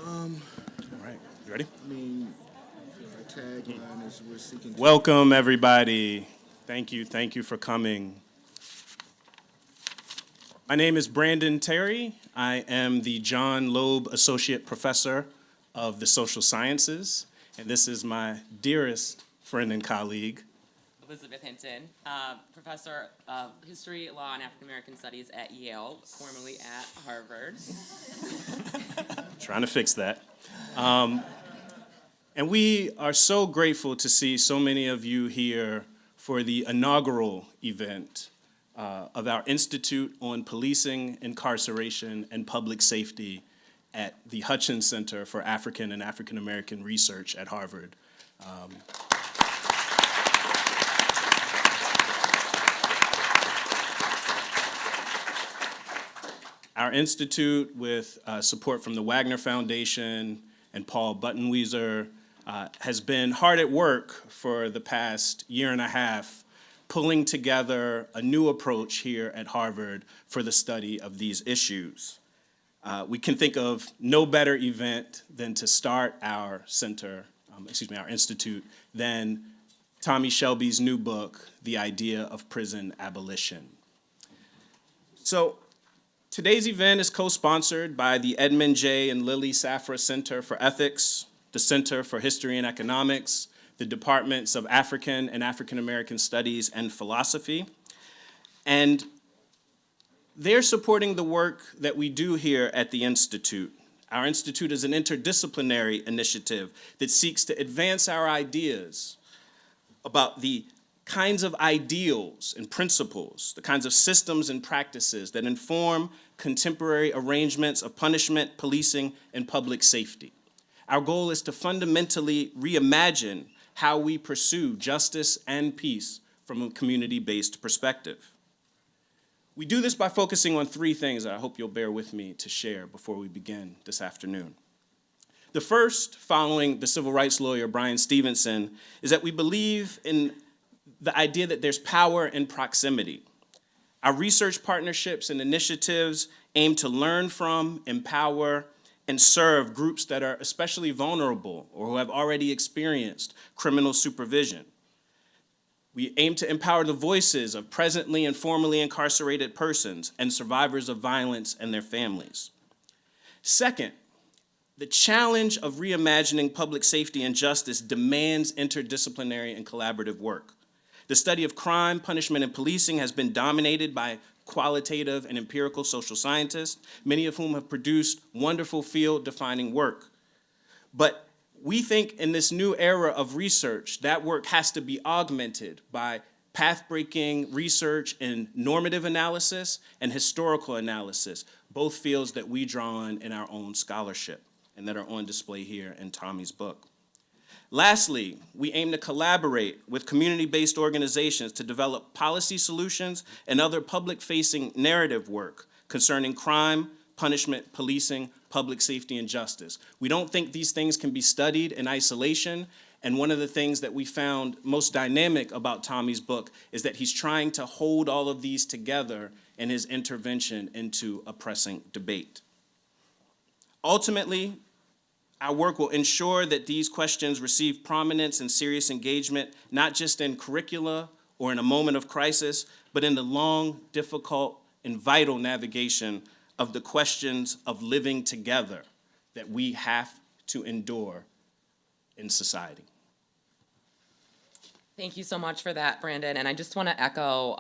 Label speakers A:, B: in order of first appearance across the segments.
A: All right, you ready?
B: I mean, our tagline is we're seeking to...
A: Welcome, everybody. Thank you for coming. My name is Brandon Terry. I am the John Loeb Associate Professor of the Social Sciences, and this is my dearest friend and colleague,
C: Elizabeth Hinton, Professor of History, Law, and African American Studies at Yale, formerly at Harvard.
A: Trying to fix that. And we are so grateful to see so many of you here for the inaugural event of our Institute on Policing, Incarceration, and Public Safety at the Hutchins Center for African and African American Research at Harvard. Our institute, with support from the Wagner Foundation and Paul Buttenwieser, has been hard at work for the past year and a half, pulling together a new approach here at Harvard for the study of these issues. We can think of no better event than to start our our institute, than Tommie Shelby's new book, The Idea of Prison Abolition. So, today's event is co-sponsored by the Edmund J. and Lily Safra Center for Ethics, the Center for History and Economics, the Departments of African and African American Studies and Philosophy. And they're supporting the work that we do here at the Institute. Our Institute is an interdisciplinary initiative that seeks to advance our ideas about the kinds of ideals and principles, the kinds of systems and practices that inform contemporary arrangements of punishment, policing, and public safety. Our goal is to fundamentally reimagine how we pursue justice and peace from a community-based perspective. We do this by focusing on three things that I hope you'll bear with me to share before we begin this afternoon. The first, following the civil rights lawyer Bryan Stevenson, is that we believe in the idea that there's power in proximity. Our research partnerships and initiatives aim to learn from, empower, and serve groups that are especially vulnerable or who have already experienced criminal supervision. We aim to empower the voices of presently and formerly incarcerated persons and survivors of violence and their families. Second, the challenge of reimagining public safety and justice demands interdisciplinary and collaborative work. The study of crime, punishment, and policing has been dominated by qualitative and empirical social scientists, many of whom have produced wonderful field-defining work. But we think in this new era of research, that work has to be augmented by path-breaking research in normative analysis and historical analysis, both fields that we draw on in our own scholarship and that are on display here in Tommie's book. Lastly, we aim to collaborate with community-based organizations to develop policy solutions and other public-facing narrative work concerning crime, punishment, policing, public safety, and justice. We don't think these things can be studied in isolation, and one of the things that we found most dynamic about Tommie's book is that he's trying to hold all of these together in his intervention into a pressing debate. Ultimately, our work will ensure that these questions receive prominence and serious engagement, not just in curricula or in a moment of crisis, but in the long, difficult, and vital navigation of the questions of living together that we have to endure in society.
C: Thank you so much for that, Brandon. And I just want to echo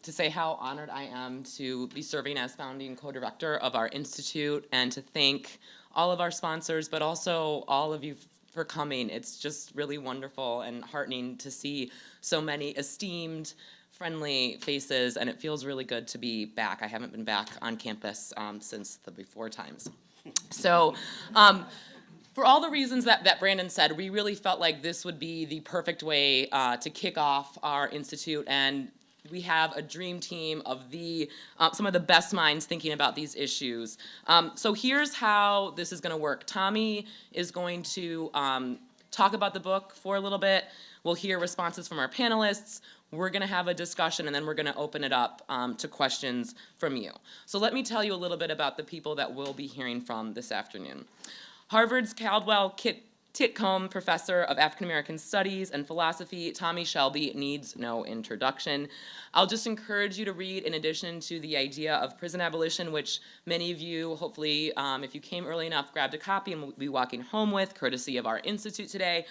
C: to say how honored I am to be serving as founding co-director of our institute and to thank all of our sponsors, but also all of you for coming. It's just really wonderful and heartening to see so many esteemed, friendly faces, and it feels really good to be back. I haven't been back on campus since the before times. So for all the reasons that Brandon said, we really felt like this would be the perfect way to kick off our institute, and we have a dream team of some of the best minds thinking about these issues. So here's how this is going to work. Tommie is going to talk about the book for a little bit. We'll hear responses from our panelists. We're going to have a discussion, and then we're going to open it up to questions from you. So let me tell you a little bit about the people that we'll be hearing from this afternoon. Harvard's Caldwell Titcomb Professor of African American Studies and Philosophy, Tommie Shelby, needs no introduction. I'll just encourage you to read, in addition to the Idea of Prison Abolition, which many of you, hopefully, if you came early enough, grabbed a copy and will be walking home with, courtesy of our institute today,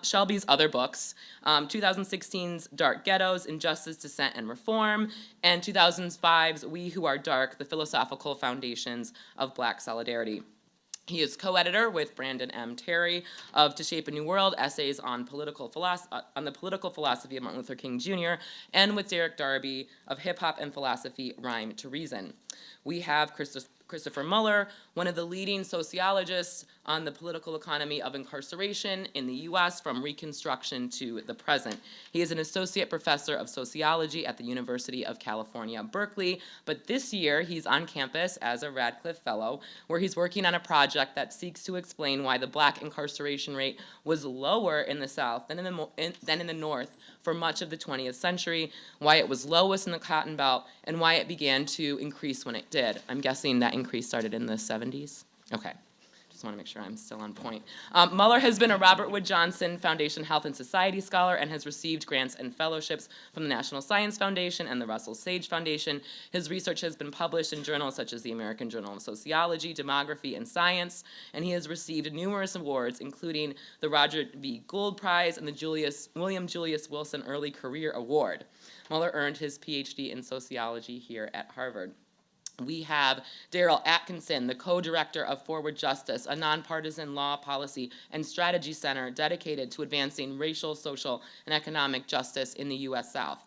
C: Shelby's other books, 2016's Dark Ghettos, Injustice, Dissent, and Reform, and 2005's We Who Are Dark, The Philosophical Foundations of Black Solidarity. He is co-editor with Brandon M. Terry of To Shape a New World, Essays on the Political Philosophy of Martin Luther King Jr., and with Derek Darby of Hip Hop and Philosophy, Rhyme to Reason. We have Christopher Muller, one of the leading sociologists on the political economy of incarceration in the U.S. from Reconstruction to the present. He is an associate professor of sociology at the University of California, Berkeley, but this year he's on campus as a Radcliffe Fellow, where he's working on a project that seeks to explain why the Black incarceration rate was lower in the South than in the North for much of the 20th century, why it was lowest in the Cotton Belt, and why it began to increase when it did. I'm guessing that increase started in the 70s? Okay. Just want to make sure I'm still on point. Muller has been a Robert Wood Johnson Foundation Health and Society Scholar and has received grants and fellowships from the National Science Foundation and the Russell Sage Foundation. His research has been published in journals such as the American Journal of Sociology, Demography, and Science, and he has received numerous awards, including the Roger V. Gould Prize and the William Julius Wilson Early Career Award. Muller earned his PhD in sociology here at Harvard. We have Daryl Atkinson, the co-director of Forward Justice, a nonpartisan law, policy, and strategy center dedicated to advancing racial, social, and economic justice in the U.S. South.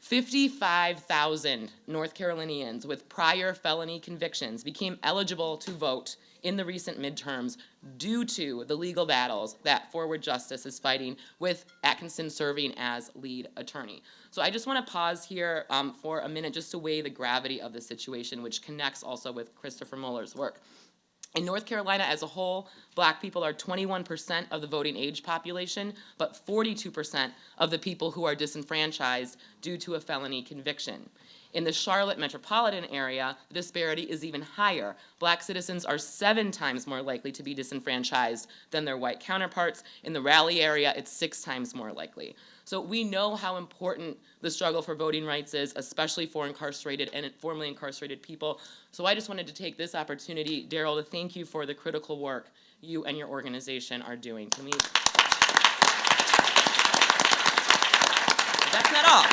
C: 55,000 North Carolinians with prior felony convictions became eligible to vote in the recent midterms due to the legal battles that Forward Justice is fighting, with Atkinson serving as lead attorney. So I just want to pause here for a minute just to weigh the gravity of the situation, which connects also with Christopher Muller's work. In North Carolina as a whole, Black people are 21% of the voting age population, but 42% of the people who are disenfranchised due to a felony conviction. In the Charlotte metropolitan area, the disparity is even higher. Black citizens are 7 times more likely to be disenfranchised than their white counterparts. In the Raleigh area, it's 6 times more likely. So we know how important the struggle for voting rights is, especially for incarcerated and formerly incarcerated people. So I just wanted to take this opportunity, Daryl, to thank you for the critical work you and your organization are doing. That's not all.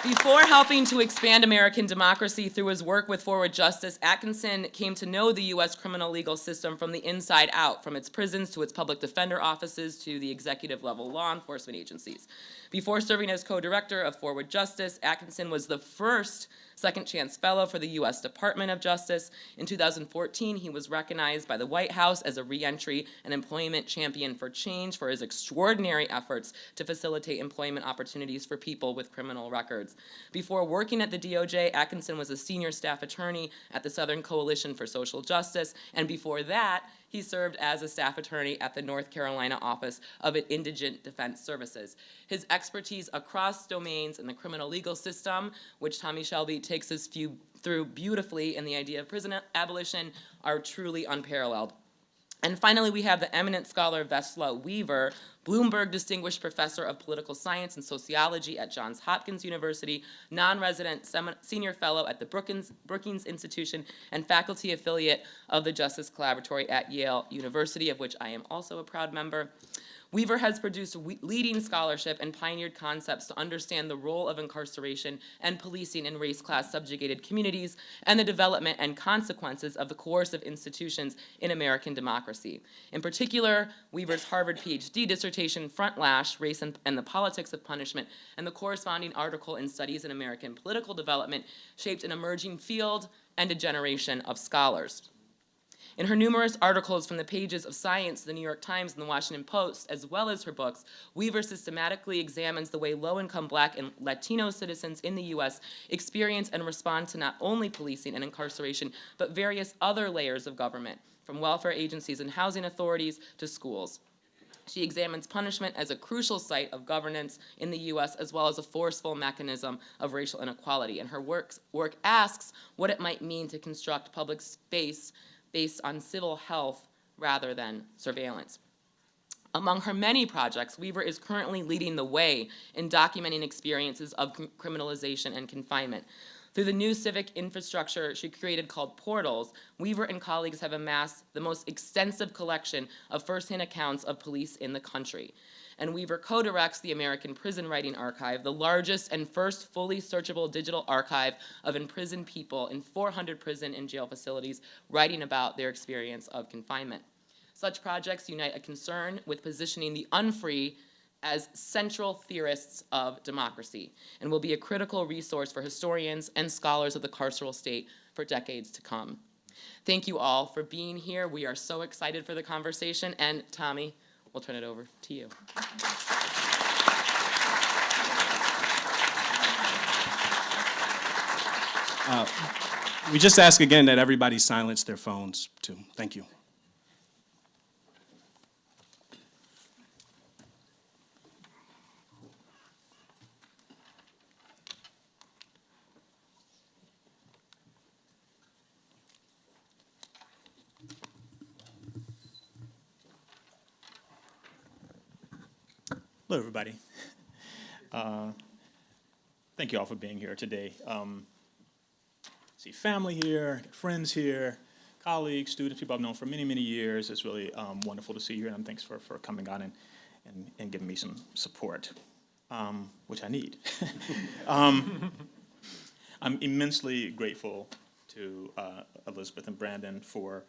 C: Before helping to expand American democracy through his work with Forward Justice, Atkinson came to know the U.S. criminal legal system from the inside out, from its prisons to its public defender offices to the executive level law enforcement agencies. Before serving as co-director of Forward Justice, Atkinson was the first Second Chance Fellow for the U.S. Department of Justice. In 2014, he was recognized by the White House as a reentry and employment champion for change for his extraordinary efforts to facilitate employment opportunities for people with criminal records. Before working at the DOJ, Atkinson was a senior staff attorney at the Southern Coalition for Social Justice, and before that, he served as a staff attorney at the North Carolina Office of Indigent Defense Services. His expertise across domains in the criminal legal system, which Tommie Shelby takes us through beautifully in the Idea of Prison Abolition, are truly unparalleled. And finally, we have the eminent scholar Vesla Weaver, Bloomberg Distinguished Professor of Political Science and Sociology at Johns Hopkins University, non-resident senior fellow at the Brookings Institution, and faculty affiliate of the Justice Collaboratory at Yale University, of which I am also a proud member. Weaver has produced leading scholarship and pioneered concepts to understand the role of incarceration and policing in race-class subjugated communities and the development and consequences of the coercive institutions in American democracy. In particular, Weaver's Harvard PhD dissertation, Frontlash, Race and the Politics of Punishment, and the corresponding article in Studies in American Political Development shaped an emerging field and a generation of scholars. In her numerous articles from the pages of Science, the New York Times, and the Washington Post, as well as her books, Weaver systematically examines the way low-income Black and Latino citizens in the U.S. experience and respond to not only policing and incarceration, but various other layers of government, from welfare agencies and housing authorities to schools. She examines punishment as a crucial site of governance in the U.S., as well as a forceful mechanism of racial inequality. And her work asks what it might mean to construct public space based on civil health rather than surveillance. Among her many projects, Weaver is currently leading the way in documenting experiences of criminalization and confinement. Through the new civic infrastructure she created called Portals, Weaver and colleagues have amassed the most extensive collection of firsthand accounts of police in the country. And Weaver co-directs the American Prison Writing Archive, the largest and first fully searchable digital archive of imprisoned people in 400 prison and jail facilities writing about their experience of confinement. Such projects unite a concern with positioning the unfree as central theorists of democracy and will be a critical resource for historians and scholars of the carceral state for decades to come. Thank you all for being here. We are so excited for the conversation, and Tommie, we'll turn it over to you.
A: We just ask again that everybody silence their phones too. Thank you.
D: Hello, everybody. Thank you all for being here today. See family here, friends here, colleagues, students, people I've known for many, many years. It's really wonderful to see you, and thanks for coming on and giving me some support, which I need. I'm immensely grateful to Elizabeth and Brandon for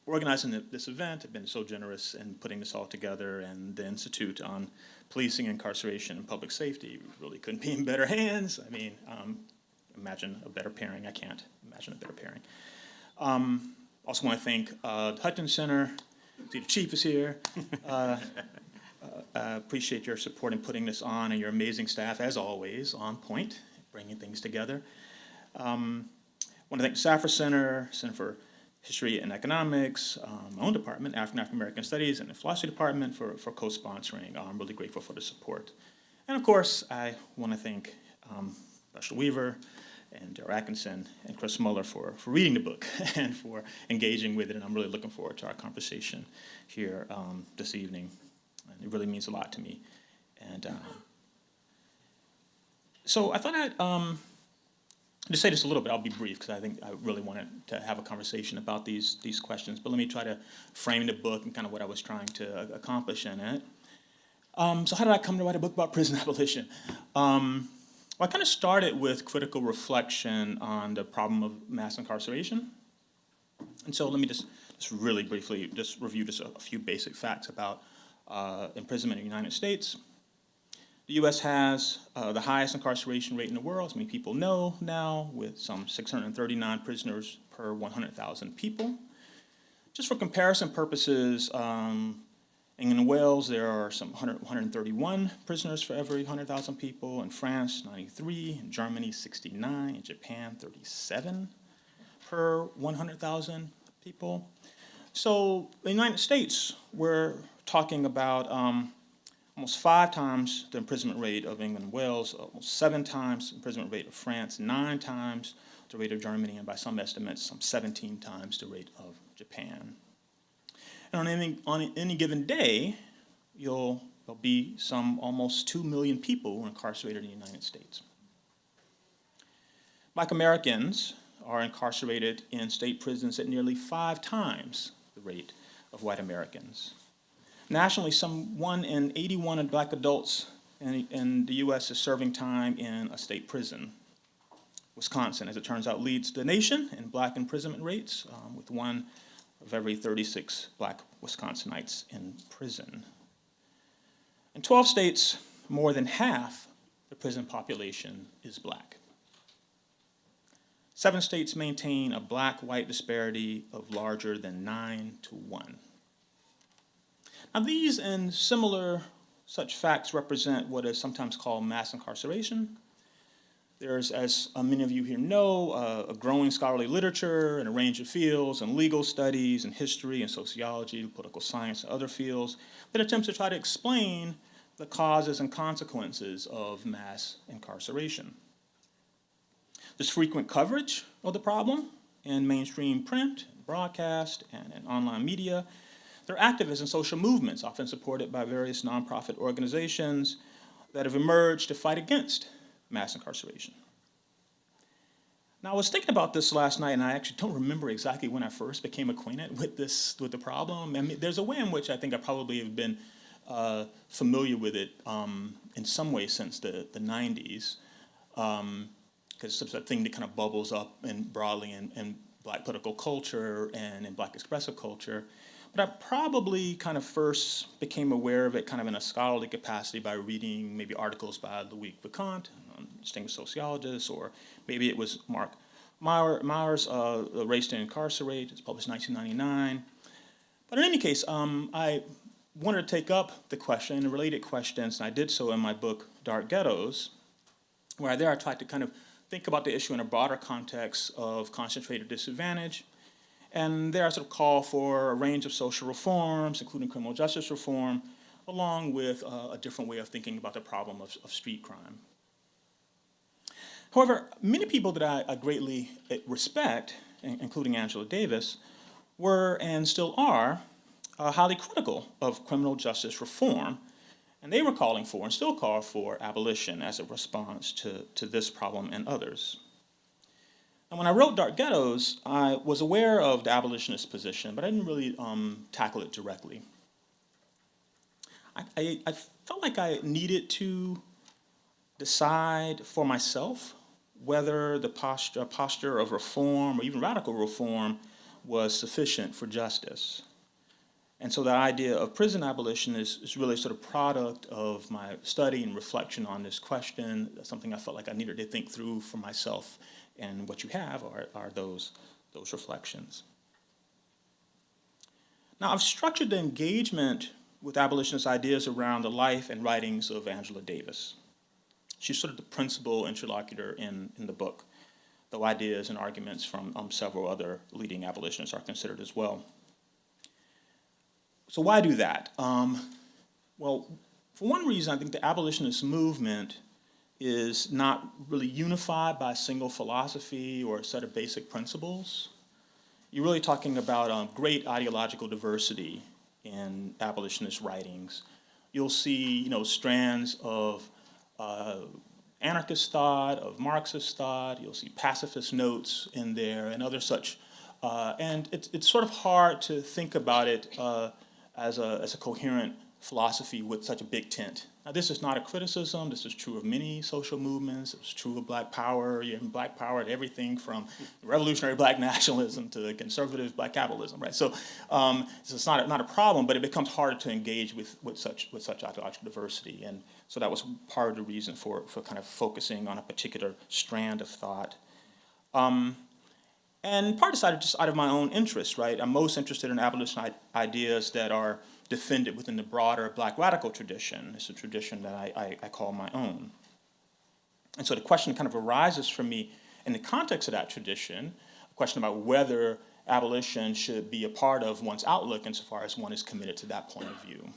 D: organizing this event. Have been so generous in putting this all together, and the Institute on Policing, Incarceration, and Public Safety really couldn't be in better hands. I mean, imagine a better pairing. I can't imagine a better pairing. Also want to thank the Hutchins Center. See, the chief is here. Appreciate your support in putting this on, and your amazing staff, as always, on point, bringing things together. Want to thank the Safra Center, Center for History and Economics, my own department, African American Studies, and the Philosophy Department for co-sponsoring. I'm really grateful for the support. And of course, I want to thank Vesla Weaver and Daryl Atkinson and Chris Muller for reading the book and for engaging with it. And I'm really looking forward to our conversation here this evening. And it really means a lot to me. And so I thought I'd just say this a little bit. I'll be brief because I think I really wanted to have a conversation about these questions. But let me try to frame the book and kind of what I was trying to accomplish in it. So how did I come to write a book about prison abolition? Well, I kind of started with critical reflection on the problem of mass incarceration. And so let me just really briefly just review just a few basic facts about imprisonment in the United States. The U.S. has the highest incarceration rate in the world, as many people know now, with some 639 prisoners per 100,000 people. Just for comparison purposes, in Wales there are some 131 prisoners for every 100,000 people. In France, 93. In Germany, 69. In Japan, 37 per 100,000 people. So in the United States, we're talking about almost 5 times the imprisonment rate of England and Wales, almost 7 times the imprisonment rate of France, 9 times the rate of Germany, and by some estimates, some 17 times the rate of Japan. And on any given day, there'll be some almost 2 million people who are incarcerated in the United States. Black Americans are incarcerated in state prisons at nearly 5 times the rate of white Americans. Nationally, some 1 in 81 Black adults in the U.S. is serving time in a state prison. Wisconsin, as it turns out, leads the nation in Black imprisonment rates, with 1 of every 36 Black Wisconsinites in prison. In 12 states, more than half the prison population is Black. 7 states maintain a Black-white disparity of larger than 9-to-1. Now, these and similar such facts represent what is sometimes called mass incarceration. There's, as many of you here know, a growing scholarly literature in a range of fields, in legal studies, and history, and sociology, and political science, and other fields, that attempts to try to explain the causes and consequences of mass incarceration. There's frequent coverage of the problem in mainstream print, broadcast, and in online media. They're activists in social movements, often supported by various nonprofit organizations that have emerged to fight against mass incarceration. Now, I was thinking about this last night, and I actually don't remember exactly when I first became acquainted with the problem. I mean, there's a way in which I think I probably have been familiar with it in some way since the 90s, because it's a thing that kind of bubbles up broadly in Black political culture and in Black expressive culture. But I probably kind of first became aware of it kind of in a scholarly capacity by reading maybe articles by Louis Vicomte, distinguished sociologist, or maybe it was Mark Myers' The Race to Incarcerate. It's published in 1999. But in any case, I wanted to take up the question and related questions, and I did so in my book, Dark Ghettos, where I tried to kind of think about the issue in a broader context of concentrated disadvantage. And there I sort of call for a range of social reforms, including criminal justice reform, along with a different way of thinking about the problem of street crime. However, many people that I greatly respect, including Angela Davis, were and still are highly critical of criminal justice reform. And they were calling for and still call for abolition as a response to this problem and others. And when I wrote Dark Ghettos, I was aware of the abolitionist position, but I didn't really tackle it directly. I felt like I needed to decide for myself whether the posture of reform or even radical reform was sufficient for justice. And so the idea of prison abolition is really sort of product of my study and reflection on this question. That's something I felt like I needed to think through for myself. And what you have are those reflections. Now, I've structured the engagement with abolitionist ideas around the life and writings of Angela Davis. She's sort of the principal interlocutor in the book, though ideas and arguments from several other leading abolitionists are considered as well. So why do that? Well, for one reason, I think the abolitionist movement is not really unified by a single philosophy or a set of basic principles. You're really talking about great ideological diversity in abolitionist writings. You'll see, strands of anarchist thought, of Marxist thought. You'll see pacifist notes in there and other such. And it's sort of hard to think about it as a coherent philosophy with such a big tent. Now, this is not a criticism. This is true of many social movements. It's true of Black Power. You have Black Power at everything from revolutionary Black nationalism to conservative Black capitalism, right? So it's not a problem, but it becomes harder to engage with such ideological diversity. And so that was part of the reason for kind of focusing on a particular strand of thought. And part decided just out of my own interest, right? I'm most interested in abolition ideas that are defended within the broader Black radical tradition. It's a tradition that I call my own. And so the question kind of arises for me in the context of that tradition, a question about whether abolition should be a part of one's outlook insofar as one is committed to that point of view.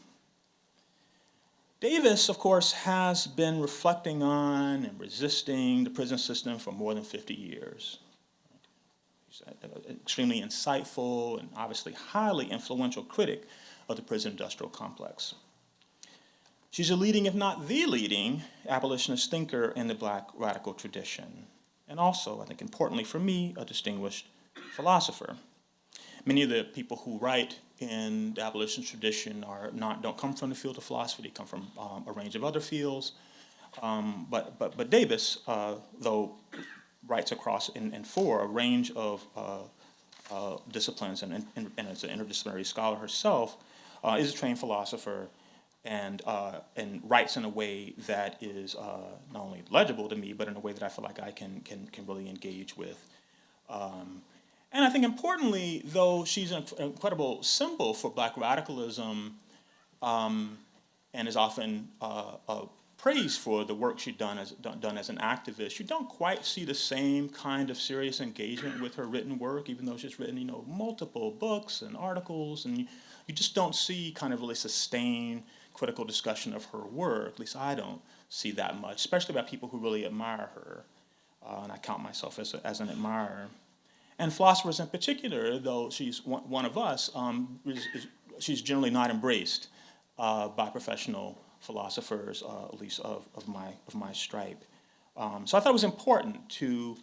D: Davis, of course, has been reflecting on and resisting the prison system for more than 50 years. She's an extremely insightful and obviously highly influential critic of the prison industrial complex. She's a leading, if not the leading, abolitionist thinker in the Black radical tradition, and also, I think importantly for me, a distinguished philosopher. Many of the people who write in the abolitionist tradition don't come from the field of philosophy. They come from a range of other fields. But Davis, though, writes across and for a range of disciplines, and as an interdisciplinary scholar herself, is a trained philosopher and writes in a way that is not only legible to me, but in a way that I feel like I can really engage with. And I think importantly, though she's an incredible symbol for Black radicalism and is often praised for the work she's done as an activist, you don't quite see the same kind of serious engagement with her written work, even though she's written, multiple books and articles, and you just don't see kind of really sustained critical discussion of her work. At least I don't see that much, especially by people who really admire her, and I count myself as an admirer. And philosophers in particular, though she's one of us, she's generally not embraced by professional philosophers, at least of my stripe. So I thought it was important to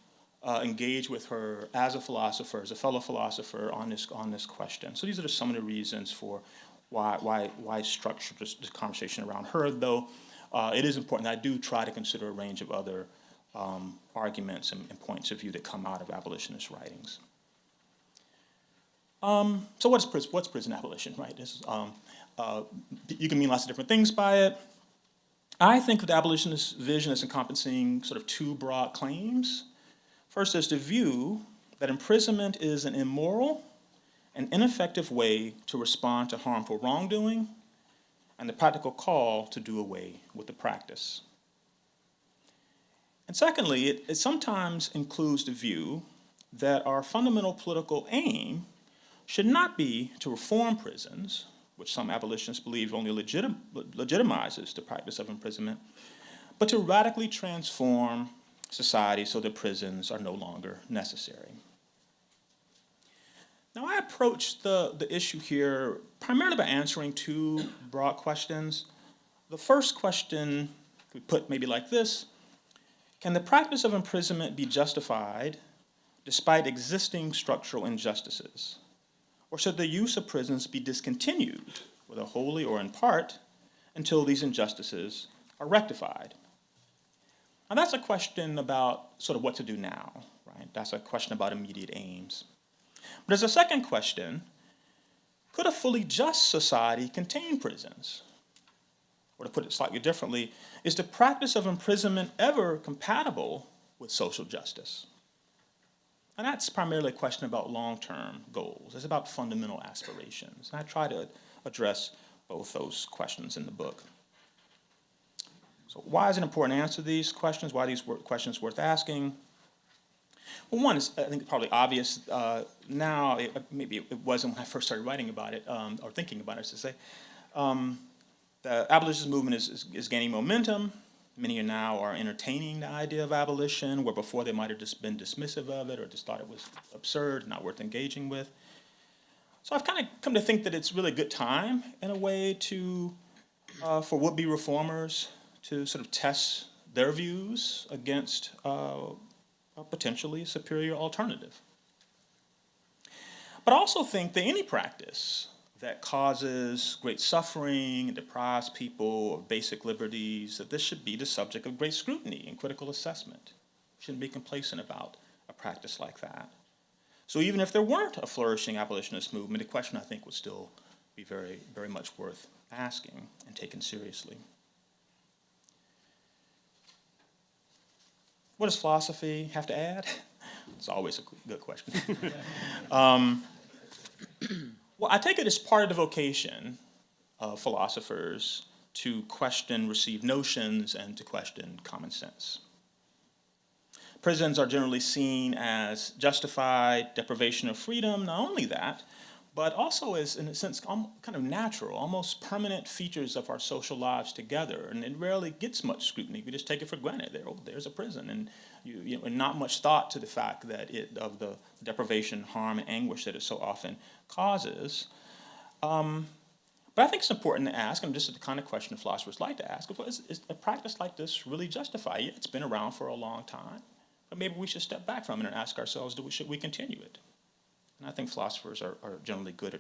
D: engage with her as a philosopher, as a fellow philosopher on this question. So these are just some of the reasons for why I structured this conversation around her, though it is important that I do try to consider a range of other arguments and points of view that come out of abolitionist writings. So what's prison abolition, right? This is, you can mean lots of different things by it. I think of the abolitionist vision as encompassing sort of two broad claims. First is the view that imprisonment is an immoral and ineffective way to respond to harmful wrongdoing, and the practical call to do away with the practice. And secondly, it sometimes includes the view that our fundamental political aim should not be to reform prisons, which some abolitionists believe only legitimizes the practice of imprisonment, but to radically transform society so that prisons are no longer necessary. Now, I approach the issue here primarily by answering two broad questions. The first question we put maybe like this: can the practice of imprisonment be justified despite existing structural injustices? Or should the use of prisons be discontinued, whether wholly or in part, until these injustices are rectified? Now, that's a question about sort of what to do now, right? That's a question about immediate aims. But there's a second question: could a fully just society contain prisons? Or to put it slightly differently, is the practice of imprisonment ever compatible with social justice? And that's primarily a question about long-term goals. It's about fundamental aspirations. And I try to address both those questions in the book. So why is it important to answer these questions? Why are these questions worth asking? Well, one is, I think, probably obvious now. Maybe it wasn't when I first started writing about it, or thinking about it, I should say. The abolitionist movement is gaining momentum. Many now are entertaining the idea of abolition, where before they might have just been dismissive of it or just thought it was absurd, not worth engaging with. So I've kind of come to think that it's really a good time, in a way, for would-be reformers to sort of test their views against a potentially superior alternative. But I also think that any practice that causes great suffering and deprives people of basic liberties, that this should be the subject of great scrutiny and critical assessment. We shouldn't be complacent about a practice like that. So even if there weren't a flourishing abolitionist movement, the question, I think, would still be very, very much worth asking and taken seriously. What does philosophy have to add? It's always a good question. Well, I take it as part of the vocation of philosophers to question received notions and to question common sense. Prisons are generally seen as justified deprivation of freedom. Not only that, but also as, in a sense, kind of natural, almost permanent features of our social lives together. And it rarely gets much scrutiny. We just take it for granted. There's a prison, and and not much thought to the fact that of the deprivation, harm, and anguish that it so often causes. But I think it's important to ask, and this is the kind of question philosophers like to ask: is a practice like this really justified? Yeah, it's been around for a long time, but maybe we should step back from it and ask ourselves: should we continue it? And I think philosophers are generally good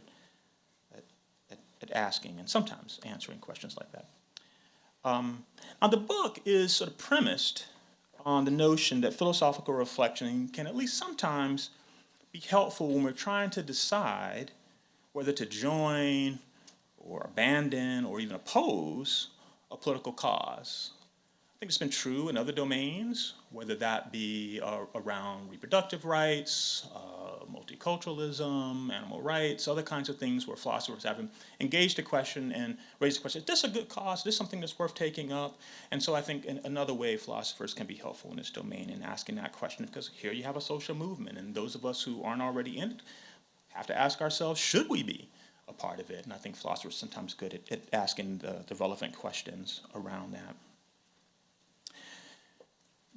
D: at asking and sometimes answering questions like that. Now, the book is sort of premised on the notion that philosophical reflection can at least sometimes be helpful when we're trying to decide whether to join or abandon or even oppose a political cause. I think it's been true in other domains, whether that be around reproductive rights, multiculturalism, animal rights, other kinds of things where philosophers have engaged the question and raised the question: is this a good cause? Is this something that's worth taking up? And so I think in another way philosophers can be helpful in this domain in asking that question, because here you have a social movement, and those of us who aren't already in it have to ask ourselves, should we be a part of it? And I think philosophers are sometimes good at asking the relevant questions around that.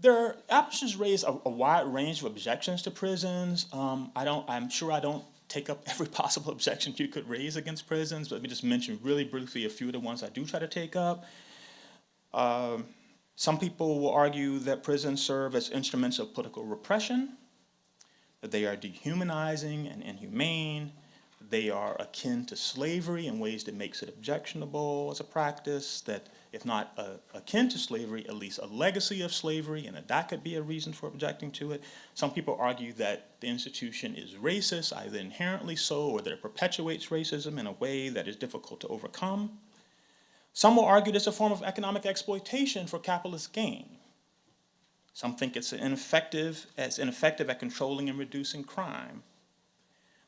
D: Abolitionists raise a wide range of objections to prisons. I'm sure I don't take up every possible objection you could raise against prisons, but let me just mention really briefly a few of the ones I do try to take up. Some people will argue that prisons serve as instruments of political repression, that they are dehumanizing and inhumane, they are akin to slavery in ways that makes it objectionable as a practice, that if not akin to slavery, at least a legacy of slavery, and that could be a reason for objecting to it. Some people argue that the institution is racist, either inherently so or that it perpetuates racism in a way that is difficult to overcome. Some will argue it's a form of economic exploitation for capitalist gain. Some think it's ineffective at controlling and reducing crime,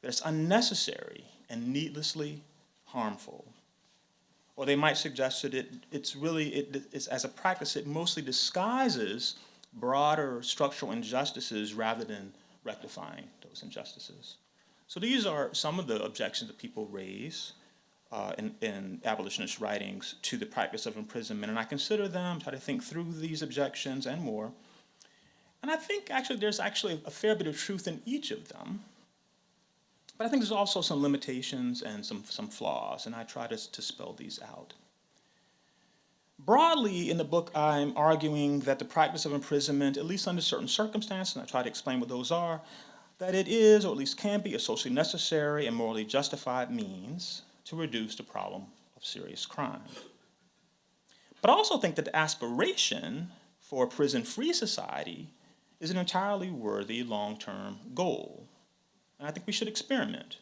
D: that it's unnecessary and needlessly harmful. Or they might suggest that it's as a practice, it mostly disguises broader structural injustices rather than rectifying those injustices. So these are some of the objections that people raise in abolitionist writings to the practice of imprisonment. And I consider them, try to think through these objections and more. And I think there's actually a fair bit of truth in each of them. But I think there's also some limitations and some flaws, and I try to spell these out. Broadly, in the book, I'm arguing that the practice of imprisonment, at least under certain circumstances, and I try to explain what those are, that it is, or at least can be, a socially necessary and morally justified means to reduce the problem of serious crime. But I also think that the aspiration for a prison-free society is an entirely worthy long-term goal. And I think we should experiment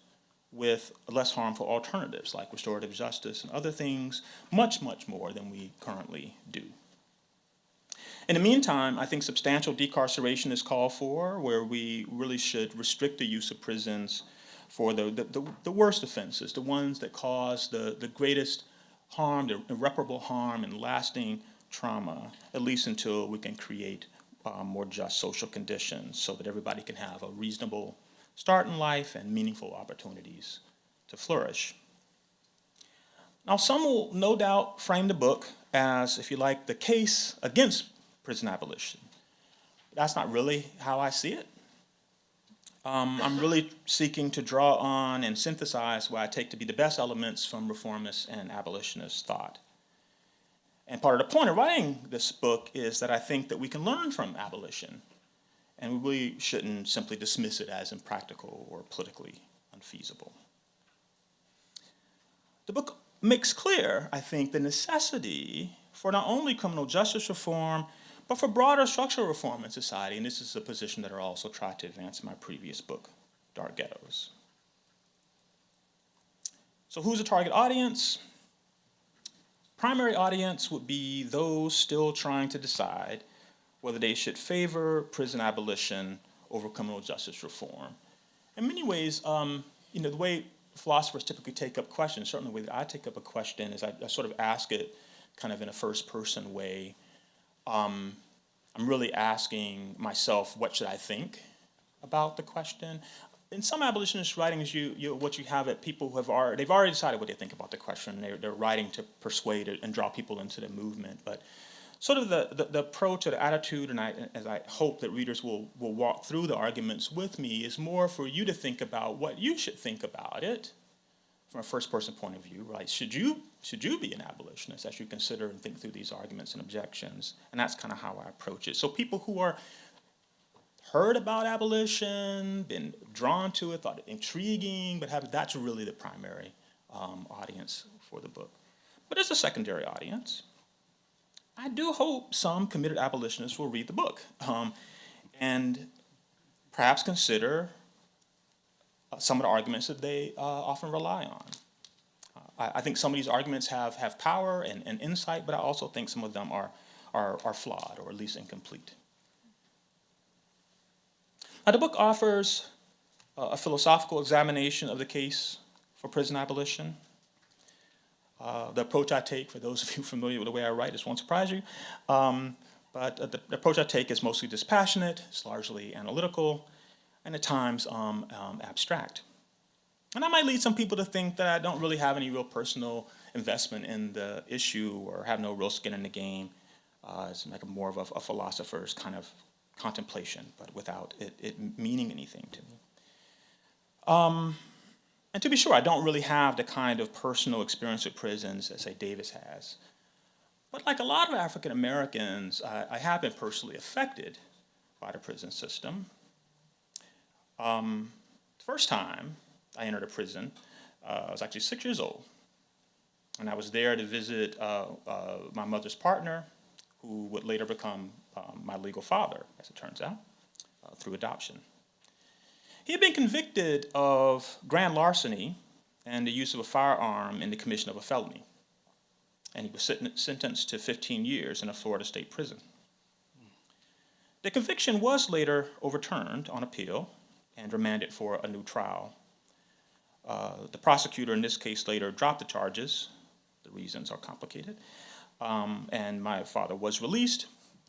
D: with less harmful alternatives like restorative justice and other things, much, much more than we currently do. In the meantime, I think substantial decarceration is called for, where we really should restrict the use of prisons for the worst offenses, the ones that cause the greatest harm, the irreparable harm and lasting trauma, at least until we can create more just social conditions so that everybody can have a reasonable start in life and meaningful opportunities to flourish. Now, some will no doubt frame the book as, if you like, the case against prison abolition. That's not really how I see it. I'm really seeking to draw on and synthesize what I take to be the best elements from reformist and abolitionist thought. And part of the point of writing this book is that I think that we can learn from abolition, and we really shouldn't simply dismiss it as impractical or politically unfeasible. The book makes clear, I think, the necessity for not only criminal justice reform, but for broader structural reform in society, and this is a position that I also tried to advance in my previous book, Dark Ghettos. So who's the target audience? Primary audience would be those still trying to decide whether they should favor prison abolition over criminal justice reform. In many ways, the way philosophers typically take up questions, certainly the way that I take up a question is I sort of ask it kind of in a first-person way. I'm really asking myself, what should I think about the question? In some abolitionist writings, what you have at people who they've already decided what they think about the question. They're writing to persuade and draw people into the movement. But sort of the approach or the attitude, and as I hope that readers will walk through the arguments with me, is more for you to think about what you should think about it from a first-person point of view, right? Should you be an abolitionist as you consider and think through these arguments and objections? And that's kind of how I approach it. So people who are heard about abolition, been drawn to it, thought it intriguing, but that's really the primary audience for the book. But there's a secondary audience. I do hope some committed abolitionists will read the book and perhaps consider some of the arguments that they often rely on. I think some of these arguments have power and insight, but I also think some of them are flawed or at least incomplete. Now, the book offers a philosophical examination of the case for prison abolition. The approach I take, for those of you familiar with the way I write, this won't surprise you, but the approach I take is mostly dispassionate, it's largely analytical, and at times abstract. And that might lead some people to think that I don't really have any real personal investment in the issue or have no real skin in the game. It's like more of a philosopher's kind of contemplation, but without it meaning anything to me. And to be sure, I don't really have the kind of personal experience with prisons that, say, Davis has. But like a lot of African Americans, I have been personally affected by the prison system. The first time I entered a prison, I was actually 6 years old. And I was there to visit my mother's partner, who would later become my legal father, as it turns out, through adoption. He had been convicted of grand larceny and the use of a firearm in the commission of a felony. And he was sentenced to 15 years in a Florida state prison. The conviction was later overturned on appeal and remanded for a new trial. The prosecutor in this case later dropped the charges. The reasons are complicated. And my father was released,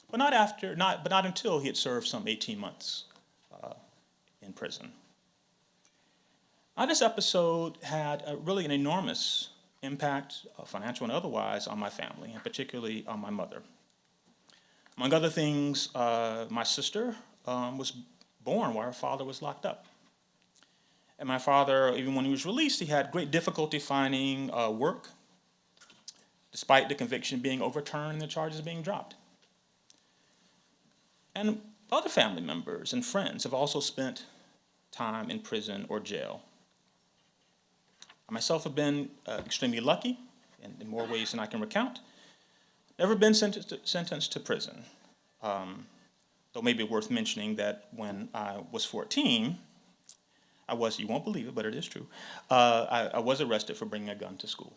D: but not until he had served some 18 months in prison. Now, this episode had really an enormous impact, financial and otherwise, on my family, and particularly on my mother. Among other things, my sister was born while her father was locked up. And my father, even when he was released, he had great difficulty finding work, despite the conviction being overturned and the charges being dropped. And other family members and friends have also spent time in prison or jail. I myself have been extremely lucky in more ways than I can recount. Never been sentenced to prison. Though maybe worth mentioning that when I was 14, you won't believe it, but it is true, I was arrested for bringing a gun to school.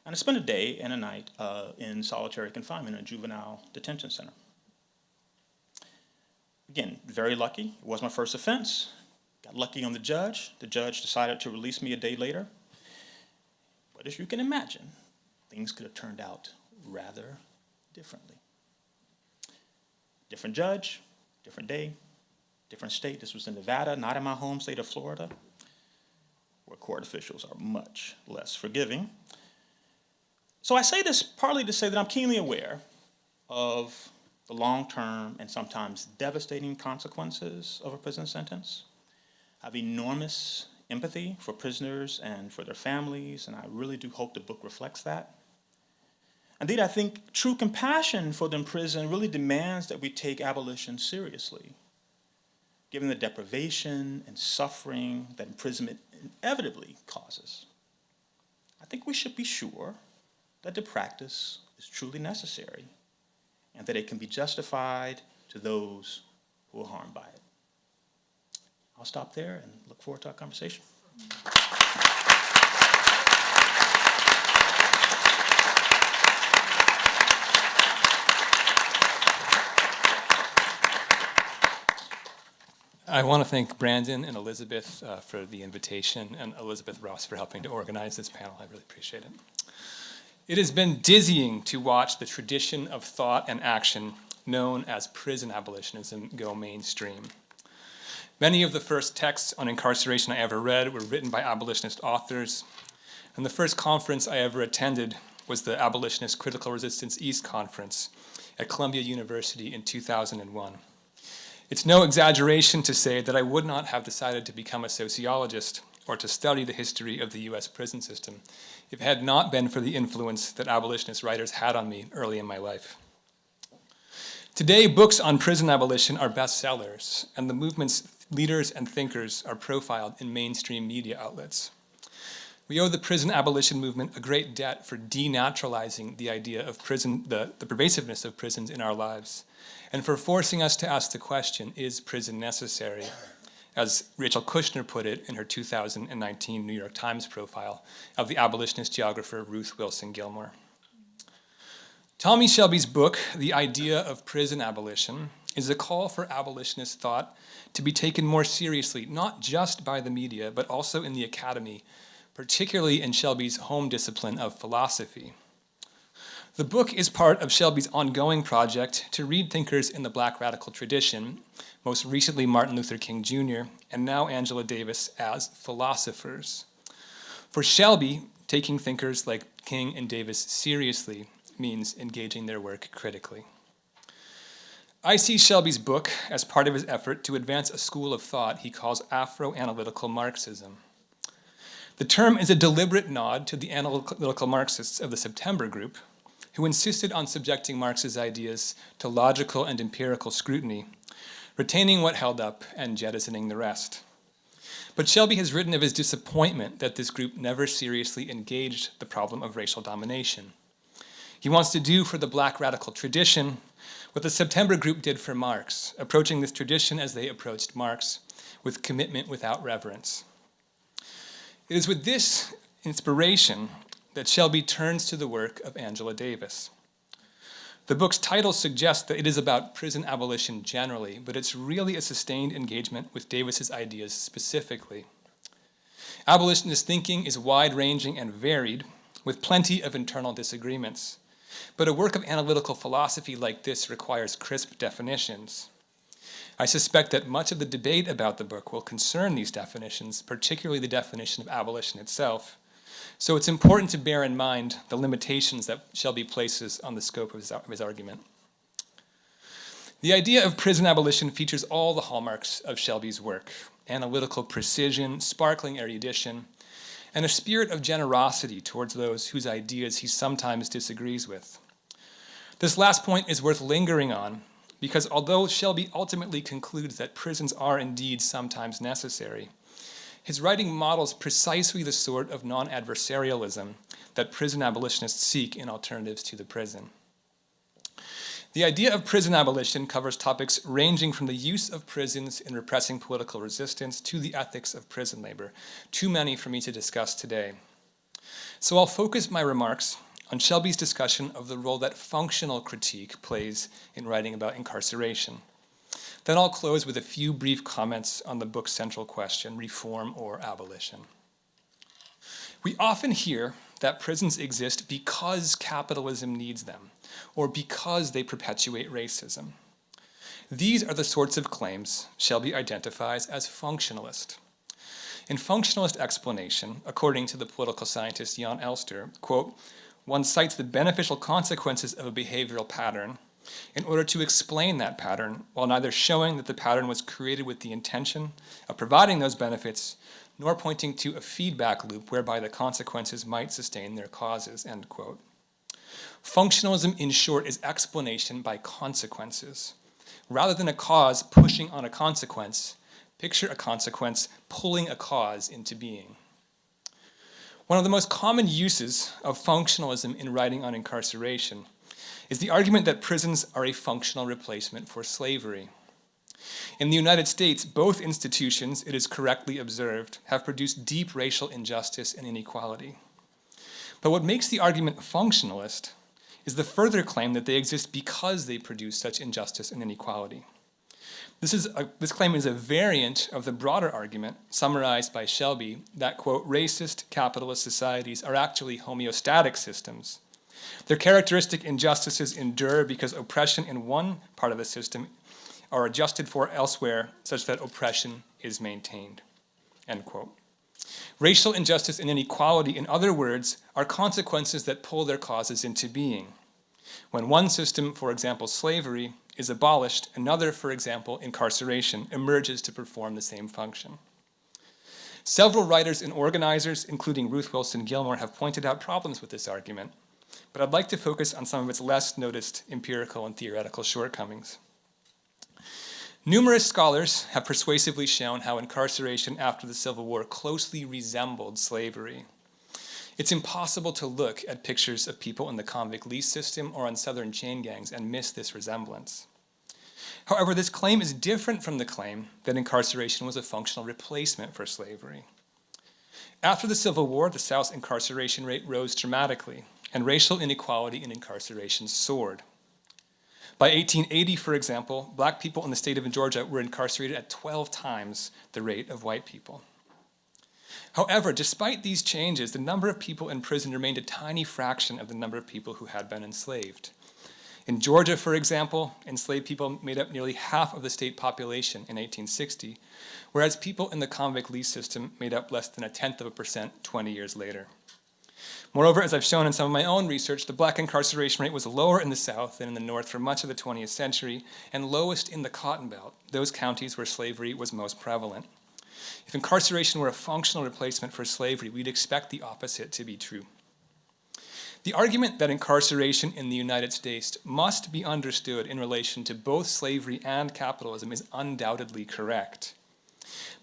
D: And I spent a day and a night in solitary confinement in a juvenile detention center. Again, very lucky. It was my first offense. Got lucky on the judge. The judge decided to release me a day later. But as you can imagine, things could have turned out rather differently. Different judge, different day, different state. This was in Nevada, not in my home state of Florida, where court officials are much less forgiving. So I say this partly to say that I'm keenly aware of the long-term and sometimes devastating consequences of a prison sentence. I have enormous empathy for prisoners and for their families, and I really do hope the book reflects that. Indeed, I think true compassion for the imprisoned really demands that we take abolition seriously, given the deprivation and suffering that imprisonment inevitably causes. I think we should be sure that the practice is truly necessary and that it can be justified to those who are harmed by it. I'll stop there and look forward to our conversation.
E: I want to thank Brandon and Elizabeth for the invitation, and Elizabeth Ross for helping to organize this panel. I really appreciate it. It has been dizzying to watch the tradition of thought and action known as prison abolitionism go mainstream. Many of the first texts on incarceration I ever read were written by abolitionist authors, and the first conference I ever attended was the Abolitionist Critical Resistance East Conference at Columbia University in 2001. It's no exaggeration to say that I would not have decided to become a sociologist or to study the history of the US prison system if it had not been for the influence that abolitionist writers had on me early in my life. Today, books on prison abolition are bestsellers, and the movement's leaders and thinkers are profiled in mainstream media outlets. We owe the prison abolition movement a great debt for denaturalizing the idea of prison, the pervasiveness of prisons in our lives, and for forcing us to ask the question, is prison necessary? As Rachel Kushner put it in her 2019 New York Times profile of the abolitionist geographer Ruth Wilson Gilmore. Tommie Shelby's book, The Idea of Prison Abolition, is a call for abolitionist thought to be taken more seriously, not just by the media, but also in the academy, particularly in Shelby's home discipline of philosophy. The book is part of Shelby's ongoing project to read thinkers in the Black radical tradition, most recently Martin Luther King Jr., and now Angela Davis, as philosophers. For Shelby, taking thinkers like King and Davis seriously means engaging their work critically. I see Shelby's book as part of his effort to advance a school of thought he calls Afro-Analytical Marxism. The term is a deliberate nod to the analytical Marxists of the September group, who insisted on subjecting Marx's ideas to logical and empirical scrutiny, retaining what held up and jettisoning the rest. But Shelby has written of his disappointment that this group never seriously engaged the problem of racial domination. He wants to do for the Black radical tradition what the September group did for Marx, approaching this tradition as they approached Marx, with commitment without reverence. It is with this inspiration that Shelby turns to the work of Angela Davis. The book's title suggests that it is about prison abolition generally, but it's really a sustained engagement with Davis's ideas specifically. Abolitionist thinking is wide-ranging and varied, with plenty of internal disagreements. But a work of analytical philosophy like this requires crisp definitions. I suspect that much of the debate about the book will concern these definitions, particularly the definition of abolition itself. So it's important to bear in mind the limitations that Shelby places on the scope of his argument. The idea of prison abolition features all the hallmarks of Shelby's work: analytical precision, sparkling erudition, and a spirit of generosity towards those whose ideas he sometimes disagrees with. This last point is worth lingering on, because although Shelby ultimately concludes that prisons are indeed sometimes necessary, his writing models precisely the sort of non-adversarialism that prison abolitionists seek in alternatives to the prison. The idea of prison abolition covers topics ranging from the use of prisons in repressing political resistance to the ethics of prison labor, too many for me to discuss today. So I'll focus my remarks on Shelby's discussion of the role that functional critique plays in writing about incarceration. Then I'll close with a few brief comments on the book's central question: reform or abolition. We often hear that prisons exist because capitalism needs them, or because they perpetuate racism. These are the sorts of claims Shelby identifies as functionalist. In functionalist explanation, according to the political scientist Jan Elster, quote, one cites the beneficial consequences of a behavioral pattern in order to explain that pattern, while neither showing that the pattern was created with the intention of providing those benefits, nor pointing to a feedback loop whereby the consequences might sustain their causes, end quote. Functionalism, in short, is explanation by consequences. Rather than a cause pushing on a consequence, picture a consequence pulling a cause into being. One of the most common uses of functionalism in writing on incarceration is the argument that prisons are a functional replacement for slavery. In the United States, both institutions, it is correctly observed, have produced deep racial injustice and inequality. But what makes the argument functionalist is the further claim that they exist because they produce such injustice and inequality. This claim is a variant of the broader argument summarized by Shelby that, quote, racist capitalist societies are actually homeostatic systems. Their characteristic injustices endure because oppression in one part of the system are adjusted for elsewhere such that oppression is maintained, end quote. Racial injustice and inequality, in other words, are consequences that pull their causes into being. When one system, for example, slavery, is abolished, another, for example, incarceration, emerges to perform the same function. Several writers and organizers, including Ruth Wilson Gilmore, have pointed out problems with this argument, but I'd like to focus on some of its less noticed empirical and theoretical shortcomings. Numerous scholars have persuasively shown how incarceration after the Civil War closely resembled slavery. It's impossible to look at pictures of people in the convict lease system or on Southern chain gangs and miss this resemblance. However, this claim is different from the claim that incarceration was a functional replacement for slavery. After the Civil War, the South's incarceration rate rose dramatically, and racial inequality in incarceration soared. By 1880, for example, black people in the state of Georgia were incarcerated at 12 times the rate of white people. However, despite these changes, the number of people in prison remained a tiny fraction of the number of people who had been enslaved. In Georgia, for example, enslaved people made up nearly half of the state population in 1860, whereas people in the convict lease system made up less than 0.1% 20 years later. Moreover, as I've shown in some of my own research, the black incarceration rate was lower in the South than in the North for much of the 20th century, and lowest in the Cotton Belt, those counties where slavery was most prevalent. If incarceration were a functional replacement for slavery, we'd expect the opposite to be true. The argument that incarceration in the United States must be understood in relation to both slavery and capitalism is undoubtedly correct.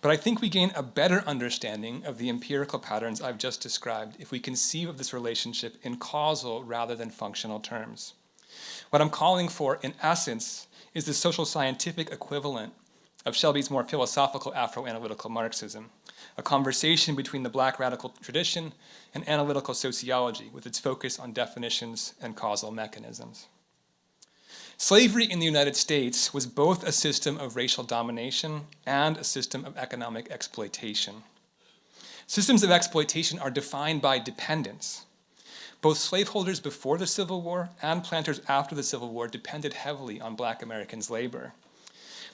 E: But I think we gain a better understanding of the empirical patterns I've just described if we conceive of this relationship in causal rather than functional terms. What I'm calling for, in essence, is the social scientific equivalent of Shelby's more philosophical Afro-Analytical Marxism, a conversation between the black radical tradition and analytical sociology with its focus on definitions and causal mechanisms. Slavery in the United States was both a system of racial domination and a system of economic exploitation. Systems of exploitation are defined by dependence. Both slaveholders before the Civil War and planters after the Civil War depended heavily on black Americans' labor.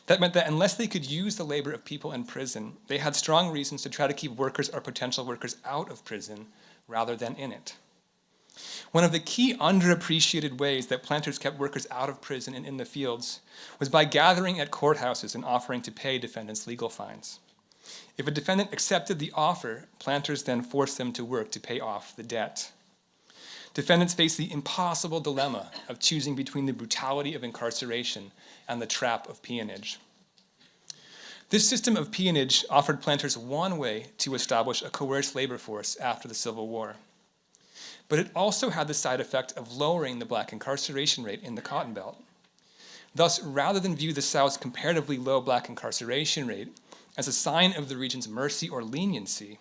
E: That meant that unless they could use the labor of people in prison, they had strong reasons to try to keep workers or potential workers out of prison rather than in it. One of the key underappreciated ways that planters kept workers out of prison and in the fields was by gathering at courthouses and offering to pay defendants legal fines. If a defendant accepted the offer, planters then forced them to work to pay off the debt. Defendants faced the impossible dilemma of choosing between the brutality of incarceration and the trap of peonage. This system of peonage offered planters one way to establish a coerced labor force after the Civil War. But it also had the side effect of lowering the black incarceration rate in the Cotton Belt. Thus, rather than view the South's comparatively low black incarceration rate as a sign of the region's mercy or leniency,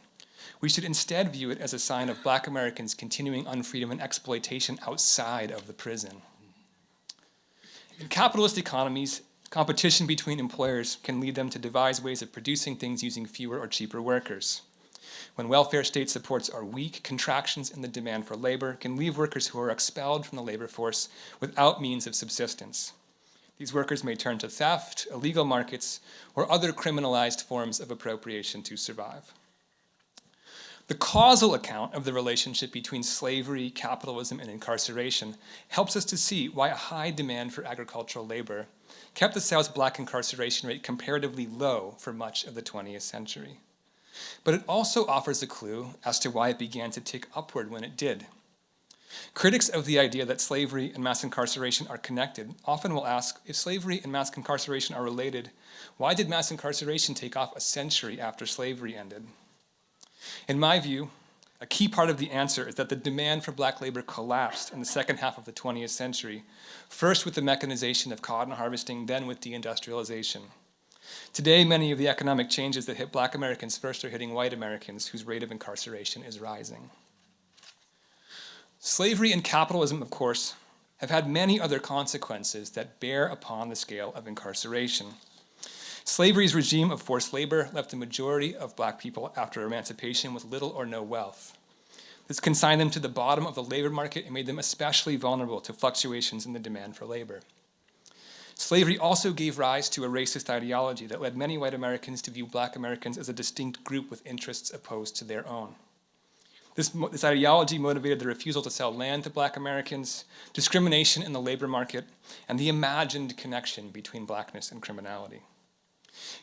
E: we should instead view it as a sign of black Americans' continuing unfreedom and exploitation outside of the prison. In capitalist economies, competition between employers can lead them to devise ways of producing things using fewer or cheaper workers. When welfare state supports are weak, contractions in the demand for labor can leave workers who are expelled from the labor force without means of subsistence. These workers may turn to theft, illegal markets, or other criminalized forms of appropriation to survive. The causal account of the relationship between slavery, capitalism, and incarceration helps us to see why a high demand for agricultural labor kept the South's black incarceration rate comparatively low for much of the 20th century. But it also offers a clue as to why it began to tick upward when it did. Critics of the idea that slavery and mass incarceration are connected often will ask, if slavery and mass incarceration are related, why did mass incarceration take off a century after slavery ended? In my view, a key part of the answer is that the demand for black labor collapsed in the second half of the 20th century, first with the mechanization of cotton harvesting, then with deindustrialization. Today, many of the economic changes that hit black Americans first are hitting white Americans, whose rate of incarceration is rising. Slavery and capitalism, of course, have had many other consequences that bear upon the scale of incarceration. Slavery's regime of forced labor left the majority of black people after emancipation with little or no wealth. This consigned them to the bottom of the labor market and made them especially vulnerable to fluctuations in the demand for labor. Slavery also gave rise to a racist ideology that led many white Americans to view black Americans as a distinct group with interests opposed to their own. This ideology motivated the refusal to sell land to black Americans, discrimination in the labor market, and the imagined connection between blackness and criminality.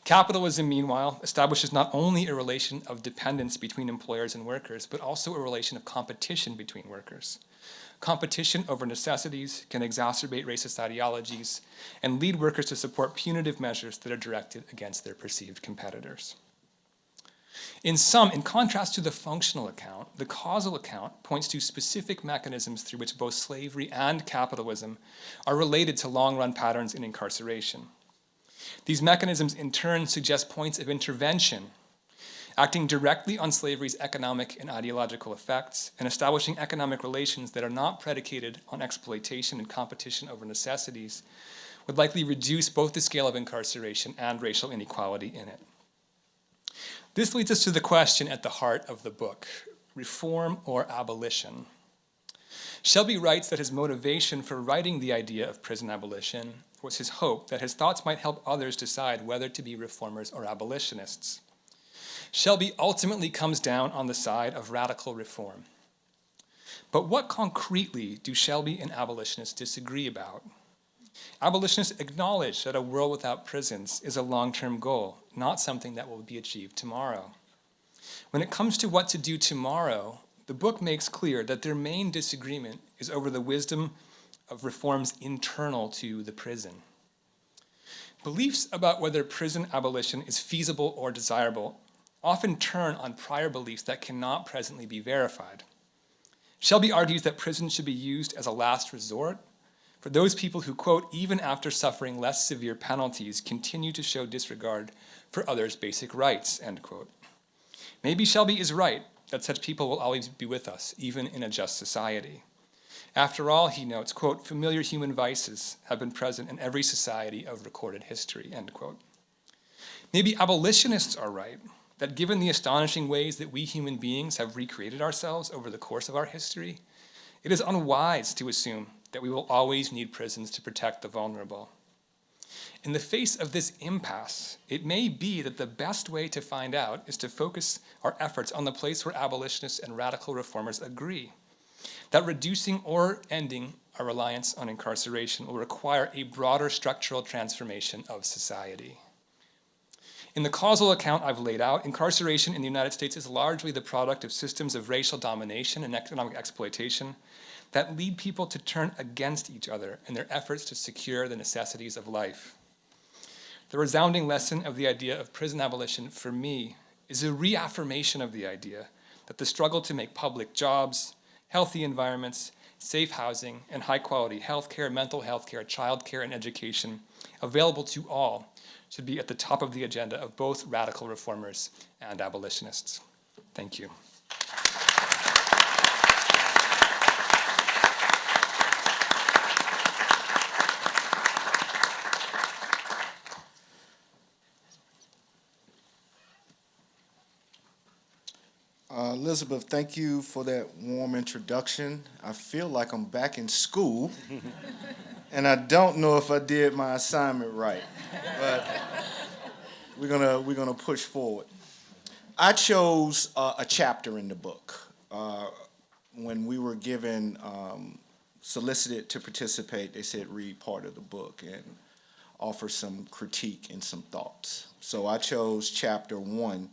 E: Capitalism, meanwhile, establishes not only a relation of dependence between employers and workers, but also a relation of competition between workers. Competition over necessities can exacerbate racist ideologies and lead workers to support punitive measures that are directed against their perceived competitors. In contrast to the functional account, the causal account points to specific mechanisms through which both slavery and capitalism are related to long-run patterns in incarceration. These mechanisms in turn suggest points of intervention, acting directly on slavery's economic and ideological effects and establishing economic relations that are not predicated on exploitation and competition over necessities would likely reduce both the scale of incarceration and racial inequality in it. This leads us to the question at the heart of the book, reform or abolition? Shelby writes that his motivation for writing the idea of prison abolition was his hope that his thoughts might help others decide whether to be reformers or abolitionists. Shelby ultimately comes down on the side of radical reform. But what concretely do Shelby and abolitionists disagree about? Abolitionists acknowledge that a world without prisons is a long-term goal, not something that will be achieved tomorrow. When it comes to what to do tomorrow, the book makes clear that their main disagreement is over the wisdom of reforms internal to the prison. Beliefs about whether prison abolition is feasible or desirable often turn on prior beliefs that cannot presently be verified. Shelby argues that prison should be used as a last resort for those people who, quote, even after suffering less severe penalties, continue to show disregard for others' basic rights, end quote. Maybe Shelby is right that such people will always be with us, even in a just society. After all, he notes, quote, familiar human vices have been present in every society of recorded history, end quote. Maybe abolitionists are right, that given the astonishing ways that we human beings have recreated ourselves over the course of our history, it is unwise to assume that we will always need prisons to protect the vulnerable. In the face of this impasse, it may be that the best way to find out is to focus our efforts on the place where abolitionists and radical reformers agree, that reducing or ending our reliance on incarceration will require a broader structural transformation of society. In the causal account I've laid out, incarceration in the United States is largely the product of systems of racial domination and economic exploitation that lead people to turn against each other in their efforts to secure the necessities of life. The resounding lesson of the idea of prison abolition for me is a reaffirmation of the idea that the struggle to make public jobs, healthy environments, safe housing, and high-quality healthcare, mental health care, childcare, and education available to all should be at the top of the agenda of both radical reformers and abolitionists. Thank you.
B: Elizabeth, thank you for that warm introduction. I feel like I'm back in school, and I don't know if I did my assignment right, but we're gonna push forward. I chose a chapter in the book. When we were given, solicited to participate, they said read part of the book and offer some critique and some thoughts. So I chose chapter 1,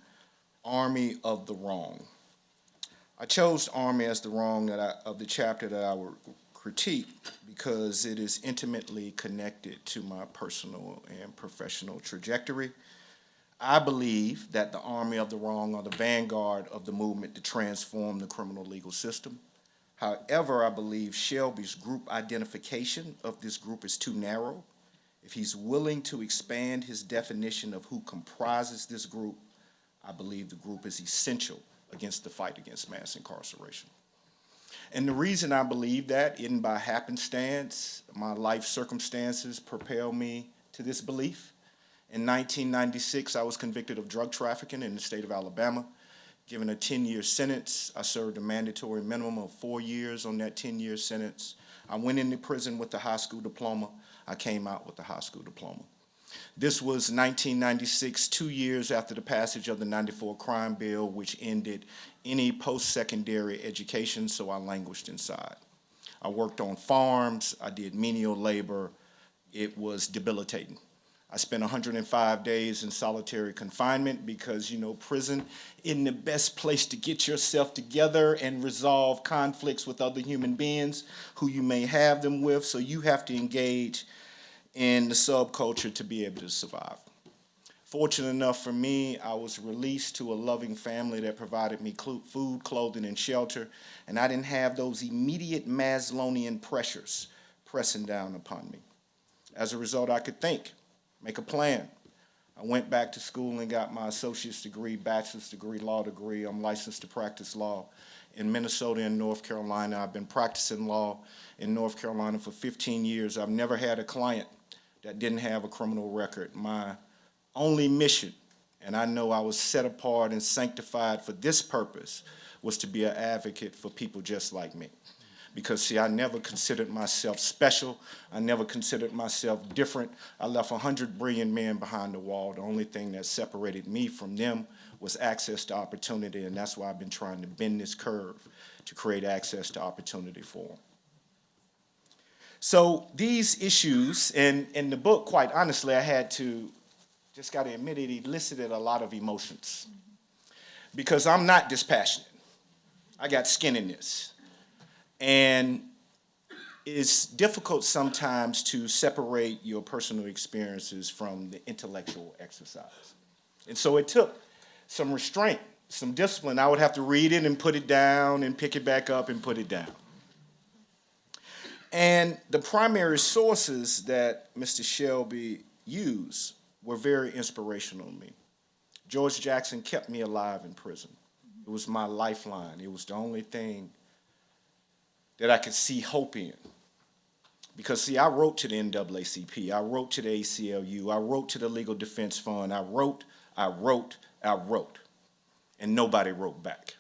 B: Army of the Wrong. I chose Army as the Wrong of the chapter that I would critique because it is intimately connected to my personal and professional trajectory. I believe that the Army of the Wrong are the vanguard of the movement to transform the criminal legal system. However, I believe Shelby's group identification of this group is too narrow. If he's willing to expand his definition of who comprises this group, I believe the group is essential against the fight against mass incarceration. And the reason I believe that isn't by happenstance. My life circumstances propel me to this belief. In 1996, I was convicted of drug trafficking in the state of Alabama. Given a 10-year sentence, I served a mandatory minimum of 4 years on that 10-year sentence. I went into prison with a high school diploma. I came out with a high school diploma. This was 1996, 2 years after the passage of the '94 crime bill, which ended any post-secondary education, so I languished inside. I worked on farms, I did menial labor. It was debilitating. I spent 105 days in solitary confinement because, prison isn't the best place to get yourself together and resolve conflicts with other human beings who you may have them with, so you have to engage in the subculture to be able to survive. Fortunate enough for me, I was released to a loving family that provided me food, clothing, and shelter, and I didn't have those immediate Maslow'ian pressures pressing down upon me. As a result, I could think, make a plan. I went back to school and got my associate's degree, bachelor's degree, law degree. I'm licensed to practice law in Minnesota and North Carolina. I've been practicing law in North Carolina for 15 years. I've never had a client that didn't have a criminal record. My only mission, and I know I was set apart and sanctified for this purpose, was to be an advocate for people just like me. Because, see, I never considered myself special. I never considered myself different. I left 100 brilliant men behind the wall. The only thing that separated me from them was access to opportunity, and that's why I've been trying to bend this curve to create access to opportunity for them. So these issues, and in the book, quite honestly, I had to, just got to admit it, elicited a lot of emotions. Because I'm not dispassionate. I got skin in this. And it's difficult sometimes to separate your personal experiences from the intellectual exercise. And so it took some restraint, some discipline. I would have to read it and put it down and pick it back up and put it down. And the primary sources that Mr. Shelby used were very inspirational to me. George Jackson kept me alive in prison. It was my lifeline. It was the only thing that I could see hope in. Because, see, I wrote to the NAACP, I wrote to the ACLU, I wrote to the Legal Defense Fund, I wrote, and nobody wrote back.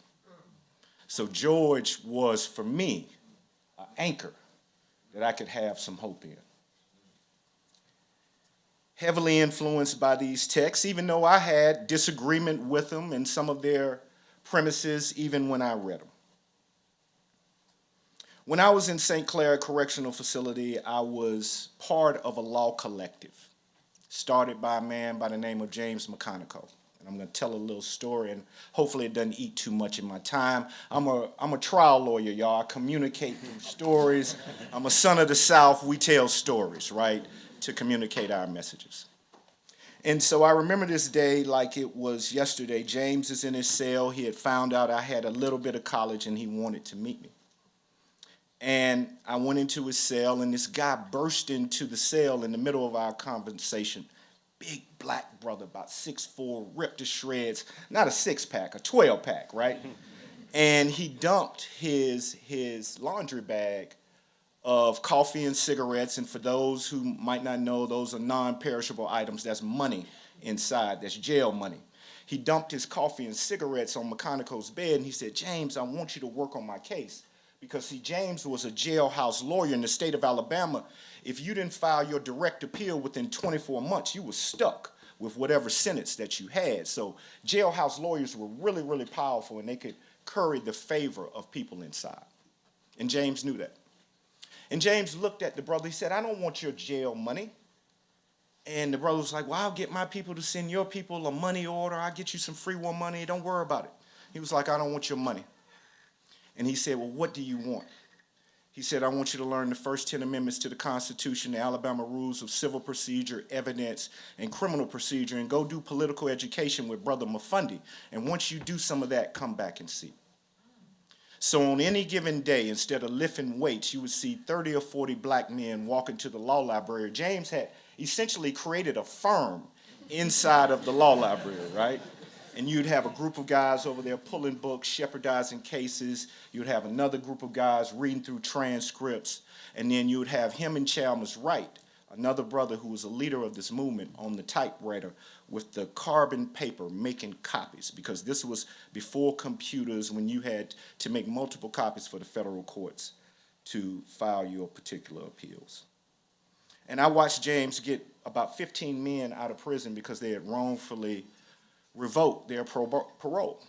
B: So George was, for me, an anchor that I could have some hope in. Heavily influenced by these texts, even though I had disagreement with them and some of their premises, even when I read them. When I was in St. Clair Correctional Facility, I was part of a law collective started by a man by the name of James Mcconico. And I'm going to tell a little story, and hopefully it doesn't eat too much of my time. I'm a trial lawyer, y'all. I communicate through stories. I'm a son of the South. We tell stories, right, to communicate our messages. And so I remember this day like it was yesterday. James is in his cell. He had found out I had a little bit of college, and he wanted to meet me. And I went into his cell, and this guy burst into the cell in the middle of our conversation. Big black brother, about 6'4", ripped to shreds. Not a six-pack, a 12-pack, right? And he dumped his laundry bag of coffee and cigarettes. And for those who might not know, those are non-perishable items. That's money inside. That's jail money. He dumped his coffee and cigarettes on Mcconico's bed, and he said, "James, I want you to work on my case." Because, see, James was a jailhouse lawyer in the state of Alabama. If you didn't file your direct appeal within 24 months, you were stuck with whatever sentence that you had. So jailhouse lawyers were really, really powerful, and they could curry the favor of people inside. And James knew that. And James looked at the brother. He said, "I don't want your jail money." And the brother was like, "Well, I'll get my people to send your people a money order. I'll get you some free war money. Don't worry about it." He was like, "I don't want your money." And he said, "Well, what do you want?" He said, "I want you to learn the first 10 amendments to the Constitution, the Alabama rules of civil procedure, evidence, and criminal procedure, and go do political education with Brother Mafundi. And once you do some of that, come back and see." So on any given day, instead of lifting weights, you would see 30 or 40 black men walking to the law library. James had essentially created a firm inside of the law library, right? And you'd have a group of guys over there pulling books, shepherdizing cases. You'd have another group of guys reading through transcripts. And then you'd have him and Chalmers Wright, another brother who was a leader of this movement, on the typewriter with the carbon paper making copies. Because this was before computers, when you had to make multiple copies for the federal courts to file your particular appeals. And I watched James get about 15 men out of prison because they had wrongfully revoked their parole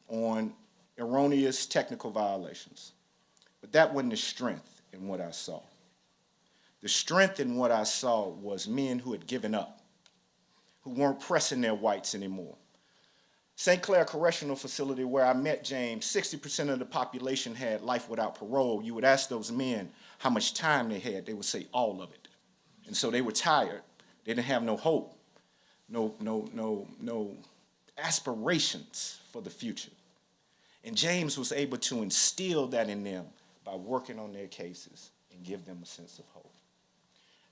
B: on erroneous technical violations. But that wasn't the strength in what I saw. The strength in what I saw was men who had given up, who weren't pressing their whites anymore. St. Clair Correctional Facility, where I met James, 60% of the population had life without parole. You would ask those men how much time they had. They would say all of it. And so they were tired. They didn't have no hope, no aspirations for the future. And James was able to instill that in them by working on their cases and give them a sense of hope.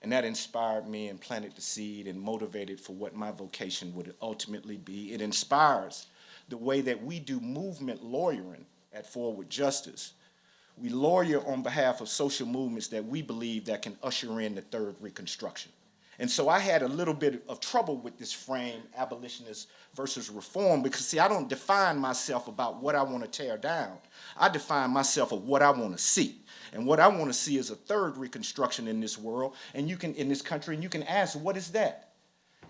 B: And that inspired me and planted the seed and motivated for what my vocation would ultimately be. It inspires the way that we do movement lawyering at Forward Justice. We lawyer on behalf of social movements that we believe that can usher in the third Reconstruction. And so I had a little bit of trouble with this frame, abolitionist versus reform, because see, I don't define myself about what I want to tear down. I define myself of what I want to see. And what I want to see is a third reconstruction in this world, and you can, in this country, and you can ask, what is that?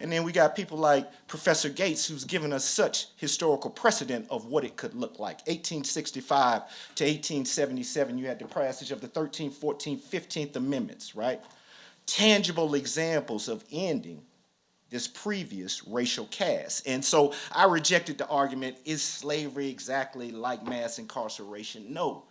B: And then we got people like Professor Gates, who's given us such historical precedent of what it could look like. 1865 to 1877, you had the passage of the 13th, 14th, 15th Amendments, right? Tangible examples of ending this previous racial caste. And so I rejected the argument, is slavery exactly like mass incarceration? No,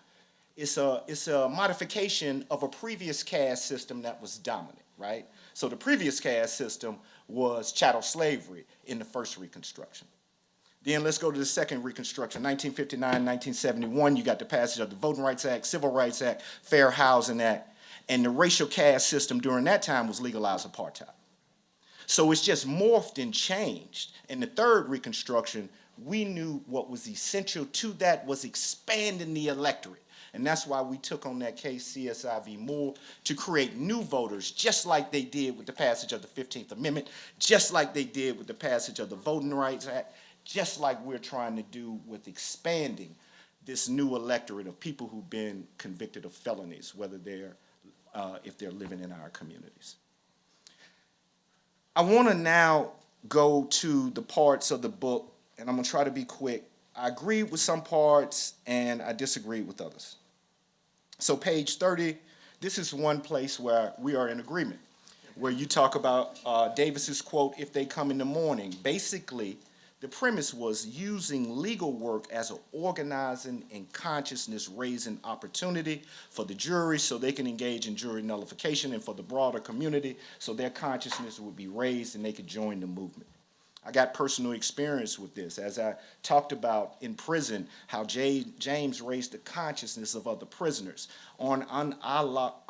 B: it's a modification of a previous caste system that was dominant, right? So the previous caste system was chattel slavery in the first Reconstruction. Then let's go to the second Reconstruction, 1959, 1971, you got the passage of the Voting Rights Act, Civil Rights Act, Fair Housing Act, and the racial caste system during that time was legalized apartheid. So it's just morphed and changed. In the third Reconstruction, we knew what was essential to that was expanding the electorate. And that's why we took on that case, CSI v. Muller, to create new voters, just like they did with the passage of the 15th Amendment, just like they did with the passage of the Voting Rights Act, just like we're trying to do with expanding this new electorate of people who've been convicted of felonies, whether they're if they're living in our communities. I want to now go to the parts of the book, and I'm going to try to be quick. I agree with some parts, and I disagree with others. So page 30, this is one place where we are in agreement, where you talk about Davis's quote, if they come in the morning. Basically, the premise was using legal work as an organizing and consciousness-raising opportunity for the jury so they can engage in jury nullification, and for the broader community so their consciousness would be raised and they could join the movement. I got personal experience with this. As I talked about in prison, how James raised the consciousness of other prisoners. On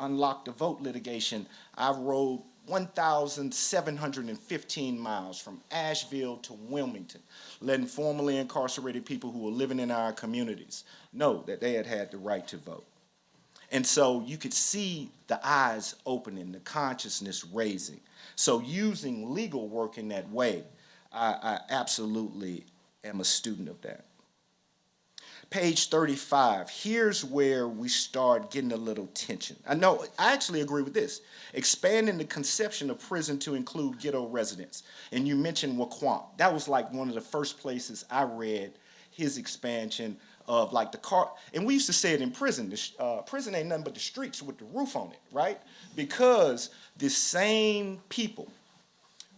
B: Unlock the Vote litigation, I rode 1,715 miles from Asheville to Wilmington, letting formerly incarcerated people who were living in our communities know that they had the right to vote. And so you could see the eyes opening, the consciousness raising. So using legal work in that way, I absolutely am a student of that. Page 35, here's where we start getting a little tension. I actually agree with this. Expanding the conception of prison to include ghetto residents. And you mentioned Waquan. That was like one of the first places I read his expansion of like the car. And we used to say it in prison. Prison ain't nothing but the streets with the roof on it, right? Because the same people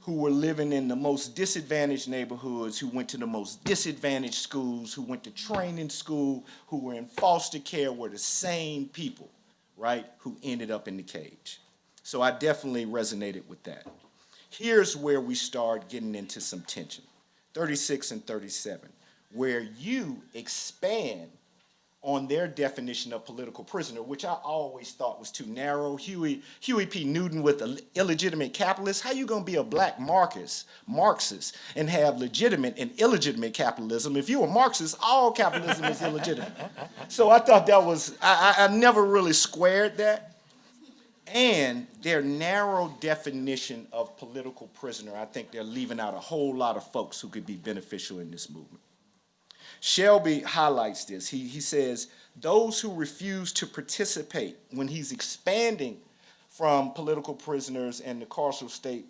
B: who were living in the most disadvantaged neighborhoods, who went to the most disadvantaged schools, who went to training school, who were in foster care, were the same people, right, who ended up in the cage. So I definitely resonated with that. Here's where we start getting into some tension, 36 and 37, where you expand on their definition of political prisoner, which I always thought was too narrow. Huey P. Newton with illegitimate capitalists. How you gonna be a black Marxist and have legitimate and illegitimate capitalism? If you're a Marxist, all capitalism is illegitimate. So I thought that was, I never really squared that. And their narrow definition of political prisoner, I think they're leaving out a whole lot of folks who could be beneficial in this movement. Shelby highlights this. He says, those who refuse to participate, when he's expanding from political prisoners and the carceral state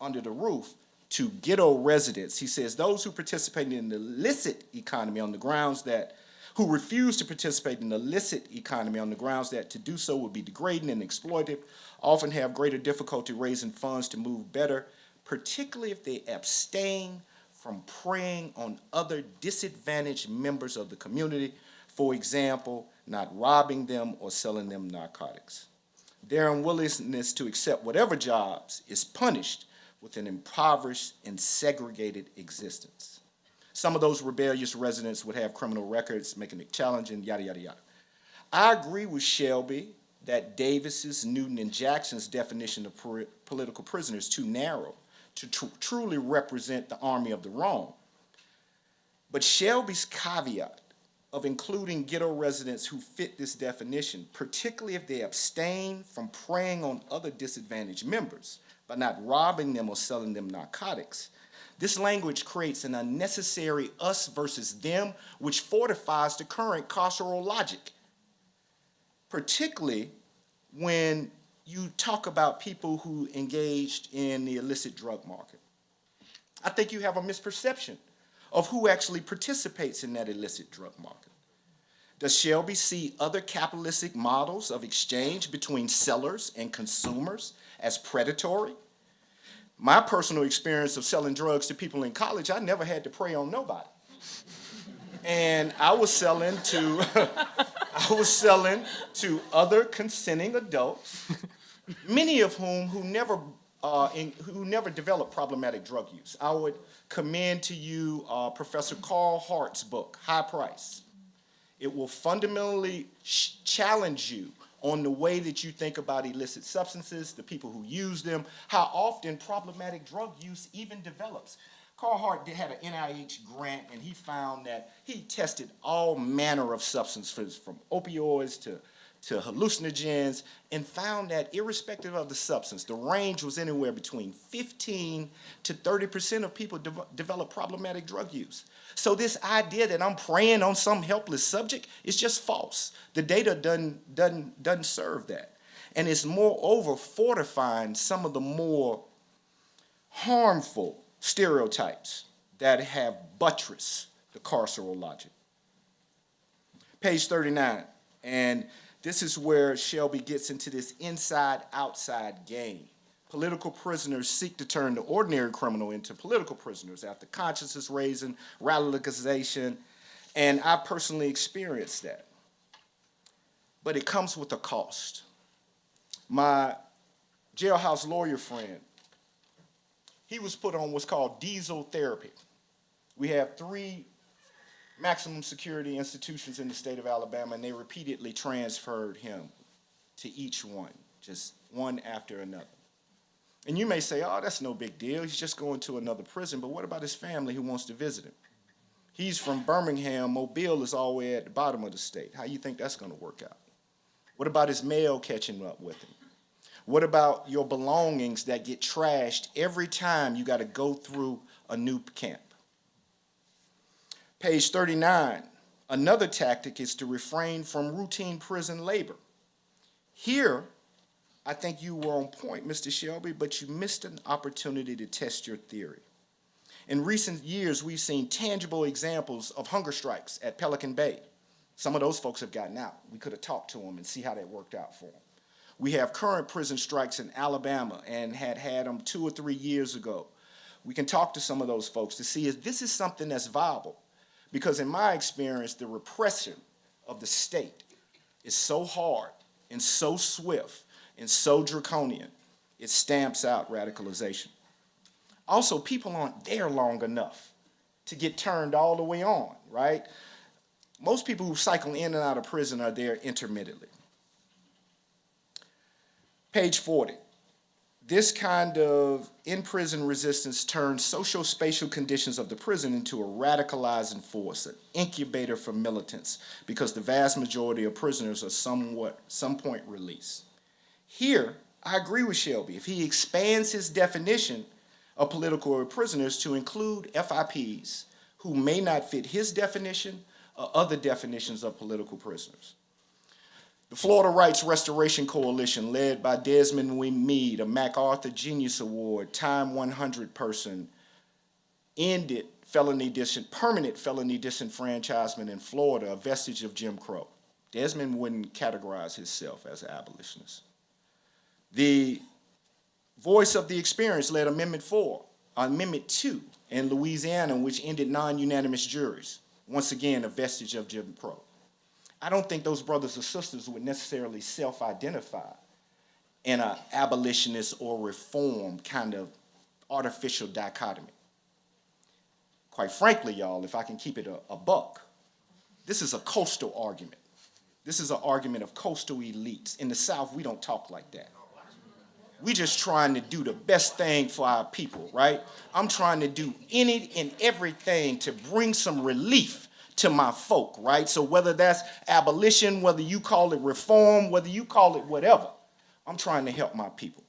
B: under the roof to ghetto residents, he says, those who participate in the illicit economy on the grounds that, who refuse to participate in the illicit economy on the grounds that to do so would be degrading and exploitative, often have greater difficulty raising funds to move better, particularly if they abstain from preying on other disadvantaged members of the community, for example, not robbing them or selling them narcotics. Their unwillingness to accept whatever jobs is punished with an impoverished and segregated existence. Some of those rebellious residents would have criminal records, making it challenging, yada, yada, yada. I agree with Shelby that Davis's, Newton, and Jackson's definition of political prisoners is too narrow to truly represent the army of the wrong. But Shelby's caveat of including ghetto residents who fit this definition, particularly if they abstain from preying on other disadvantaged members, by not robbing them or selling them narcotics. This language creates an unnecessary us versus them, which fortifies the current carceral logic, particularly when you talk about people who engaged in the illicit drug market. I think you have a misperception of who actually participates in that illicit drug market. Does Shelby see other capitalistic models of exchange between sellers and consumers as predatory? My personal experience of selling drugs to people in college, I never had to prey on nobody. And I was selling to other consenting adults, many of who never developed problematic drug use. I would commend to you Professor Carl Hart's book, High Price. It will fundamentally challenge you on the way that you think about illicit substances, the people who use them, how often problematic drug use even develops. Carl Hart had an NIH grant, and he found that he tested all manner of substances, from opioids to hallucinogens, and found that irrespective of the substance, the range was anywhere between 15 to 30% of people develop problematic drug use. So this idea that I'm preying on some helpless subject is just false. The data doesn't serve that. And it's moreover fortifying some of the more harmful stereotypes that have buttressed the carceral logic. Page 39, and this is where Shelby gets into this inside-outside game. Political prisoners seek to turn the ordinary criminal into political prisoners after consciousness raising, radicalization, and I personally experienced that. But it comes with a cost. My jailhouse lawyer friend, he was put on what's called diesel therapy. We have 3 maximum security institutions in the state of Alabama, and they repeatedly transferred him to each one, just one after another. And you may say, oh, that's no big deal. He's just going to another prison. But what about his family who wants to visit him? He's from Birmingham. Mobile is all the way at the bottom of the state. How do you think that's going to work out? What about his mail catching up with him? What about your belongings that get trashed every time you got to go through a new camp? Page 39, another tactic is to refrain from routine prison labor. Here, I think you were on point, Mr. Shelby, but you missed an opportunity to test your theory. In recent years, we've seen tangible examples of hunger strikes at Pelican Bay. Some of those folks have gotten out. We could have talked to them and see how that worked out for them. We have current prison strikes in Alabama and had them 2 or 3 years ago. We can talk to some of those folks to see if this is something that's viable. Because in my experience, the repression of the state is so hard and so swift and so draconian, it stamps out radicalization. Also, people aren't there long enough to get turned all the way on, right? Most people who cycle in and out of prison are there intermittently. Page 40. This kind of in-prison resistance turns social-spatial conditions of the prison into a radicalizing force, an incubator for militants, because the vast majority of prisoners are some point released. Here, I agree with Shelby. If he expands his definition of political prisoners to include FIPs who may not fit his definition or other definitions of political prisoners. The Florida Rights Restoration Coalition, led by Desmond Meade, a MacArthur Genius Award, Time 100 person, ended permanent felony disenfranchisement in Florida, a vestige of Jim Crow. Desmond wouldn't categorize himself as an abolitionist. The Voice of the Experience led Amendment 2 in Louisiana, which ended non-unanimous juries. Once again, a vestige of Jim Crow. I don't think those brothers or sisters would necessarily self-identify in an abolitionist or reform kind of artificial dichotomy. Quite frankly, y'all, if I can keep it a buck, this is a coastal argument. This is an argument of coastal elites. In the South, we don't talk like that. We're just trying to do the best thing for our people, right? I'm trying to do any and everything to bring some relief to my folk, right? So whether that's abolition, whether you call it reform, whether you call it whatever, I'm trying to help my people.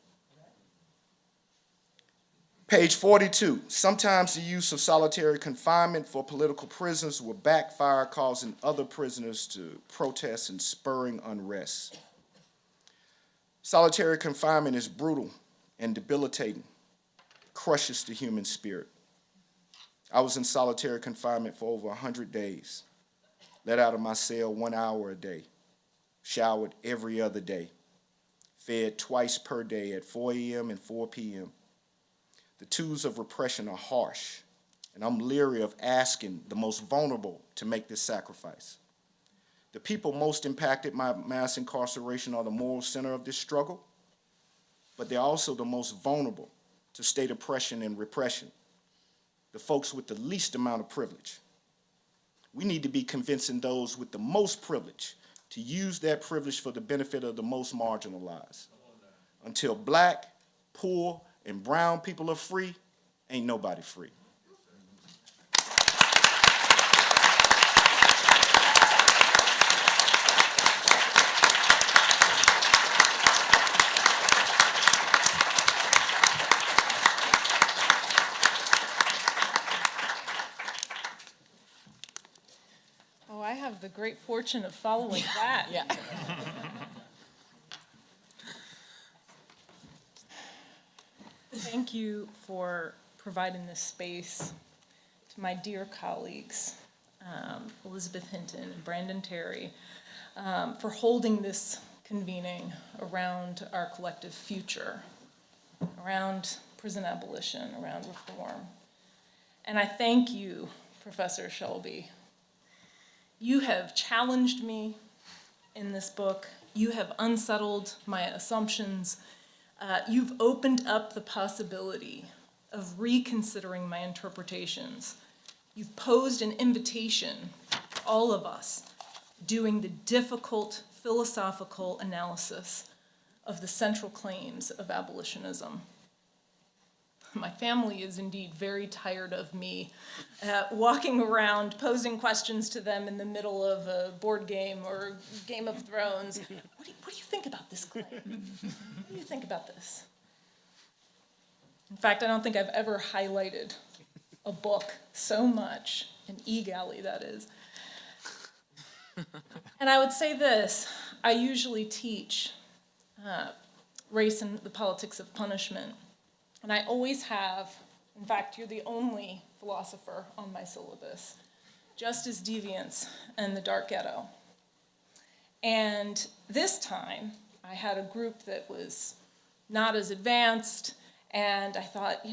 B: Page 42, sometimes the use of solitary confinement for political prisoners will backfire, causing other prisoners to protest and spurring unrest. Solitary confinement is brutal and debilitating, crushes the human spirit. I was in solitary confinement for over 100 days, let out of my cell 1 hour a day, showered every other day, fed twice per day at 4 a.m. and 4 p.m. The tools of repression are harsh, and I'm leery of asking the most vulnerable to make this sacrifice. The people most impacted by mass incarceration are the moral center of this struggle, but they're also the most vulnerable to state oppression and repression, the folks with the least amount of privilege. We need to be convincing those with the most privilege to use that privilege for the benefit of the most marginalized. Until black, poor, and brown people are free, ain't nobody free.
F: Oh, I have the great fortune of following that.
C: Yeah.
F: Thank you for providing this space to my dear colleagues, Elizabeth Hinton and Brandon Terry, for holding this convening around our collective future, around prison abolition, around reform. And I thank you, Professor Shelby. You have challenged me in this book. You have unsettled my assumptions. You've opened up the possibility of reconsidering my interpretations. You've posed an invitation to all of us doing the difficult philosophical analysis of the central claims of abolitionism. My family is indeed very tired of me walking around posing questions to them in the middle of a board game or Game of Thrones. What do you think about this claim? What do you think about this? In fact, I don't think I've ever highlighted a book so much, an e-galley that is. And I would say this, I usually teach race and the politics of punishment. And I always have, in fact, you're the only philosopher on my syllabus, Justice Deviance and the Dark Ghetto. And this time, I had a group that was not as advanced, and I thought,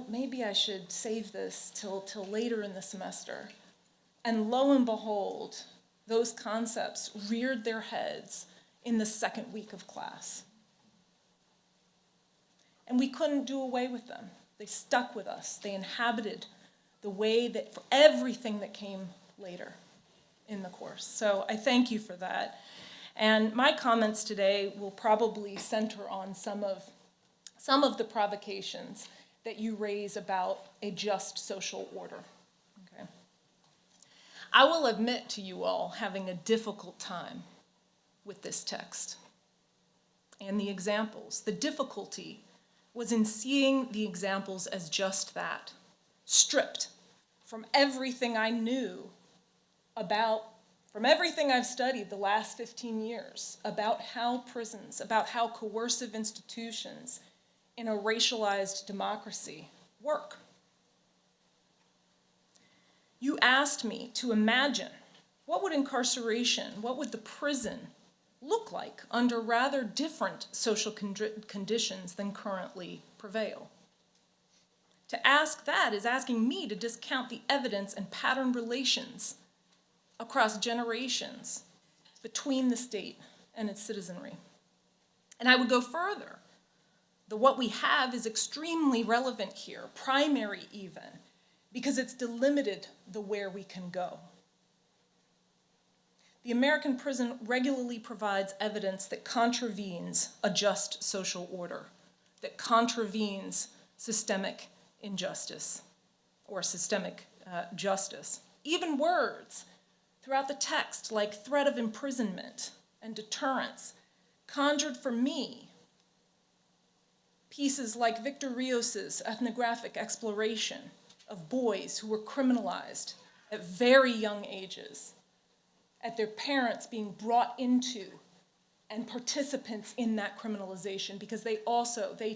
F: maybe I should save this till later in the semester. And lo and behold, those concepts reared their heads in the second week of class. And we couldn't do away with them. They stuck with us. They inhabited the way that for everything that came later in the course. So I thank you for that. And my comments today will probably center on some of the provocations that you raise about a just social order. Okay. I will admit to you all having a difficult time with this text and the examples. The difficulty was in seeing the examples as just that, stripped from everything I knew from everything I've studied the last 15 years about how prisons, about how coercive institutions in a racialized democracy work. You asked me to imagine what would incarceration, what would the prison look like under rather different social conditions than currently prevail. To ask that is asking me to discount the evidence and pattern relations across generations between the state and its citizenry. And I would go further. What we have is extremely relevant here, primary even, because it's delimited the where we can go. The American prison regularly provides evidence that contravenes a just social order, that contravenes systemic injustice or systemic justice. Even words throughout the text like threat of imprisonment and deterrence conjured for me Pieces like Victor Rios's ethnographic exploration of boys who were criminalized at very young ages, at their parents being brought into and participants in that criminalization because they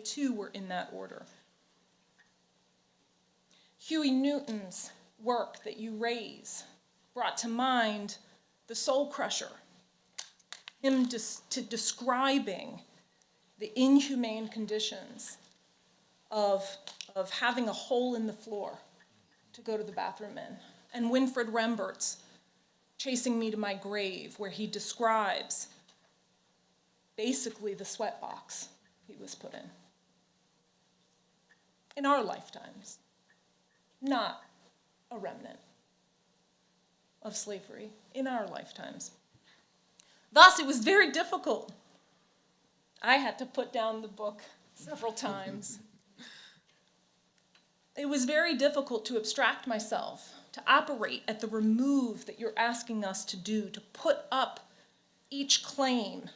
F: too were in that order. Huey Newton's work that you raise brought to mind the soul crusher, him describing the inhumane conditions of having a hole in the floor to go to the bathroom in. And Winfred Rembert's Chasing Me to My Grave, where he describes basically the sweatbox he was put in our lifetimes, not a remnant of slavery, in our lifetimes. Thus, it was very difficult. I had to put down the book several times. It was very difficult to abstract myself, to operate at the remove that you're asking us to do, to put up each claim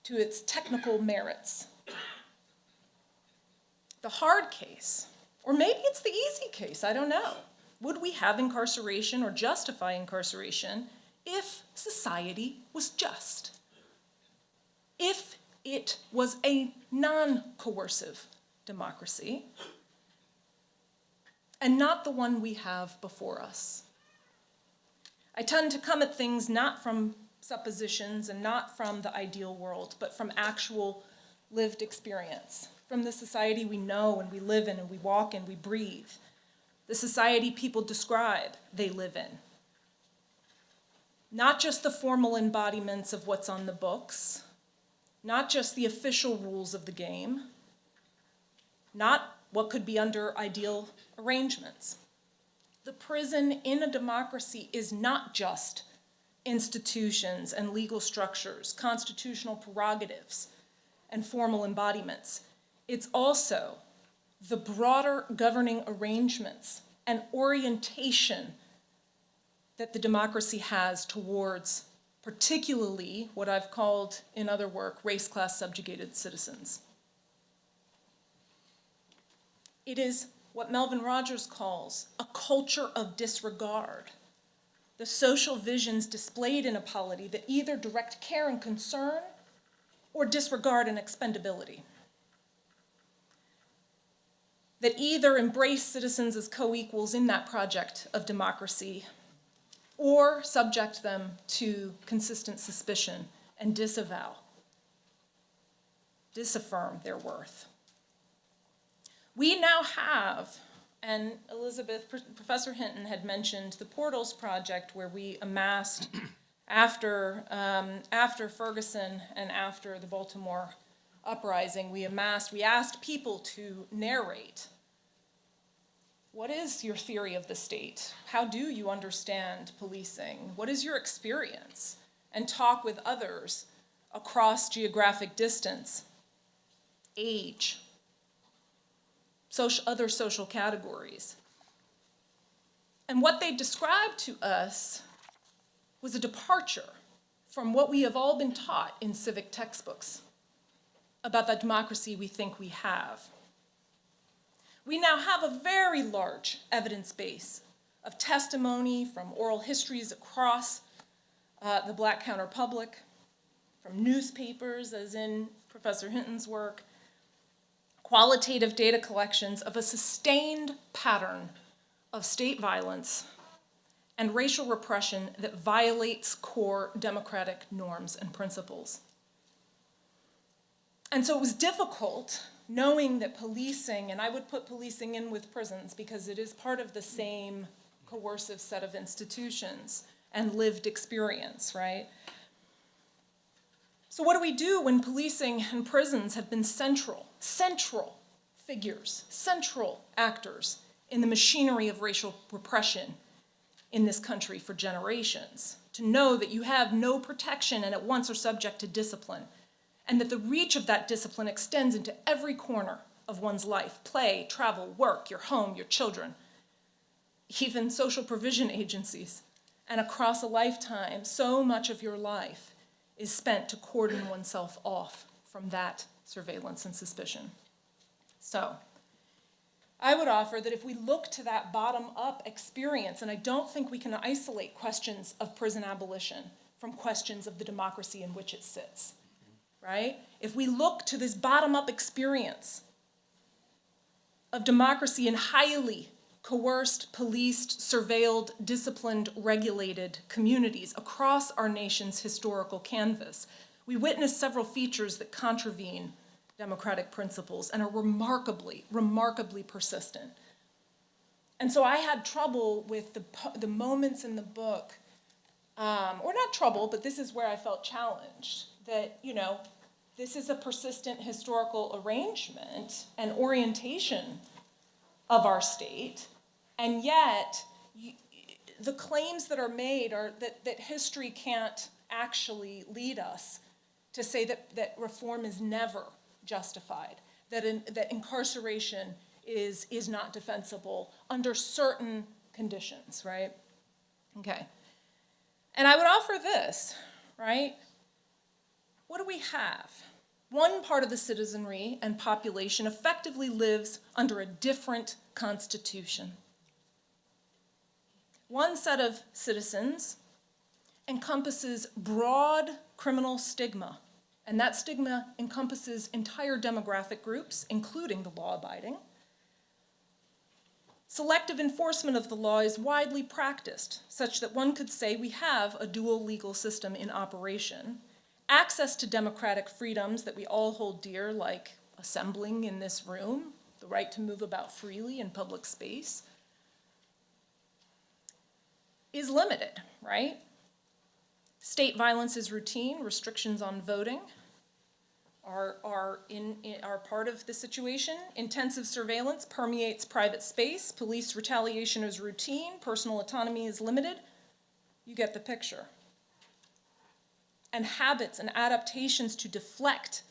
F: to its technical merits. The hard case, or maybe it's the easy case, I don't know. Would we have incarceration or justify incarceration if society was just? If it was a non-coercive democracy and not the one we have before us? I tend to come at things not from suppositions and not from the ideal world, but from actual lived experience, from the society we know and we live in and we walk in, we breathe, the society people describe they live in. Not just the formal embodiments of what's on the books, not just the official rules of the game, not what could be under ideal arrangements. The prison in a democracy is not just institutions and legal structures, constitutional prerogatives, and formal embodiments. It's also the broader governing arrangements and orientation that the democracy has towards particularly what I've called in other work, race-class subjugated citizens. It is what Melvin Rogers calls a culture of disregard, the social visions displayed in a polity that either direct care and concern or disregard and expendability, that either embrace citizens as co-equals in that project of democracy or subject them to consistent suspicion and disaffirm their worth. We now have, and Professor Hinton had mentioned the Portals Project, where we amassed, after Ferguson and after the Baltimore uprising, we asked people to narrate. What is your theory of the state? How do you understand policing? What is your experience? And talk with others across geographic distance, age, other social categories. And what they described to us was a departure from what we have all been taught in civic textbooks about the democracy we think we have. We now have a very large evidence base of testimony from oral histories across the Black counterpublic, from newspapers, as in Professor Hinton's work, qualitative data collections of a sustained pattern of state violence and racial repression that violates core democratic norms and principles. And so it was difficult knowing that policing, and I would put policing in with prisons because it is part of the same coercive set of institutions and lived experience, right? So what do we do when policing and prisons have been central figures, central actors in the machinery of racial repression in this country for generations? To know that you have no protection and at once are subject to discipline, and that the reach of that discipline extends into every corner of one's life: play, travel, work, your home, your children, even social provision agencies. And across a lifetime, so much of your life is spent to cordon oneself off from that surveillance and suspicion. So I would offer that if we look to that bottom-up experience, and I don't think we can isolate questions of prison abolition from questions of the democracy in which it sits, right? If we look to this bottom-up experience of democracy in highly coerced, policed, surveilled, disciplined, regulated communities across our nation's historical canvas, we witness several features that contravene democratic principles and are remarkably, remarkably persistent. And so I had trouble with the moments in the book, or not trouble, but this is where I felt challenged, that, you know, this is a persistent historical arrangement and orientation of our state, and yet the claims that are made are that history can't actually lead us to say that reform is never justified, that incarceration is not defensible under certain conditions, right? Okay. And I would offer this, right? What do we have? One part of the citizenry and population effectively lives under a different constitution. One set of citizens encompasses broad criminal stigma, and that stigma encompasses entire demographic groups, including the law-abiding. Selective enforcement of the law is widely practiced, such that one could say we have a dual legal system in operation. Access to democratic freedoms that we all hold dear, like assembling in this room, the right to move about freely in public space, is limited, right? State violence is routine. Restrictions on voting are part of the situation. Intensive surveillance permeates private space. Police retaliation is routine. Personal autonomy is limited. You get the picture. And habits and adaptations to deflect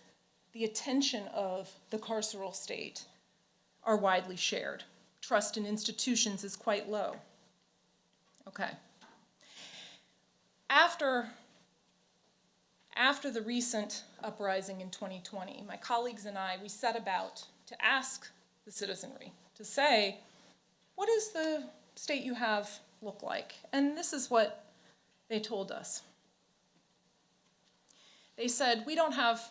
F: the attention of the carceral state are widely shared. Trust in institutions is quite low. Okay. After the recent uprising in 2020, my colleagues and I, we set about to ask the citizenry, to say, what does the state you have look like? And this is what they told us. They said, we don't have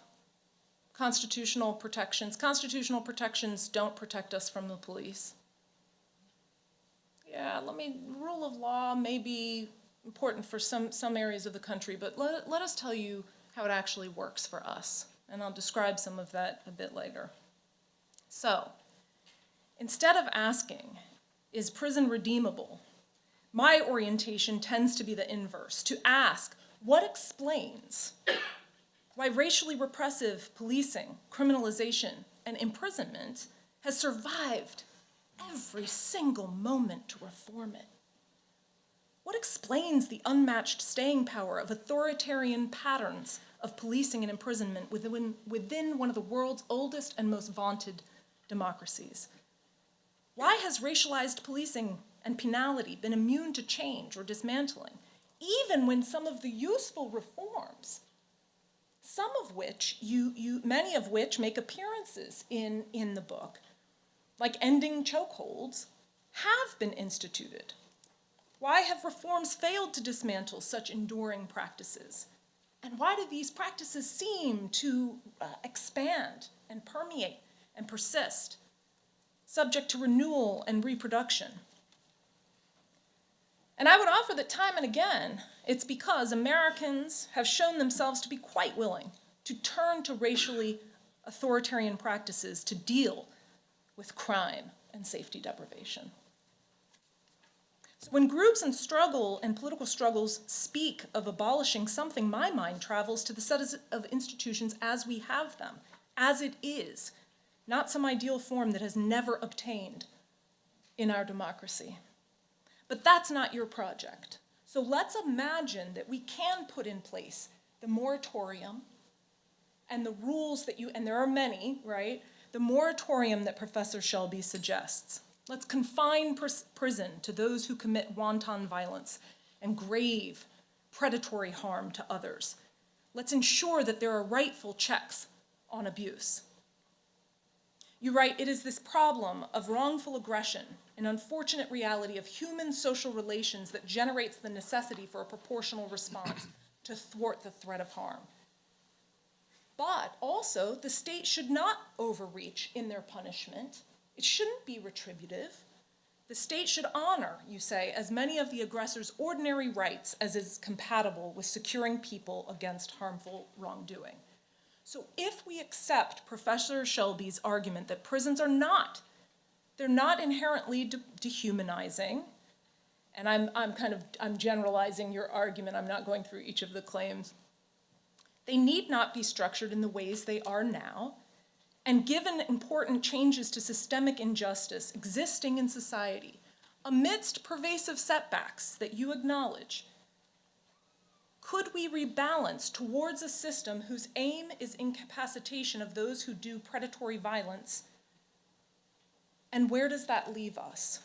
F: constitutional protections. Constitutional protections don't protect us from the police. Yeah, rule of law may be important for some areas of the country, but let us tell you how it actually works for us. And I'll describe some of that a bit later. So, instead of asking, is prison redeemable? My orientation tends to be the inverse, to ask, what explains why racially repressive policing, criminalization, and imprisonment has survived every single moment to reform it? What explains the unmatched staying power of authoritarian patterns of policing and imprisonment within one of the world's oldest and most vaunted democracies? Why has racialized policing and penality been immune to change or dismantling, even when some of the useful reforms, many of which make appearances in the book, like ending chokeholds, have been instituted? Why have reforms failed to dismantle such enduring practices? And why do these practices seem to expand and permeate and persist, subject to renewal and reproduction? And I would offer that time and again, it's because Americans have shown themselves to be quite willing to turn to racially authoritarian practices to deal with crime and safety deprivation. So when groups and political struggles speak of abolishing something, my mind travels to the set of institutions as we have them, as it is, not some ideal form that has never obtained in our democracy. But that's not your project. So let's imagine that we can put in place the moratorium and the rules and there are many, right? The moratorium that Professor Shelby suggests. Let's confine prison to those who commit wanton violence and grave predatory harm to others. Let's ensure that there are rightful checks on abuse. You write, "It is this problem of wrongful aggression, an unfortunate reality of human social relations that generates the necessity for a proportional response to thwart the threat of harm. But also, the state should not overreach in their punishment. It shouldn't be retributive. The state should honor, you say, as many of the aggressor's ordinary rights as is compatible with securing people against harmful wrongdoing." So if we accept Professor Shelby's argument that prisons are they're not inherently dehumanizing, and I'm generalizing your argument, I'm not going through each of the claims. They need not be structured in the ways they are now, and given important changes to systemic injustice existing in society, amidst pervasive setbacks that you acknowledge, could we rebalance towards a system whose aim is incapacitation of those who do predatory violence? And where does that leave us?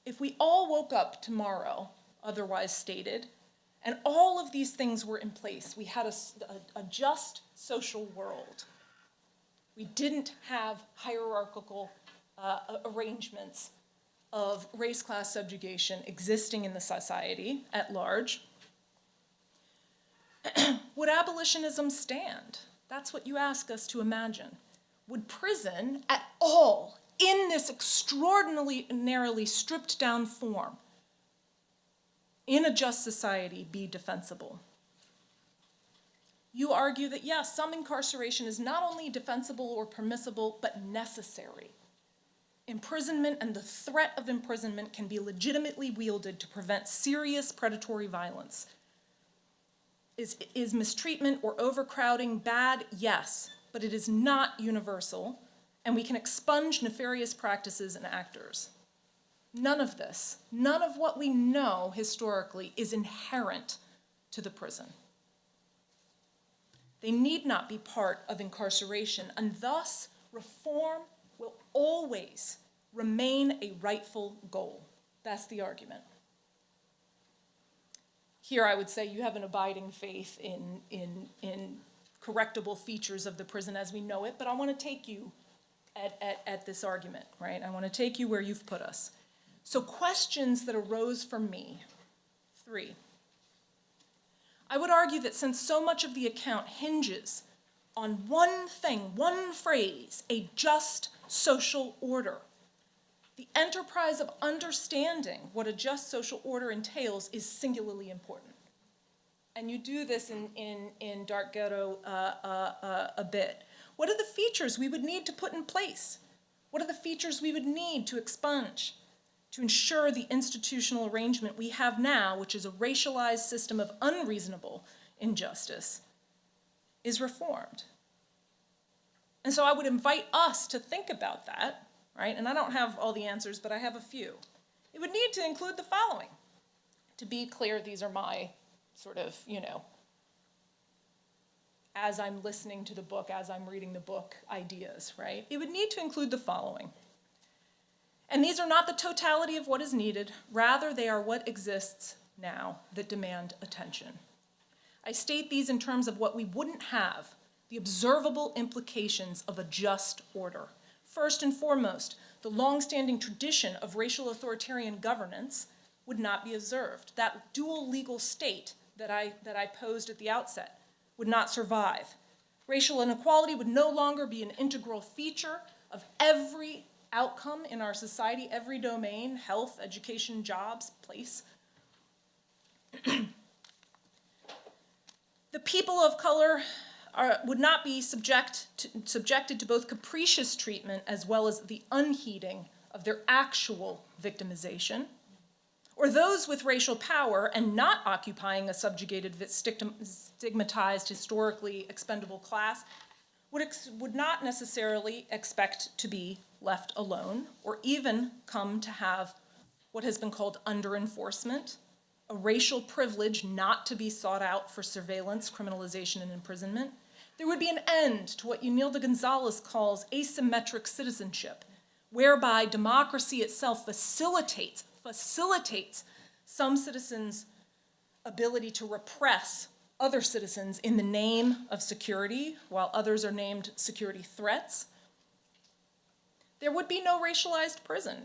F: If we all woke up tomorrow, otherwise stated, and all of these things were in place, we had a just social world. We didn't have hierarchical arrangements of race-class subjugation existing in the society at large. Would abolitionism stand? That's what you ask us to imagine. Would prison at all, in this extraordinarily stripped down form, in a just society, be defensible? You argue that yes, some incarceration is not only defensible or permissible, but necessary. Imprisonment and the threat of imprisonment can be legitimately wielded to prevent serious predatory violence. Is mistreatment or overcrowding bad? Yes, but it is not universal, and we can expunge nefarious practices and actors. None of this, none of what we know historically is inherent to the prison. They need not be part of incarceration, and thus reform will always remain a rightful goal. That's the argument. Here I would say you have an abiding faith in correctable features of the prison as we know it, but I want to take you at this argument, right? I want to take you where you've put us. So questions that arose for me, 3. I would argue that since so much of the account hinges on one thing, one phrase, a just social order, the enterprise of understanding what a just social order entails is singularly important. And you do this in Dark Ghetto a bit. What are the features we would need to put in place? What are the features we would need to expunge to ensure the institutional arrangement we have now, which is a racialized system of unreasonable injustice, is reformed? And so I would invite us to think about that, right? And I don't have all the answers, but I have a few. It would need to include the following. To be clear, these are my sort of, as I'm listening to the book, as I'm reading the book, ideas, right? It would need to include the following. And these are not the totality of what is needed. Rather, they are what exists now that demand attention. I state these in terms of what we wouldn't have, the observable implications of a just order. First and foremost, the longstanding tradition of racial authoritarian governance would not be observed. That dual legal state that I posed at the outset would not survive. Racial inequality would no longer be an integral feature of every outcome in our society, every domain, health, education, jobs, place. The people of color would not be subjected to both capricious treatment as well as the unheeding of their actual victimization. Or those with racial power and not occupying a subjugated, stigmatized, historically expendable class would not necessarily expect to be left alone or even come to have what has been called under-enforcement, a racial privilege not to be sought out for surveillance, criminalization, and imprisonment. There would be an end to what Yunilda Gonzalez calls asymmetric citizenship, whereby democracy itself facilitates some citizens' ability to repress other citizens in the name of security, while others are named security threats, there would be no racialized prison,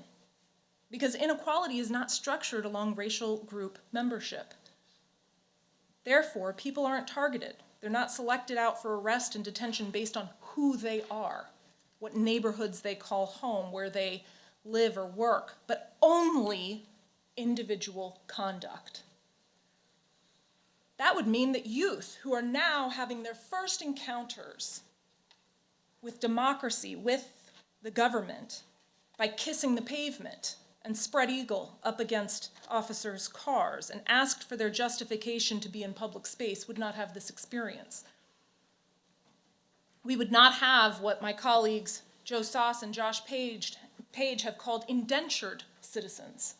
F: because inequality is not structured along racial group membership. Therefore, people aren't targeted. They're not selected out for arrest and detention based on who they are, what neighborhoods they call home, where they live or work, but only individual conduct. That would mean that youth who are now having their first encounters with democracy, with the government, by kissing the pavement and spread eagle up against officers' cars and asked for their justification to be in public space, would not have this experience. We would not have what my colleagues Joe Sauce and Josh Page have called indentured citizens,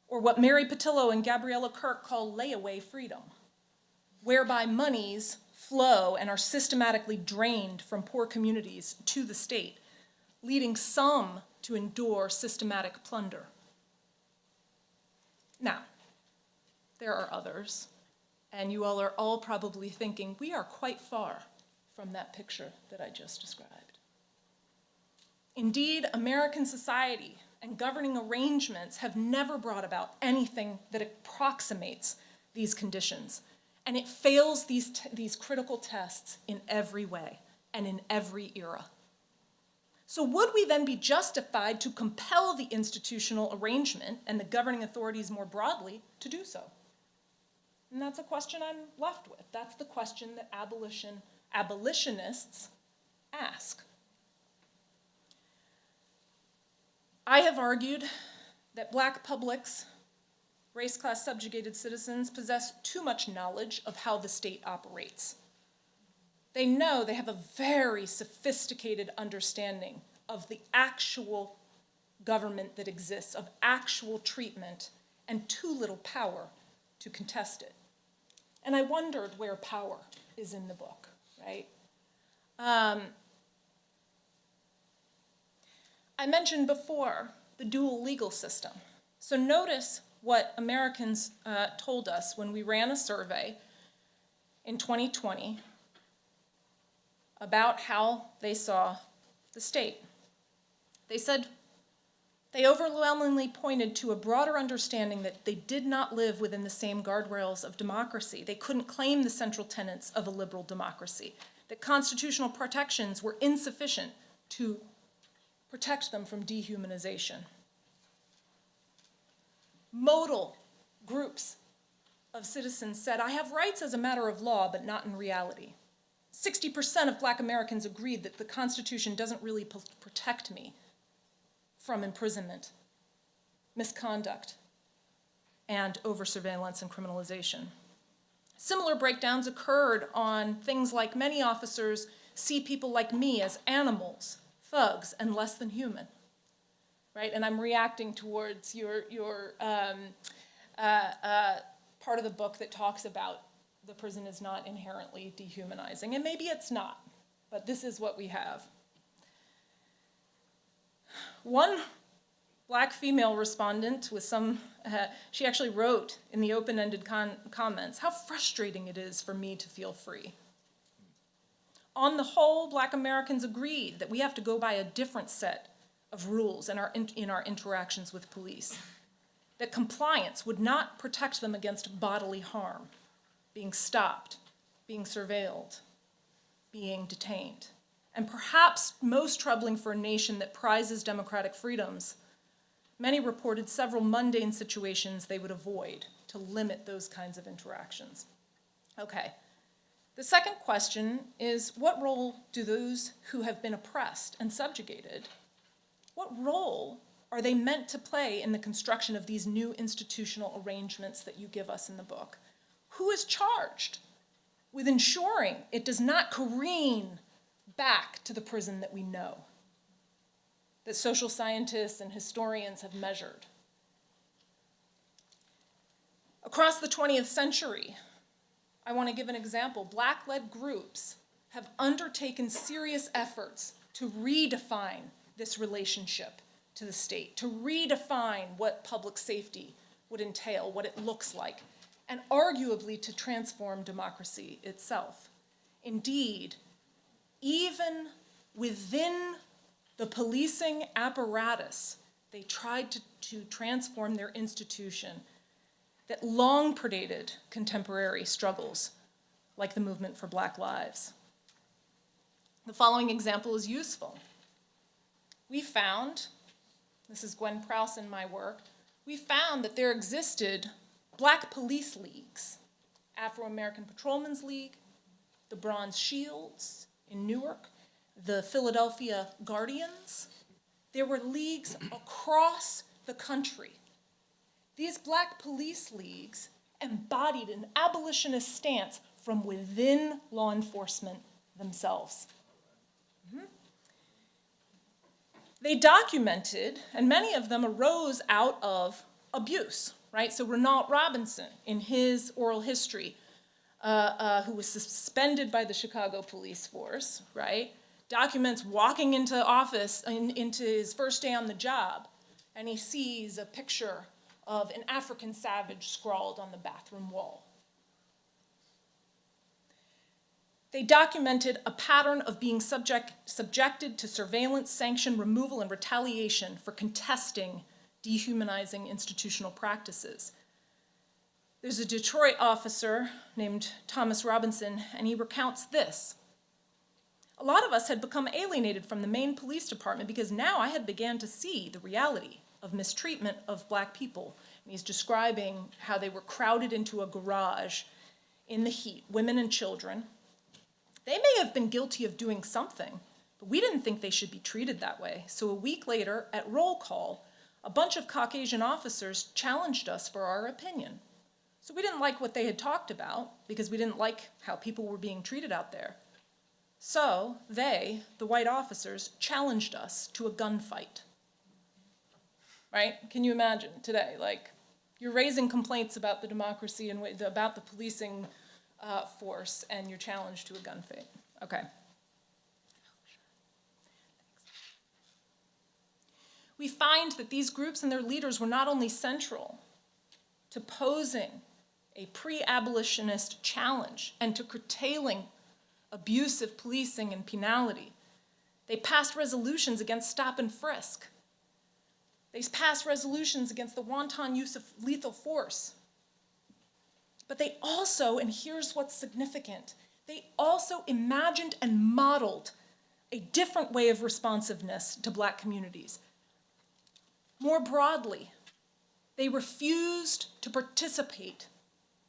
F: or what Mary Patillo and Gabriella Kirk call layaway freedom, whereby monies flow and are systematically drained from poor communities to the state, leading some to endure systematic plunder. Now, there are others, and you all are all probably thinking, we are quite far from that picture that I just described. Indeed, American society and governing arrangements have never brought about anything that approximates these conditions, and it fails these critical tests in every way and in every era. So would we then be justified to compel the institutional arrangement and the governing authorities more broadly to do so? And that's a question I'm left with. That's the question that abolitionists ask. I have argued that Black publics, race-class subjugated citizens, possess too much knowledge of how the state operates. They know they have a very sophisticated understanding of the actual government that exists, of actual treatment, and too little power to contest it. And I wondered where power is in the book, right? I mentioned before the dual legal system. So notice what Americans told us when we ran a survey in 2020 about how they saw the state. They said they overwhelmingly pointed to a broader understanding that they did not live within the same guardrails of democracy. They couldn't claim the central tenets of a liberal democracy, that constitutional protections were insufficient to protect them from dehumanization. Modal groups of citizens said, I have rights as a matter of law, but not in reality. 60% of Black Americans agreed that the Constitution doesn't really protect me from imprisonment, misconduct, and over-surveillance and criminalization. Similar breakdowns occurred on things like many officers see people like me as animals, thugs, and less than human, right? And I'm reacting towards your part of the book that talks about the prison is not inherently dehumanizing, and maybe it's not, but this is what we have. One Black female respondent with she actually wrote in the open-ended comments, how frustrating it is for me to feel free. On the whole, Black Americans agreed that we have to go by a different set of rules in our interactions with police, that compliance would not protect them against bodily harm, being stopped, being surveilled, being detained. And perhaps most troubling for a nation that prizes democratic freedoms, many reported several mundane situations they would avoid to limit those kinds of interactions. Okay. The second question is, what role do those who have been oppressed and subjugated, what role are they meant to play in the construction of these new institutional arrangements that you give us in the book? Who is charged with ensuring it does not careen back to the prison that we know, that social scientists and historians have measured? Across the 20th century, I want to give an example. Black-led groups have undertaken serious efforts to redefine this relationship to the state, to redefine what public safety would entail, what it looks like. and arguably to transform democracy itself. Indeed, even within the policing apparatus, they tried to transform their institution that long predated contemporary struggles like the movement for Black lives. The following example is useful. We found, this is Gwen Prowse in my work, we found that there existed Black police leagues, Afro-American Patrolmen's League, the Bronze Shields in Newark, the Philadelphia Guardians. There were leagues across the country. These Black police leagues embodied an abolitionist stance from within law enforcement themselves. They documented, and many of them arose out of abuse, right? So Renault Robinson, in his oral history, who was suspended by the Chicago police force, right, documents walking into office, into his first day on the job, and he sees a picture of an African savage scrawled on the bathroom wall. They documented a pattern of being subjected to surveillance, sanction, removal, and retaliation for contesting dehumanizing institutional practices. There's a Detroit officer named Thomas Robinson, and he recounts this. A lot of us had become alienated from the main police department because now I had began to see the reality of mistreatment of Black people. And he's describing how they were crowded into a garage in the heat, women and children. They may have been guilty of doing something, but we didn't think they should be treated that way. So a week later, at roll call, a bunch of Caucasian officers challenged us for our opinion. So we didn't like what they had talked about because we didn't like how people were being treated out there. So they, the white officers, challenged us to a gunfight. Right? Can you imagine today? Like, you're raising complaints about the democracy and about the policing force, and you're challenged to a gunfight. Okay. We find that these groups and their leaders were not only central to posing a pre-abolitionist challenge and to curtailing abusive policing and penality. They passed resolutions against stop and frisk. They passed resolutions against the wanton use of lethal force. But they also, and here's what's significant, they also imagined and modeled a different way of responsiveness to Black communities. More broadly, they refused to participate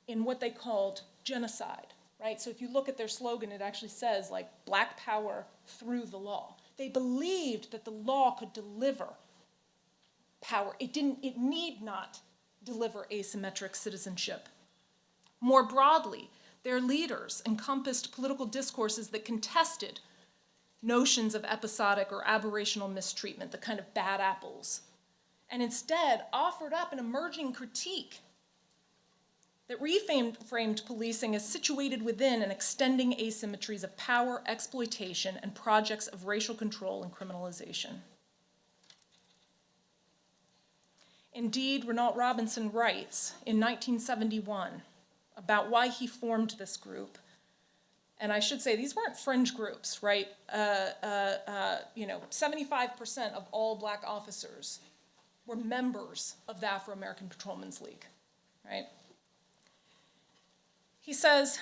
F: in what they called genocide, right? So if you look at their slogan, it actually says, like, Black power through the law. They believed that the law could deliver power. It need not deliver asymmetric citizenship. More broadly, their leaders encompassed political discourses that contested notions of episodic or aberrational mistreatment, the kind of bad apples, and instead offered up an emerging critique that reframed policing as situated within and extending asymmetries of power, exploitation, and projects of racial control and criminalization. Indeed, Renault Robinson writes in 1971 about why he formed this group. And I should say, these weren't fringe groups, right? 75% of all Black officers were members of the Afro-American Patrolmen's League, right? He says,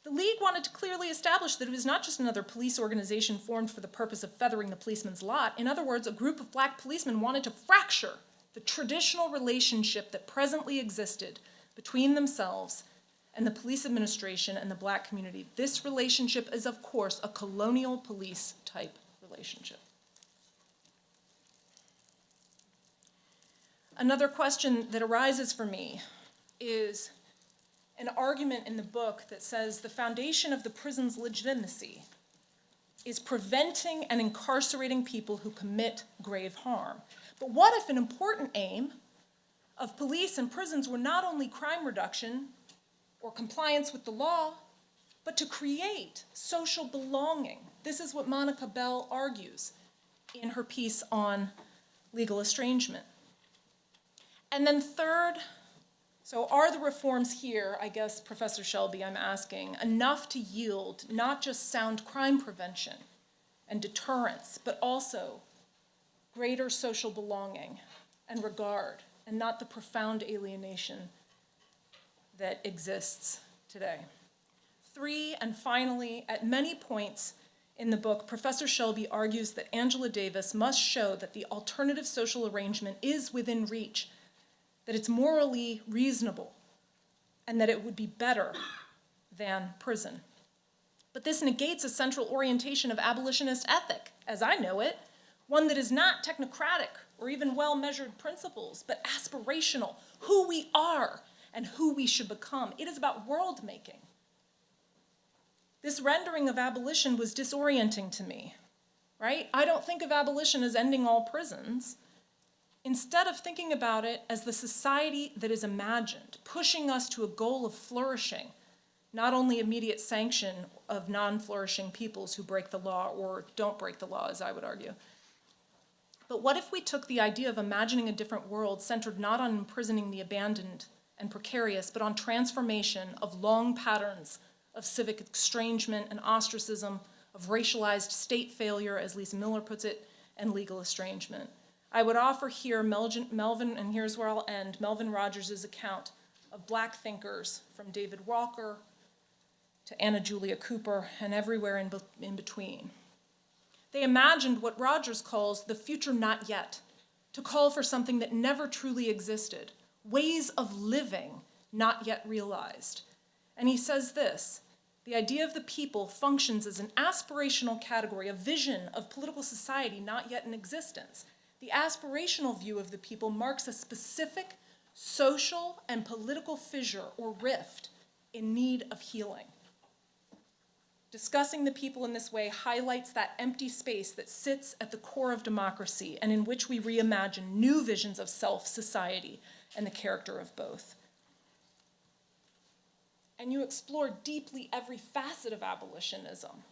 F: the League wanted to clearly establish that it was not just another police organization formed for the purpose of feathering the policeman's lot. In other words, a group of Black policemen wanted to fracture the traditional relationship that presently existed between themselves and the police administration and the Black community. This relationship is, of course, a colonial police type relationship. Another question that arises for me is an argument in the book that says the foundation of the prison's legitimacy is preventing and incarcerating people who commit grave harm. But what if an important aim of police and prisons were not only crime reduction or compliance with the law, but to create social belonging? This is what Monica Bell argues in her piece on legal estrangement. And then third, So are the reforms here, I guess, Professor Shelby, I'm asking, enough to yield not just sound crime prevention and deterrence, but also greater social belonging and regard, and not the profound alienation that exists today? 3, and finally, at many points in the book, Professor Shelby argues that Angela Davis must show that the alternative social arrangement is within reach, that it's morally reasonable, and that it would be better than prison. But this negates a central orientation of abolitionist ethic, as I know it, one that is not technocratic or even well-measured principles, but aspirational, who we are and who we should become. It is about world-making. This rendering of abolition was disorienting to me, right? I don't think of abolition as ending all prisons. Instead of thinking about it as the society that is imagined, pushing us to a goal of flourishing, not only immediate sanction of non-flourishing peoples who break the law or don't break the law, as I would argue. But what if we took the idea of imagining a different world centered not on imprisoning the abandoned and precarious, but on transformation of long patterns of civic estrangement and ostracism, of racialized state failure, as Lisa Muller puts it, and legal estrangement? I would offer here Melvin, and here's where I'll end, Melvin Rogers' account of Black thinkers from David Walker to Anna Julia Cooper and everywhere in between. They imagined what Rogers calls the future not yet, to call for something that never truly existed, ways of living not yet realized. And he says this: the idea of the people functions as an aspirational category, a vision of political society not yet in existence. The aspirational view of the people marks a specific social and political fissure or rift in need of healing. Discussing the people in this way highlights that empty space that sits at the core of democracy and in which we reimagine new visions of self, society, and the character of both. And you explore deeply every facet of abolitionism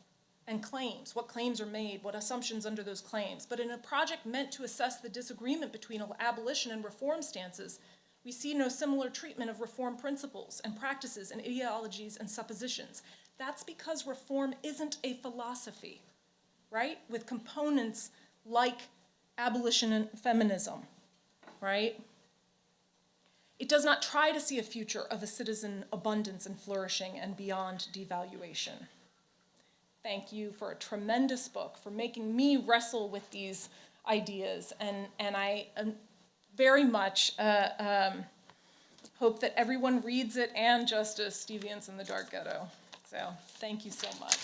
F: and claims, what claims are made, what assumptions under those claims. But in a project meant to assess the disagreement between abolition and reform stances, we see no similar treatment of reform principles and practices and ideologies and suppositions. That's because reform isn't a philosophy, right? With components like abolition and feminism, right? It does not try to see a future of a citizen abundance and flourishing and beyond devaluation. Thank you for a tremendous book, for making me wrestle with these ideas, and I very much hope that everyone reads it and Justice Deviance in the Dark Ghetto. So thank you so much.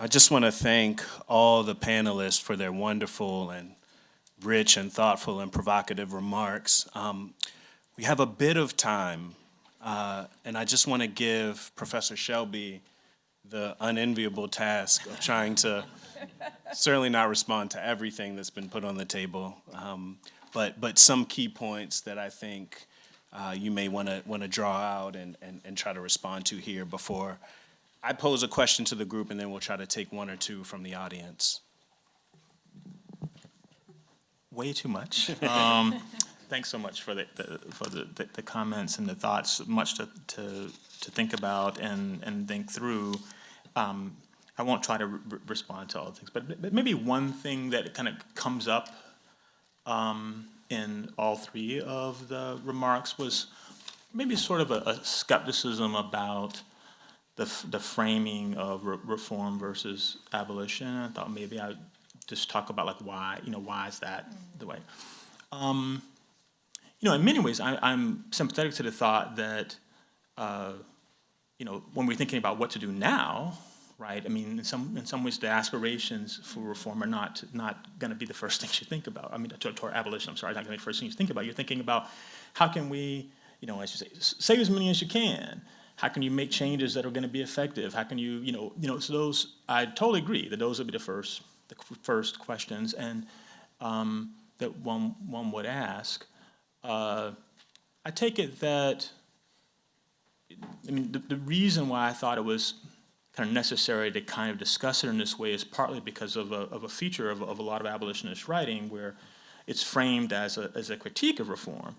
A: I just want to thank all the panelists for their wonderful and rich and thoughtful and provocative remarks. We have a bit of time, and I just want to give Professor Shelby the unenviable task of trying to certainly not respond to everything that's been put on the table, but some key points that I think you may want to draw out and try to respond to here before I pose a question to the group, and then we'll try to take one or two from the audience.
D: Way too much. Thanks so much for the comments and the thoughts. Much to think about and think through. I won't try to respond to all the things, but maybe one thing that kind of comes up in all three of the remarks was maybe sort of a skepticism about the framing of reform versus abolition. I thought maybe I'd just talk about like why is that the way? In many ways, I'm sympathetic to the thought that, when we're thinking about what to do now, right? I mean, in some ways, the aspirations for reform are not going to be the first things you think about. I mean, toward abolition, I'm sorry, not going to be the first thing you think about. You're thinking about how can we, as you say, save as many as you can. How can you make changes that are going to be effective? How can you, so those, I totally agree that those would be the first questions, and that one would ask. I take it that, the reason why I thought it was kind of necessary to kind of discuss it in this way is partly because of a feature of a lot of abolitionist writing where it's framed as a critique of reform.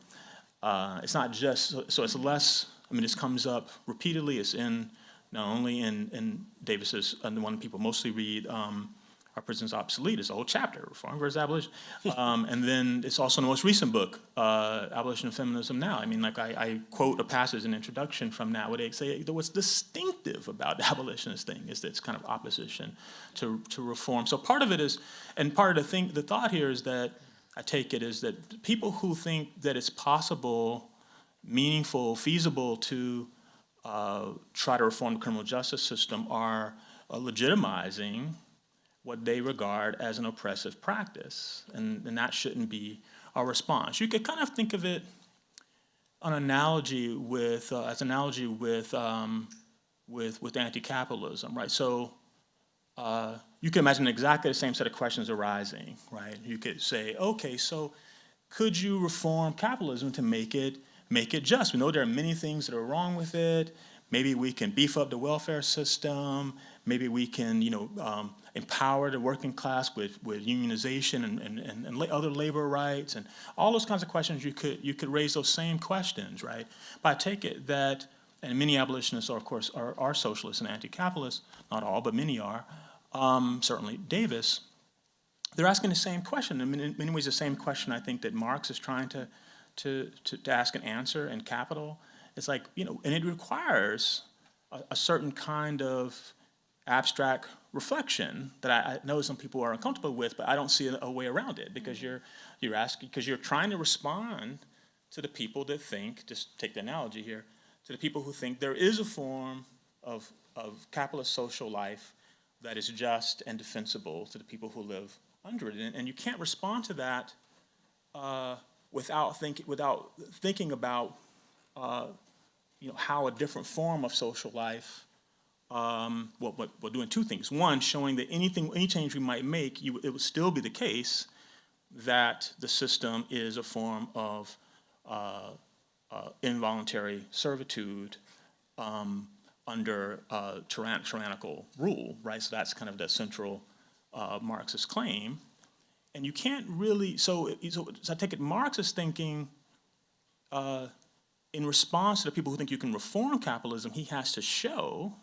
D: It's not just, so it's less, I mean, this comes up repeatedly. It's in, not only in Davis's, and the one people mostly read, Are Prisons Obsolete? It's a whole chapter, Reform versus Abolition. And then it's also in the most recent book, Abolition of Feminism Now. I mean, like I quote a passage in the introduction from that where they say that what's distinctive about the abolitionist thing is that it's kind of opposition to reform. So part of it is, and part of the thought here is that, I take it, is that people who think that it's possible, meaningful, feasible to try to reform the criminal justice system are legitimizing what they regard as an oppressive practice, and that shouldn't be our response. You could kind of think of it an analogy with anti-capitalism, right? So you can imagine exactly the same set of questions arising, right? You could say, okay, so could you reform capitalism to make it just? We know there are many things that are wrong with it. Maybe we can beef up the welfare system. Maybe we can, empower the working class with unionization and other labor rights and all those kinds of questions. You could raise those same questions, right? But I take it that, and many abolitionists are, of course, are socialists and anti-capitalists. Not all, but many are. Certainly Davis. They're asking the same question. In many ways, the same question I think that Marx is trying to ask and answer in Capital. It's like, and it requires a certain kind of abstract reflection that I know some people are uncomfortable with, but I don't see a way around it because you're asking, because you're trying to respond to the people that think, just take the analogy here, to the people who think there is a form of capitalist social life that is just and defensible to the people who live under it. And you can't respond to that without thinking about how a different form of social life, we're doing two things. One, showing that any change we might make, it would still be the case that the system is a form of involuntary servitude under tyrannical rule, right? So that's kind of the central Marxist claim. And you can't really, so I take it Marx is thinking, in response to the people who think you can reform capitalism, he has to show,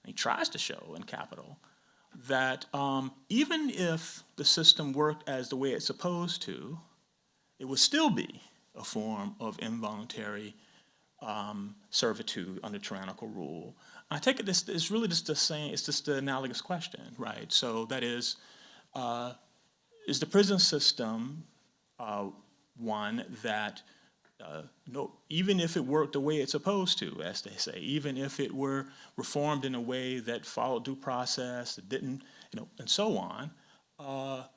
D: and he tries to show in Capital, that even if the system worked as the way it's supposed to, it would still be a form of involuntary servitude under tyrannical rule. I take it this is really just the same, it's just the analogous question, right? So that is the prison system one that even if it worked the way it's supposed to, as they say, even if it were reformed in a way that followed due process, that didn't, and so on,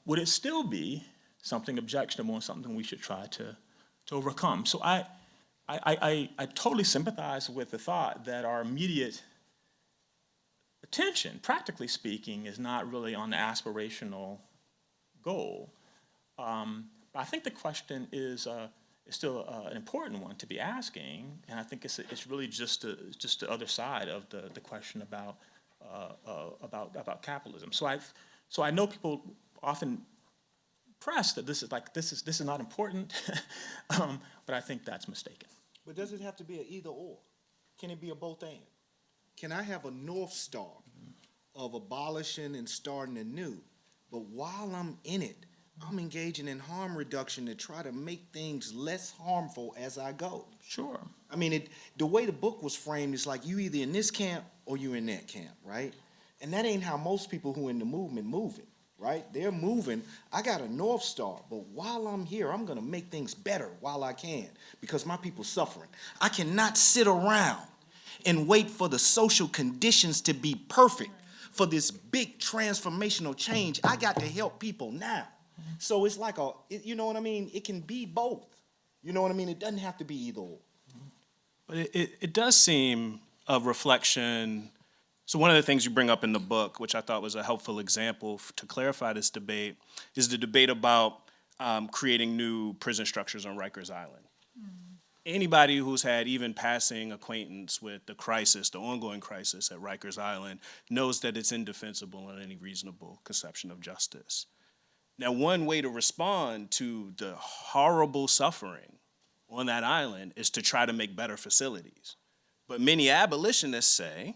D: would it still be something objectionable and something we should try to overcome? So I totally sympathize with the thought that our immediate attention, practically speaking, is not really on the aspirational goal. But I think the question is still an important one to be asking, and I think it's really just the other side of the question about capitalism. So I know people often press that this is not important, but I think that's mistaken.
B: But does it have to be an either or? Can it be a both and? Can I have a North Star of abolishing and starting anew, but while I'm in it, I'm engaging in harm reduction to try to make things less harmful as I go?
D: Sure.
B: I mean, the way the book was framed is like you either in this camp or you in that camp, right? And that ain't how most people who are in the movement moving, right? They're moving, I got a North Star, but while I'm here, I'm gonna make things better while I can because my people's suffering. I cannot sit around and wait for the social conditions to be perfect for this big transformational change. I got to help people now. So it's like you know what I mean? It can be both. You know what I mean? It doesn't have to be either or.
A: But it does seem a reflection. So one of the things you bring up in the book, which I thought was a helpful example to clarify this debate, is the debate about creating new prison structures on Rikers Island. anybody who's had even passing acquaintance with the crisis, the ongoing crisis at Rikers Island, knows that it's indefensible in any reasonable conception of justice. Now, one way to respond to the horrible suffering on that island is to try to make better facilities. But many abolitionists say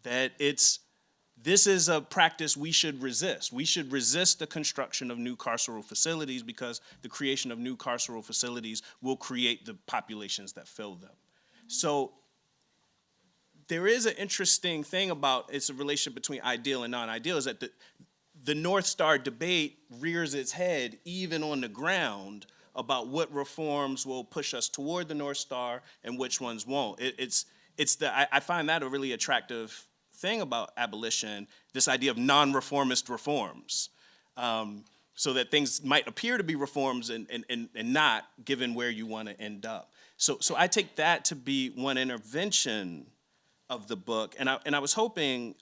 A: that this is a practice we should resist. We should resist the construction of new carceral facilities because the creation of new carceral facilities will create the populations that fill them. So there is an interesting thing about it's a relationship between ideal and non-ideal, is that the North Star debate rears its head even on the ground about what reforms will push us toward the North Star and which ones won't. I find that a really attractive thing about abolition, this idea of non-reformist reforms, so that things might appear to be reforms and not, given where you want to end up. So I take that to be one intervention of the book, and I was hoping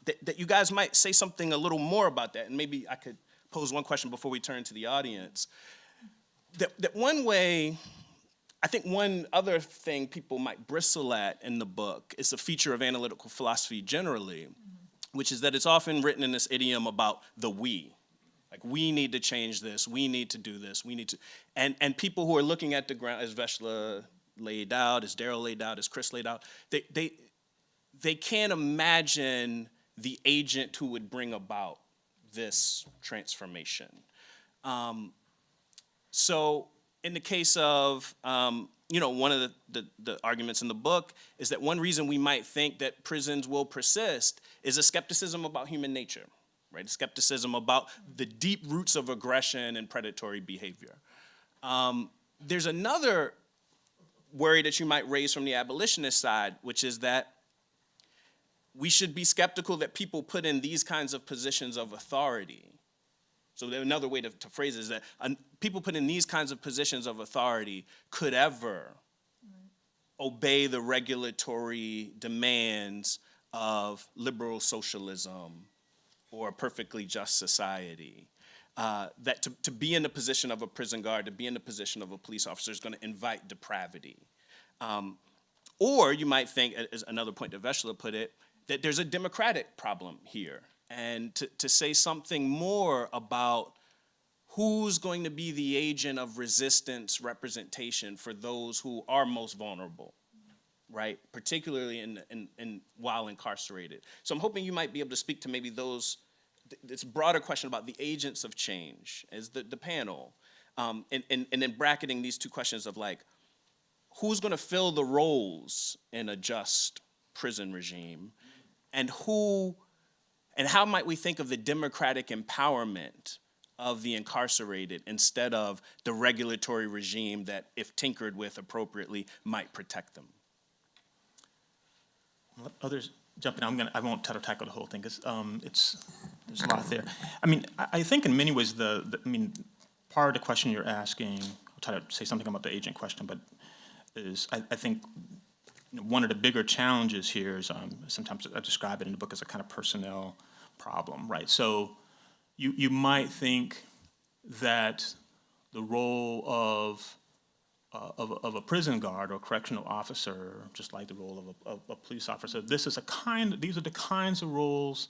A: that you guys might say something a little more about that, and maybe I could pose one question before we turn to the audience. That one way, I think one other thing people might bristle at in the book is a feature of analytical philosophy generally, which is that it's often written in this idiom about the we. Like, we need to change this, we need to do this, we need to, and people who are looking at the ground, as Vesla laid out, as Daryl laid out, as Chris laid out, they can't imagine the agent who would bring about this transformation. So in the case of, one of the arguments in the book is that one reason we might think that prisons will persist is a skepticism about human nature, right? A skepticism about the deep roots of aggression and predatory behavior. There's another worry that you might raise from the abolitionist side, which is that we should be skeptical that people put in these kinds of positions of authority. So another way to phrase it is that people put in these kinds of positions of authority could ever obey the regulatory demands of liberal socialism or a perfectly just society. That to be in the position of a prison guard, to be in the position of a police officer is going to invite depravity. Or you might think, as another point that Vesla put it, that there's a democratic problem here. And to say something more about who's going to be the agent of resistance representation for those who are most vulnerable, right? Particularly while incarcerated. So I'm hoping you might be able to speak to maybe this broader question about the agents of change as the panel, and then bracketing these two questions of like, who's gonna fill the roles in a just prison regime, and how might we think of the democratic empowerment of the incarcerated instead of the regulatory regime that, if tinkered with appropriately, might protect them?
D: Let others jump in. I won't try to tackle the whole thing because there's a lot there. I mean, I think in many ways part of the question you're asking, I'll try to say something about the agent question, but I think one of the bigger challenges here is sometimes I describe it in the book as a kind of personnel problem, right? So you might think that the role of a prison guard or correctional officer, just like the role of a police officer, these are the kinds of roles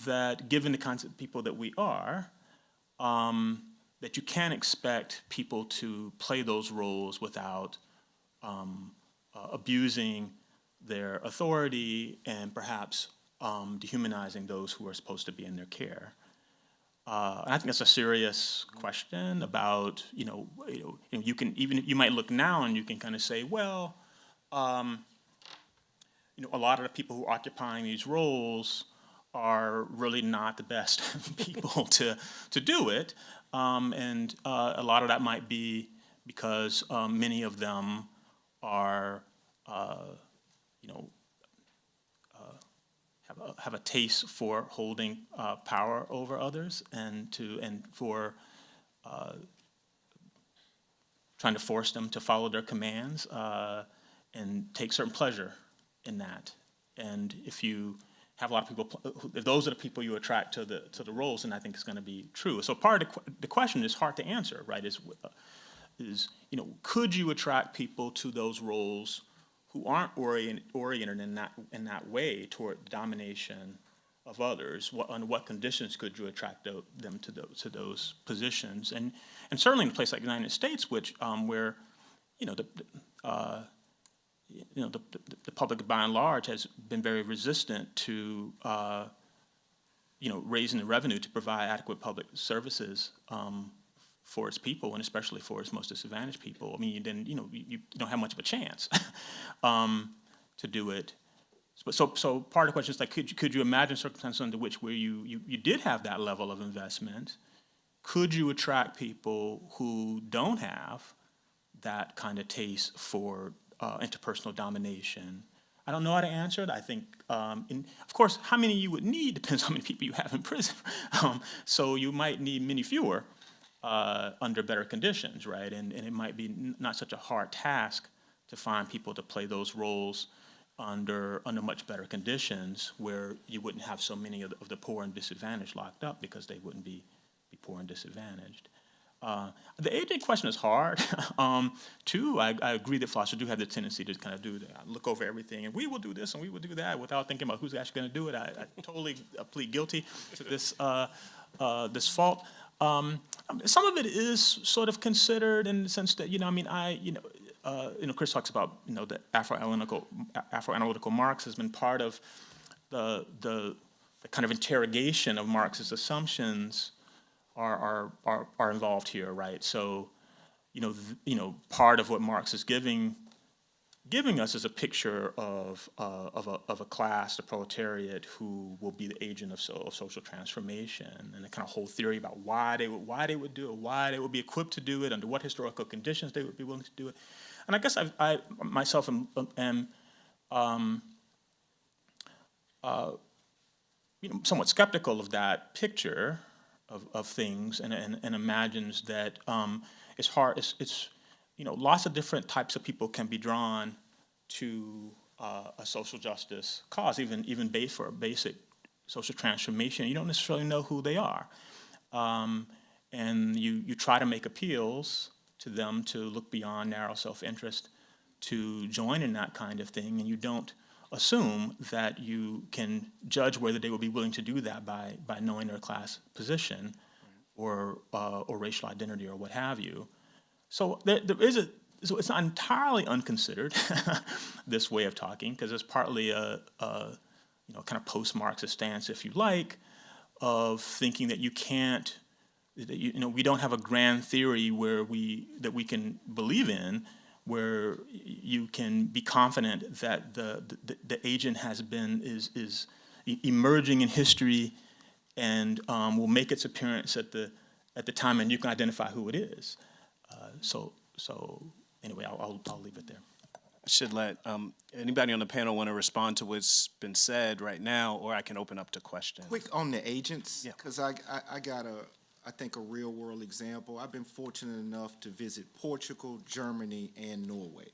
D: that, given the kinds of people that we are, that you can't expect people to play those roles without abusing their authority and perhaps dehumanizing those who are supposed to be in their care. And I think that's a serious question about, you might look now and you can kind of say, well, a lot of the people who are occupying these roles are really not the best people to do it. And a lot of that might be because many of them are, have a taste for holding power over others and for trying to force them to follow their commands and take certain pleasure in that. And if you have a lot of people, if those are the people you attract to the roles, then I think it's going to be true. So part of the question is hard to answer, right? could you attract people to those roles who aren't oriented in that way toward domination of others? Under what conditions could you attract them to those positions? And certainly in a place like the United States, which where the public by and large has been very resistant to raising the revenue to provide adequate public services for its people, and especially for its most disadvantaged people. I mean, then you don't have much of a chance to do it. So part of the question is, like, could you imagine circumstances under which where you did have that level of investment? Could you attract people who don't have that kind of taste for interpersonal domination? I don't know how to answer it. I think, of course, how many you would need depends on how many people you have in prison. So you might need many fewer under better conditions, right? And it might be not such a hard task to find people to play those roles under much better conditions, where you wouldn't have so many of the poor and disadvantaged locked up, because they wouldn't be poor and disadvantaged. The age question is hard. Too, I agree that philosophers do have the tendency to kind of do that, look over everything, and we will do this and we will do that without thinking about who's actually going to do it. I totally plead guilty to this fault. Some of it is sort of considered in the sense that Chris talks about the Afro-Analytical Marxism, and part of the kind of interrogation of Marx's assumptions are involved here, right? So, part of what Marx is giving us is a picture of a class, the proletariat, who will be the agent of social transformation, and the kind of whole theory about why they would do it, why they would be equipped to do it, under what historical conditions they would be willing to do it. And I guess I myself am somewhat skeptical of that picture of things, and imagines that it's hard. It's lots of different types of people can be drawn to a social justice cause, even for a basic social transformation. You don't necessarily know who they are, and you try to make appeals to them to look beyond narrow self-interest, to join in that kind of thing, and you don't assume that you can judge whether they will be willing to do that by knowing their class position or racial identity or what have you. So there is so it's not entirely unconsidered, this way of talking, because it's partly a kind of post-Marxist stance, if you like, of thinking that you can't, we don't have a grand theory that we can believe in, where you can be confident that the agent is emerging in history and will make its appearance at the time, and you can identify who it is. So anyway, I'll leave it there.
A: I should let anybody on the panel want to respond to what's been said right now, or I can open up to questions.
B: Quick on the agents,
A: Yeah.
B: because I got I think a real world example. I've been fortunate enough to visit Portugal, Germany, and Norway,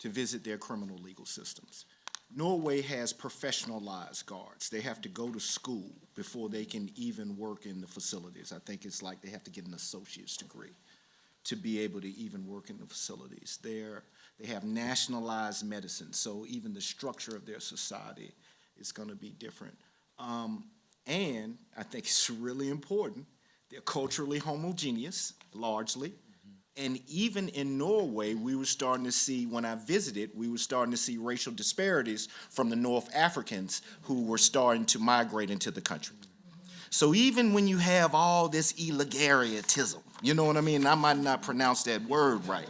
B: to visit their criminal legal systems. Norway has professionalized guards. They have to go to school before they can even work in the facilities. I think it's like they have to get an associate's degree to be able to even work in the facilities. They have nationalized medicine, so even the structure of their society is going to be different. And I think it's really important, they're culturally homogeneous, largely. And even in Norway, we were starting to see, when I visited, we were starting to see racial disparities from the North Africans who were starting to migrate into the country. So even when you have all this illegariatism, you know what I mean? I might not pronounce that word right.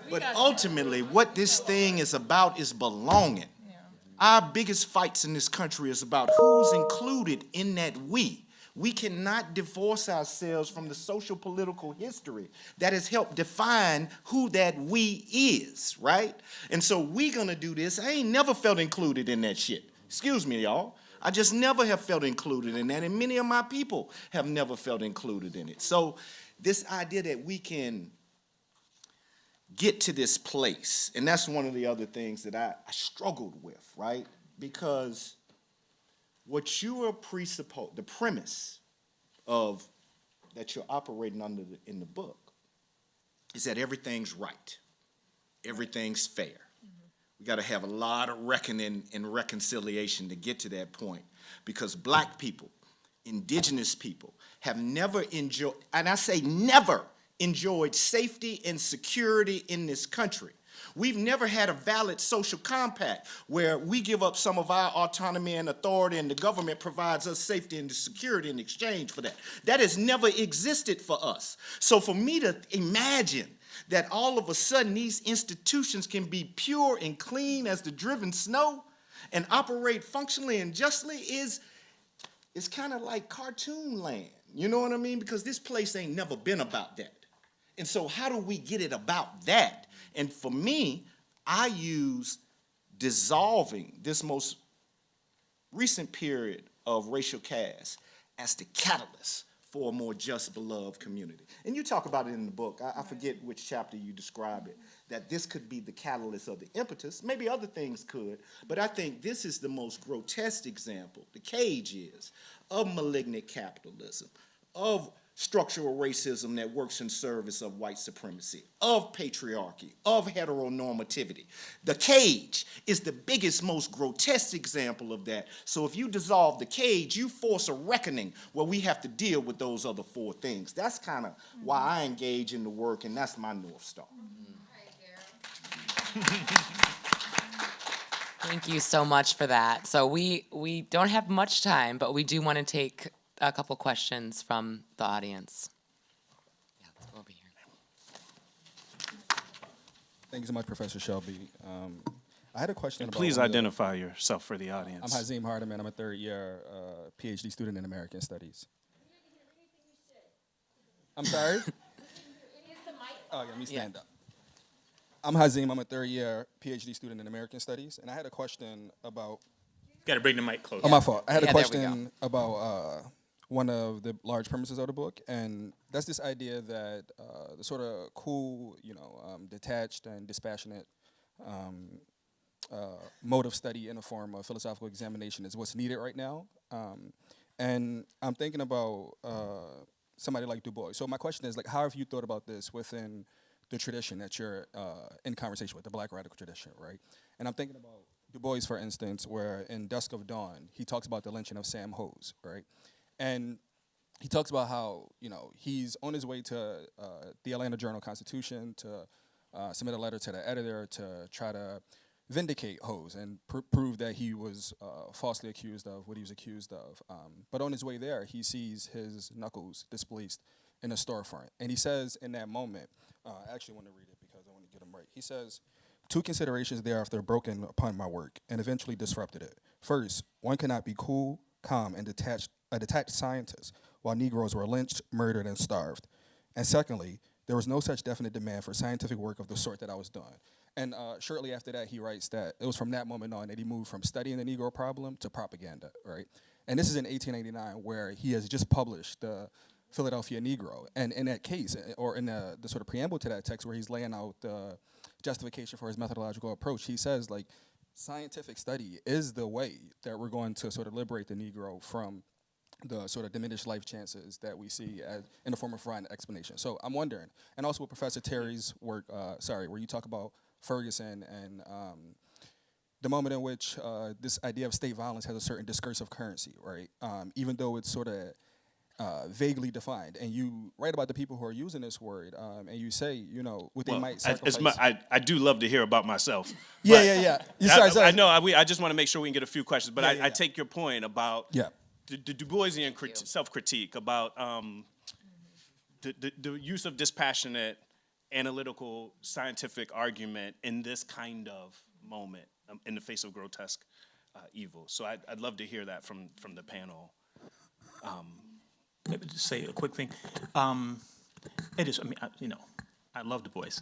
B: But ultimately, what this thing is about is belonging. Our biggest fights in this country is about who's included in that we. We cannot divorce ourselves from the social political history that has helped define who that we is, right? And so we gonna do this. I ain't never felt included in that shit. Excuse me, y'all. I just never have felt included in that, and many of my people have never felt included in it. So this idea that we can get to this place, and that's one of the other things that I struggled with, right? Because what you are the premise of that you're operating under in the book is that everything's right. Everything's fair. We got to have a lot of reckoning and reconciliation to get to that point, because black people, indigenous people, have never enjoyed, and I say never enjoyed, safety and security in this country. We've never had a valid social compact where we give up some of our autonomy and authority and the government provides us safety and security in exchange for that. That has never existed for us. So for me to imagine that all of a sudden these institutions can be pure and clean as the driven snow and operate functionally and justly is kind of like cartoon land. You know what I mean? Because this place ain't never been about that. And so how do we get it about that? And for me, I use dissolving this most recent period of racial caste as the catalyst for a more just, beloved community. And you talk about it in the book. I forget which chapter you describe it, that this could be the catalyst of the impetus. Maybe other things could, but I think this is the most grotesque example, the cage is, of malignant capitalism, of structural racism that works in service of white supremacy, of patriarchy, of heteronormativity. The cage is the biggest, most grotesque example of that. So if you dissolve the cage, you force a reckoning where we have to deal with those other four things. That's kind of why I engage in the work, and that's my North Star.
C: Thank you so much for that. So we don't have much time, but we do want to take a couple questions from the audience. Yeah, let's go over here.
G: Thank you so much, Professor Shelby. I had a question about...
A: Please identify yourself for the audience.
G: I'm Hazim Hardiman. I'm a third-year PhD student in American Studies. I'm sorry? Oh, yeah, let me stand up. I'm Hazim. I'm a third-year PhD student in American Studies, and I had a question about...
D: Got to bring the mic closer.
G: Oh, my fault. I had a
C: Yeah, there we
G: question about one of the large premises of the book, and that's this idea that the sort of cool, detached and dispassionate mode of study in a form of philosophical examination is what's needed right now. And I'm thinking about somebody like Du Bois. So my question is, like, how have you thought about this within the tradition that you're in conversation with, the Black radical tradition, right? And I'm thinking about Du Bois, for instance, where in Dusk of Dawn, he talks about the lynching of Sam Hose, right? And he talks about how, he's on his way to the Atlanta Journal-Constitution to submit a letter to the editor to try to vindicate Hose and prove that he was falsely accused of what he was accused of. But on his way there, he sees his knuckles displaced in a storefront. And he says in that moment, I actually want to read it because I want to get him right. He says, "Two considerations thereafter broken upon my work and eventually disrupted it. First, one cannot be cool, calm, and a detached scientist while Negroes were lynched, murdered, and starved. And secondly, there was no such definite demand for scientific work of the sort that I was doing." And shortly after that, he writes that it was from that moment on that he moved from studying the Negro problem to propaganda, right? And this is in 1889, where he has just published the Philadelphia Negro. And in that case, or in the sort of preamble to that text where he's laying out the justification for his methodological approach, he says, like, scientific study is the way that we're going to sort of liberate the Negro from the sort of diminished life chances that we see in the form of Freud explanation. So I'm wondering, and also with Professor Terry's work, where you talk about Ferguson and the moment in which this idea of state violence has a certain discursive currency, right? Even though it's sort of vaguely defined. And you write about the people who are using this word, and you say, what they might sacrifice.
A: I do love to hear about myself.
G: Yeah.
A: I know. I just want to make sure we can get a few questions. But I take your point about the Du Boisian self-critique about the use of dispassionate, analytical, scientific argument in this kind of moment in the face of grotesque evil. So I'd love to hear that from the panel.
D: Maybe just say a quick thing. It is, I love Du Bois.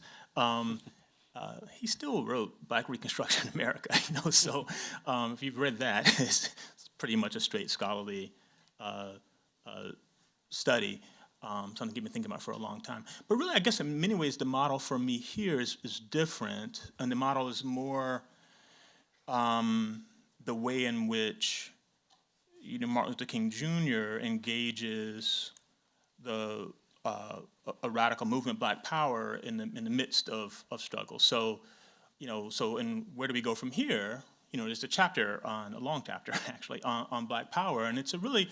D: He still wrote Black Reconstruction in America, so if you've read that, it's pretty much a straight scholarly study, something you've been thinking about for a long time. But really, I guess in many ways, the model for me here is different, and the model is more the way in which Martin Luther King Jr. engages the a radical movement, Black Power, in the midst of struggle. So, and where do we go from here? There's a long chapter actually on Black Power, and it's a really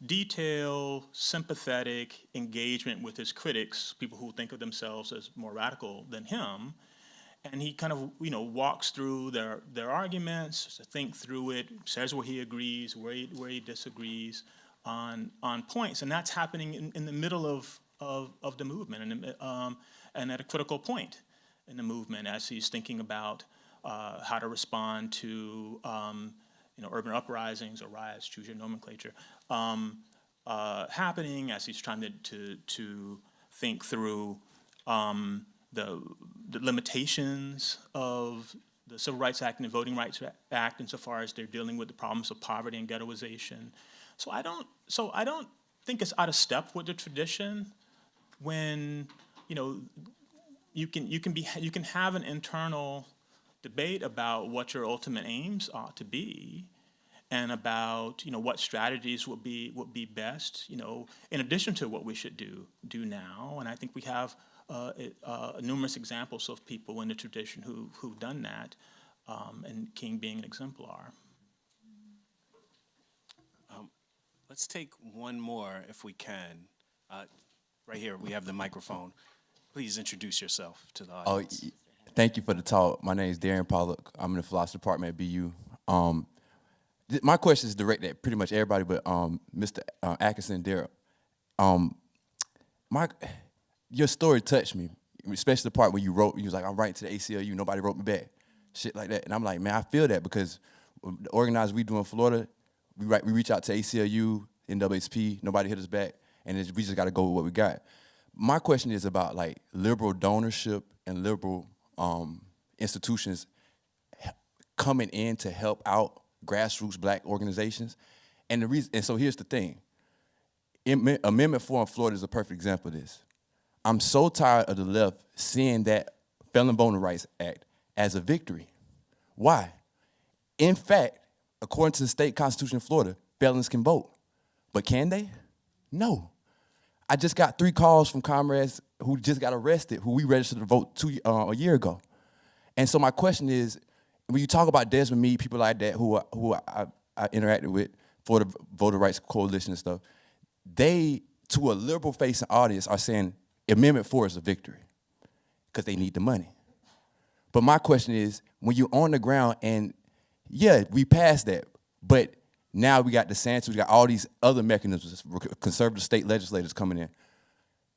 D: detailed, sympathetic engagement with his critics, people who think of themselves as more radical than him. And he kind of, walks through their arguments, think through it, says where he agrees, where he disagrees on points. And that's happening in the middle of the movement and at a critical point in the movement as he's thinking about how to respond to urban uprisings or riots, choose your nomenclature, happening, as he's trying to think through the think of the Civil Rights Act and the Voting Rights Act insofar as they're dealing with the problems of poverty and ghettoization. So I don't think it's out of step with the tradition when you can have an internal debate about what your ultimate aims ought to be, and about what strategies would be best, in addition to what we should do now. And I think we have numerous examples of people in the tradition who've done that, and King being an exemplar.
A: Let's take one more if we can. Right here, we have the microphone. Please introduce yourself to the audience.
H: Thank you for the talk. My name is Darren Pollock. I'm in the philosophy department at BU. My question is directed at pretty much everybody, but Mr. Atkinson and Daryl. Your story touched me, especially the part where you was like, I'm writing to the ACLU, nobody wrote me back, shit like that. And I'm like, man, I feel that, because the organizers we do in Florida, we reach out to ACLU, NAACP, nobody hit us back, and we just got to go with what we got. My question is about like liberal donorship and liberal institutions coming in to help out grassroots Black organizations. And so here's the thing. Amendment 4 in Florida is a perfect example of this. I'm so tired of the left seeing that Felon Voting Rights Act as a victory. Why? In fact, according to the state constitution of Florida, felons can vote. But can they? No. I just got 3 calls from comrades who just got arrested, who we registered to vote a year ago. And so my question is, when you talk about Desmond Meade, people like that who I interacted with for the Voter Rights Coalition and stuff, they, to a liberal-facing audience, are saying Amendment 4 is a victory because they need the money. But my question is, when you're on the ground, and yeah, we passed that, but now we got DeSantis, we got all these other mechanisms, conservative state legislators coming in,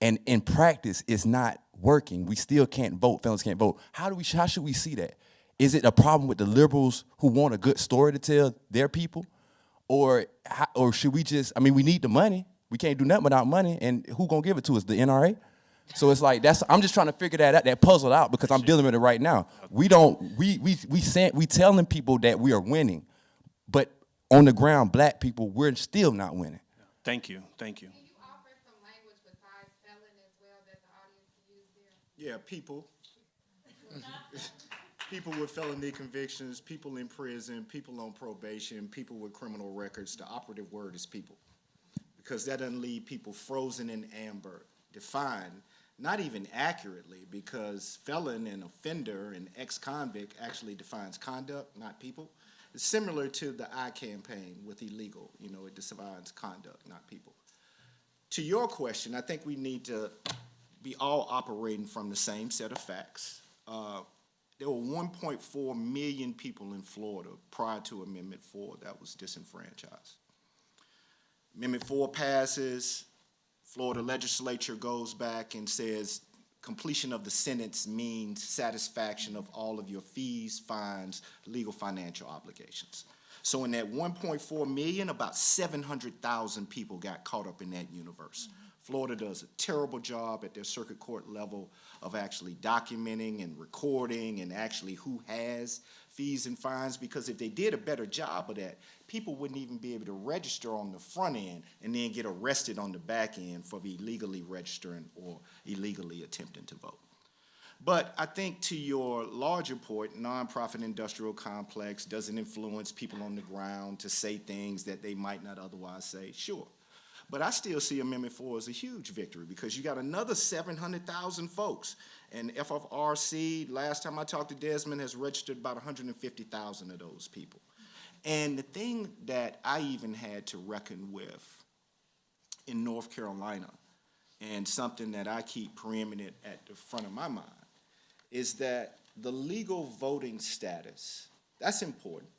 H: and in practice, it's not working. We still can't vote. Felons can't vote. How should we see that? Is it a problem with the liberals who want a good story to tell their people, or should we just? I mean, we need the money. We can't do nothing without money, and who gonna give it to us? The NRA. So it's like I'm just trying to figure that puzzle out, because I'm dealing with it right now. We telling people that we are winning, but on the ground, Black people, we're still not winning.
A: Thank you.
I: Can you offer some language besides felon as well that the audience can use there?
B: Yeah, people. People with felony convictions, people in prison, people on probation, people with criminal records. The operative word is people, because that doesn't leave people frozen in amber, defined, not even accurately, because felon and offender and ex-convict actually defines conduct, not people. It's similar to the I campaign with illegal. It defines conduct, not people. To your question, I think we need to be all operating from the same set of facts. There were 1.4 million people in Florida prior to Amendment 4 that was disenfranchised. Amendment 4 passes, Florida legislature goes back and says completion of the sentence means satisfaction of all of your fees, fines, legal financial obligations. So in that 1.4 million, about 700,000 people got caught up in that universe. Florida does a terrible job at their circuit court level of actually documenting and recording and actually who has fees and fines, because if they did a better job of that, people wouldn't even be able to register on the front end and then get arrested on the back end for illegally registering or illegally attempting to vote. But I think to your larger point, nonprofit industrial complex doesn't influence people on the ground to say things that they might not otherwise say, sure. But I still see Amendment 4 as a huge victory because you got another 700,000 folks. And FFRC, last time I talked to Desmond, has registered about 150,000 of those people. And the thing that I even had to reckon with in North Carolina, and something that I keep preeminent at the front of my mind, is that the legal voting status, that's important,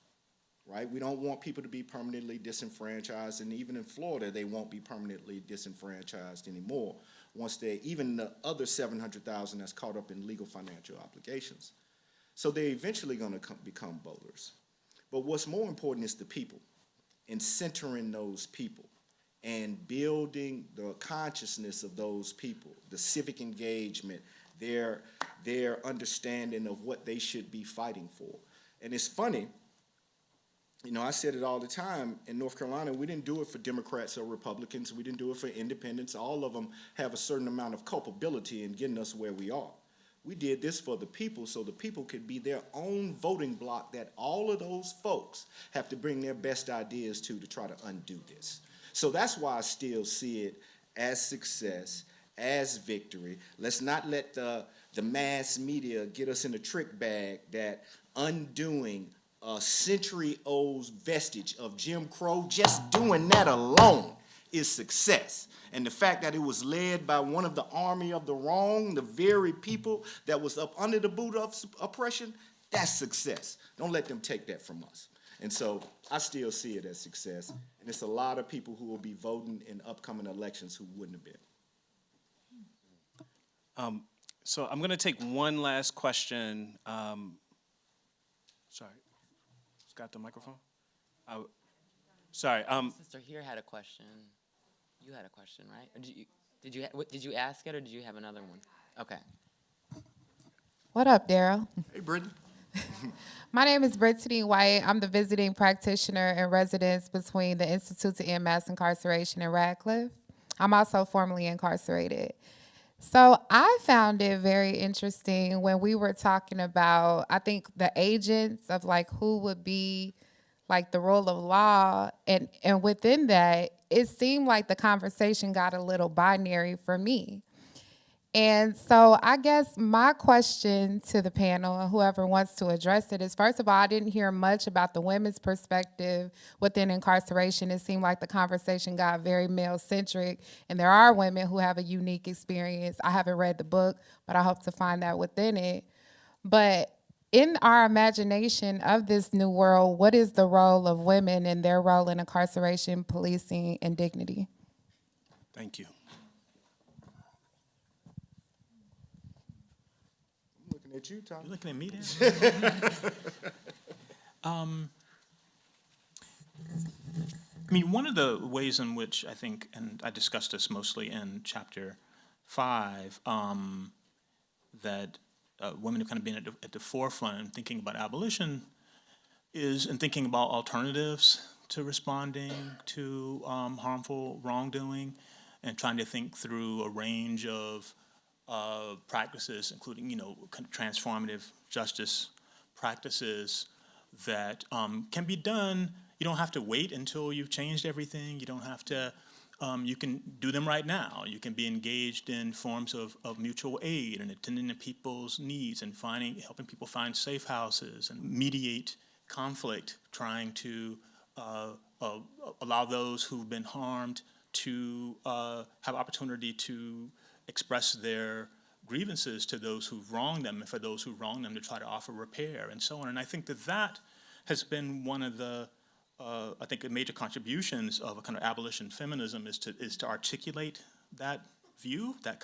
B: right? We don't want people to be permanently disenfranchised, and even in Florida, they won't be permanently disenfranchised anymore once they, even the other 700,000 that's caught up in legal financial obligations. So they're eventually gonna become voters. But what's more important is the people, and centering those people, and building the consciousness of those people, the civic engagement, their understanding of what they should be fighting for. And it's funny, you know, I said it all the time, in North Carolina, we didn't do it for Democrats or Republicans, we didn't do it for independents. All of them have a certain amount of culpability in getting us where we are. We did this for the people so the people could be their own voting bloc that all of those folks have to bring their best ideas to try to undo this. So that's why I still see it as success, as victory. Let's not let the mass media get us in a trick bag that undoing a century-old vestige of Jim Crow, just doing that alone is success. And the fact that it was led by one of the army of the wrong, the very people that was up under the boot of oppression, that's success. Don't let them take that from us. And so I still see it as success. And it's a lot of people who will be voting in upcoming elections who wouldn't have been.
A: So I'm going to take one last question. Sorry. Got the microphone? Sorry.
C: Sister here had a question. You had a question, right? Or did you ask it, or did you have another one? Okay.
I: What up, Daryl?
B: Hey, Brittany.
I: My name is Brittany White. I'm the visiting practitioner in residence between the Institute to End Mass Incarceration and Radcliffe. I'm also formerly incarcerated. So I found it very interesting when we were talking about, I think, the agents of like who would be like the rule of law, and within that, it seemed like the conversation got a little binary for me. And so I guess my question to the panel, and whoever wants to address it, is, first of all, I didn't hear much about the women's perspective within incarceration. It seemed like the conversation got very male-centric, and there are women who have a unique experience. I haven't read the book, but I hope to find that within it. But in our imagination of this new world, what is the role of women and their role in incarceration, policing, and dignity?
A: Thank you.
B: At you, Tom.
D: You're looking at me, Dan? I mean, one of the ways in which I think, and I discussed this mostly in chapter 5, that women have kind of been at the forefront in thinking about abolition is in thinking about alternatives to responding to harmful wrongdoing, and trying to think through a range of practices, including, kind of transformative justice practices that can be done. You don't have to wait until you've changed everything. You don't have to, you can do them right now. You can be engaged in forms of mutual aid and attending to people's needs and helping people find safe houses and mediate conflict, trying to allow those who've been harmed to have opportunity to express their grievances to those who've wronged them, and for those who wronged them to try to offer repair, and so on. And I think that has been one of the, I think, major contributions of a kind of abolition feminism is to articulate that view, that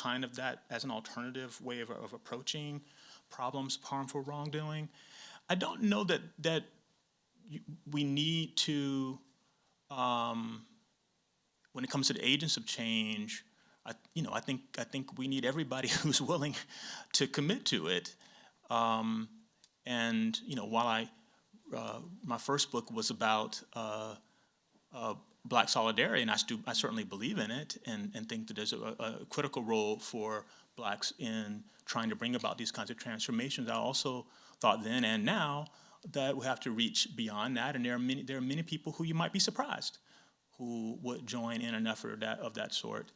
D: as an alternative way of approaching problems of harmful wrongdoing. I don't know that we need to, when it comes to the agents of change, I think we need everybody who's willing to commit to it. While my first book was about Black solidarity, and I certainly believe in it, and think that there's a critical role for Blacks in trying to bring about these kinds of transformations. I also thought then and now that we have to reach beyond that, and there are many people who you might be surprised who would join in an effort of that sort.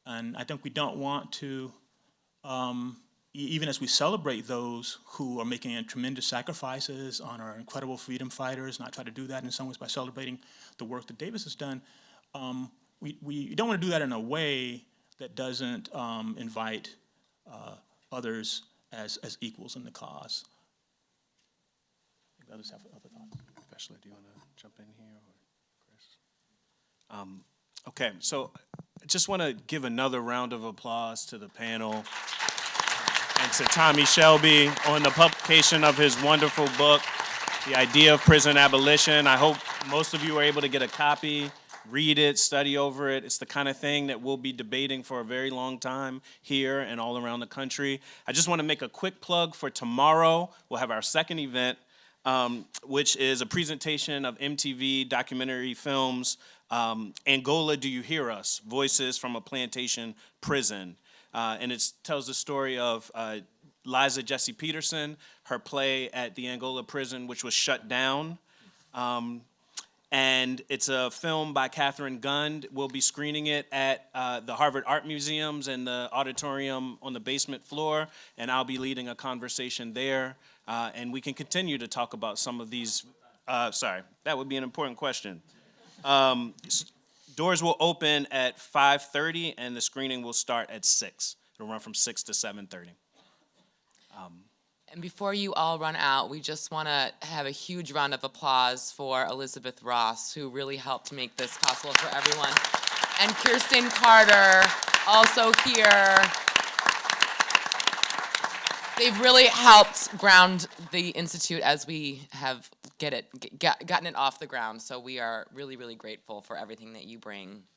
D: And I think we don't want to, even as we celebrate those who are making tremendous sacrifices on our incredible freedom fighters, and I try to do that in some ways by celebrating the work that Davis has done, we don't want to do that in a way that doesn't invite others as equals in the cause. I think others have other thoughts.
A: Vesla, do you want to jump in here, or Chris? Okay, so I just want to give another round of applause to the panel and to Tommie Shelby on the publication of his wonderful book, The Idea of Prison Abolition. I hope most of you were able to get a copy, read it, study over it. It's the kind of thing that we'll be debating for a very long time here and all around the country. I just want to make a quick plug for tomorrow. We'll have our second event, which is a presentation of MTV documentary films, Angola, Do You Hear Us? Voices from a Plantation Prison. And it tells the story of Liza Jessie Peterson, her play at the Angola prison, which was shut down. And it's a film by Catherine Gund. We'll be screening it at the Harvard Art Museums and the auditorium on the basement floor, and I'll be leading a conversation there. And we can continue to talk about some of these. Sorry, that would be an important question. Doors will open at 5:30, and the screening will start at 6. It'll run from 6 to 7:30.
C: And before you all run out, we just want to have a huge round of applause for Elizabeth Ross, who really helped make this possible for everyone. And Kirsten Carter, also here. They've really helped ground the Institute as we have gotten it off the ground. So we are really, really grateful for everything that you bring.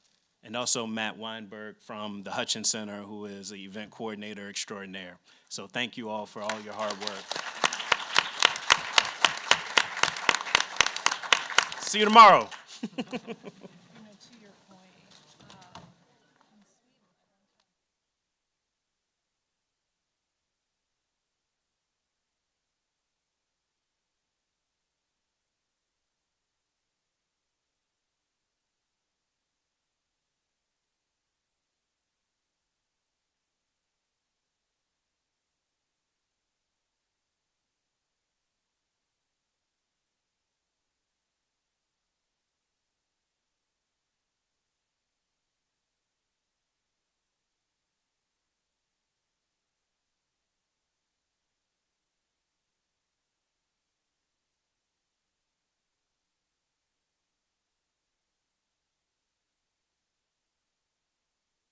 A: And also Matt Weinberg from the Hutchins Center, who is the event coordinator extraordinaire. So thank you all for all your hard work. See you tomorrow.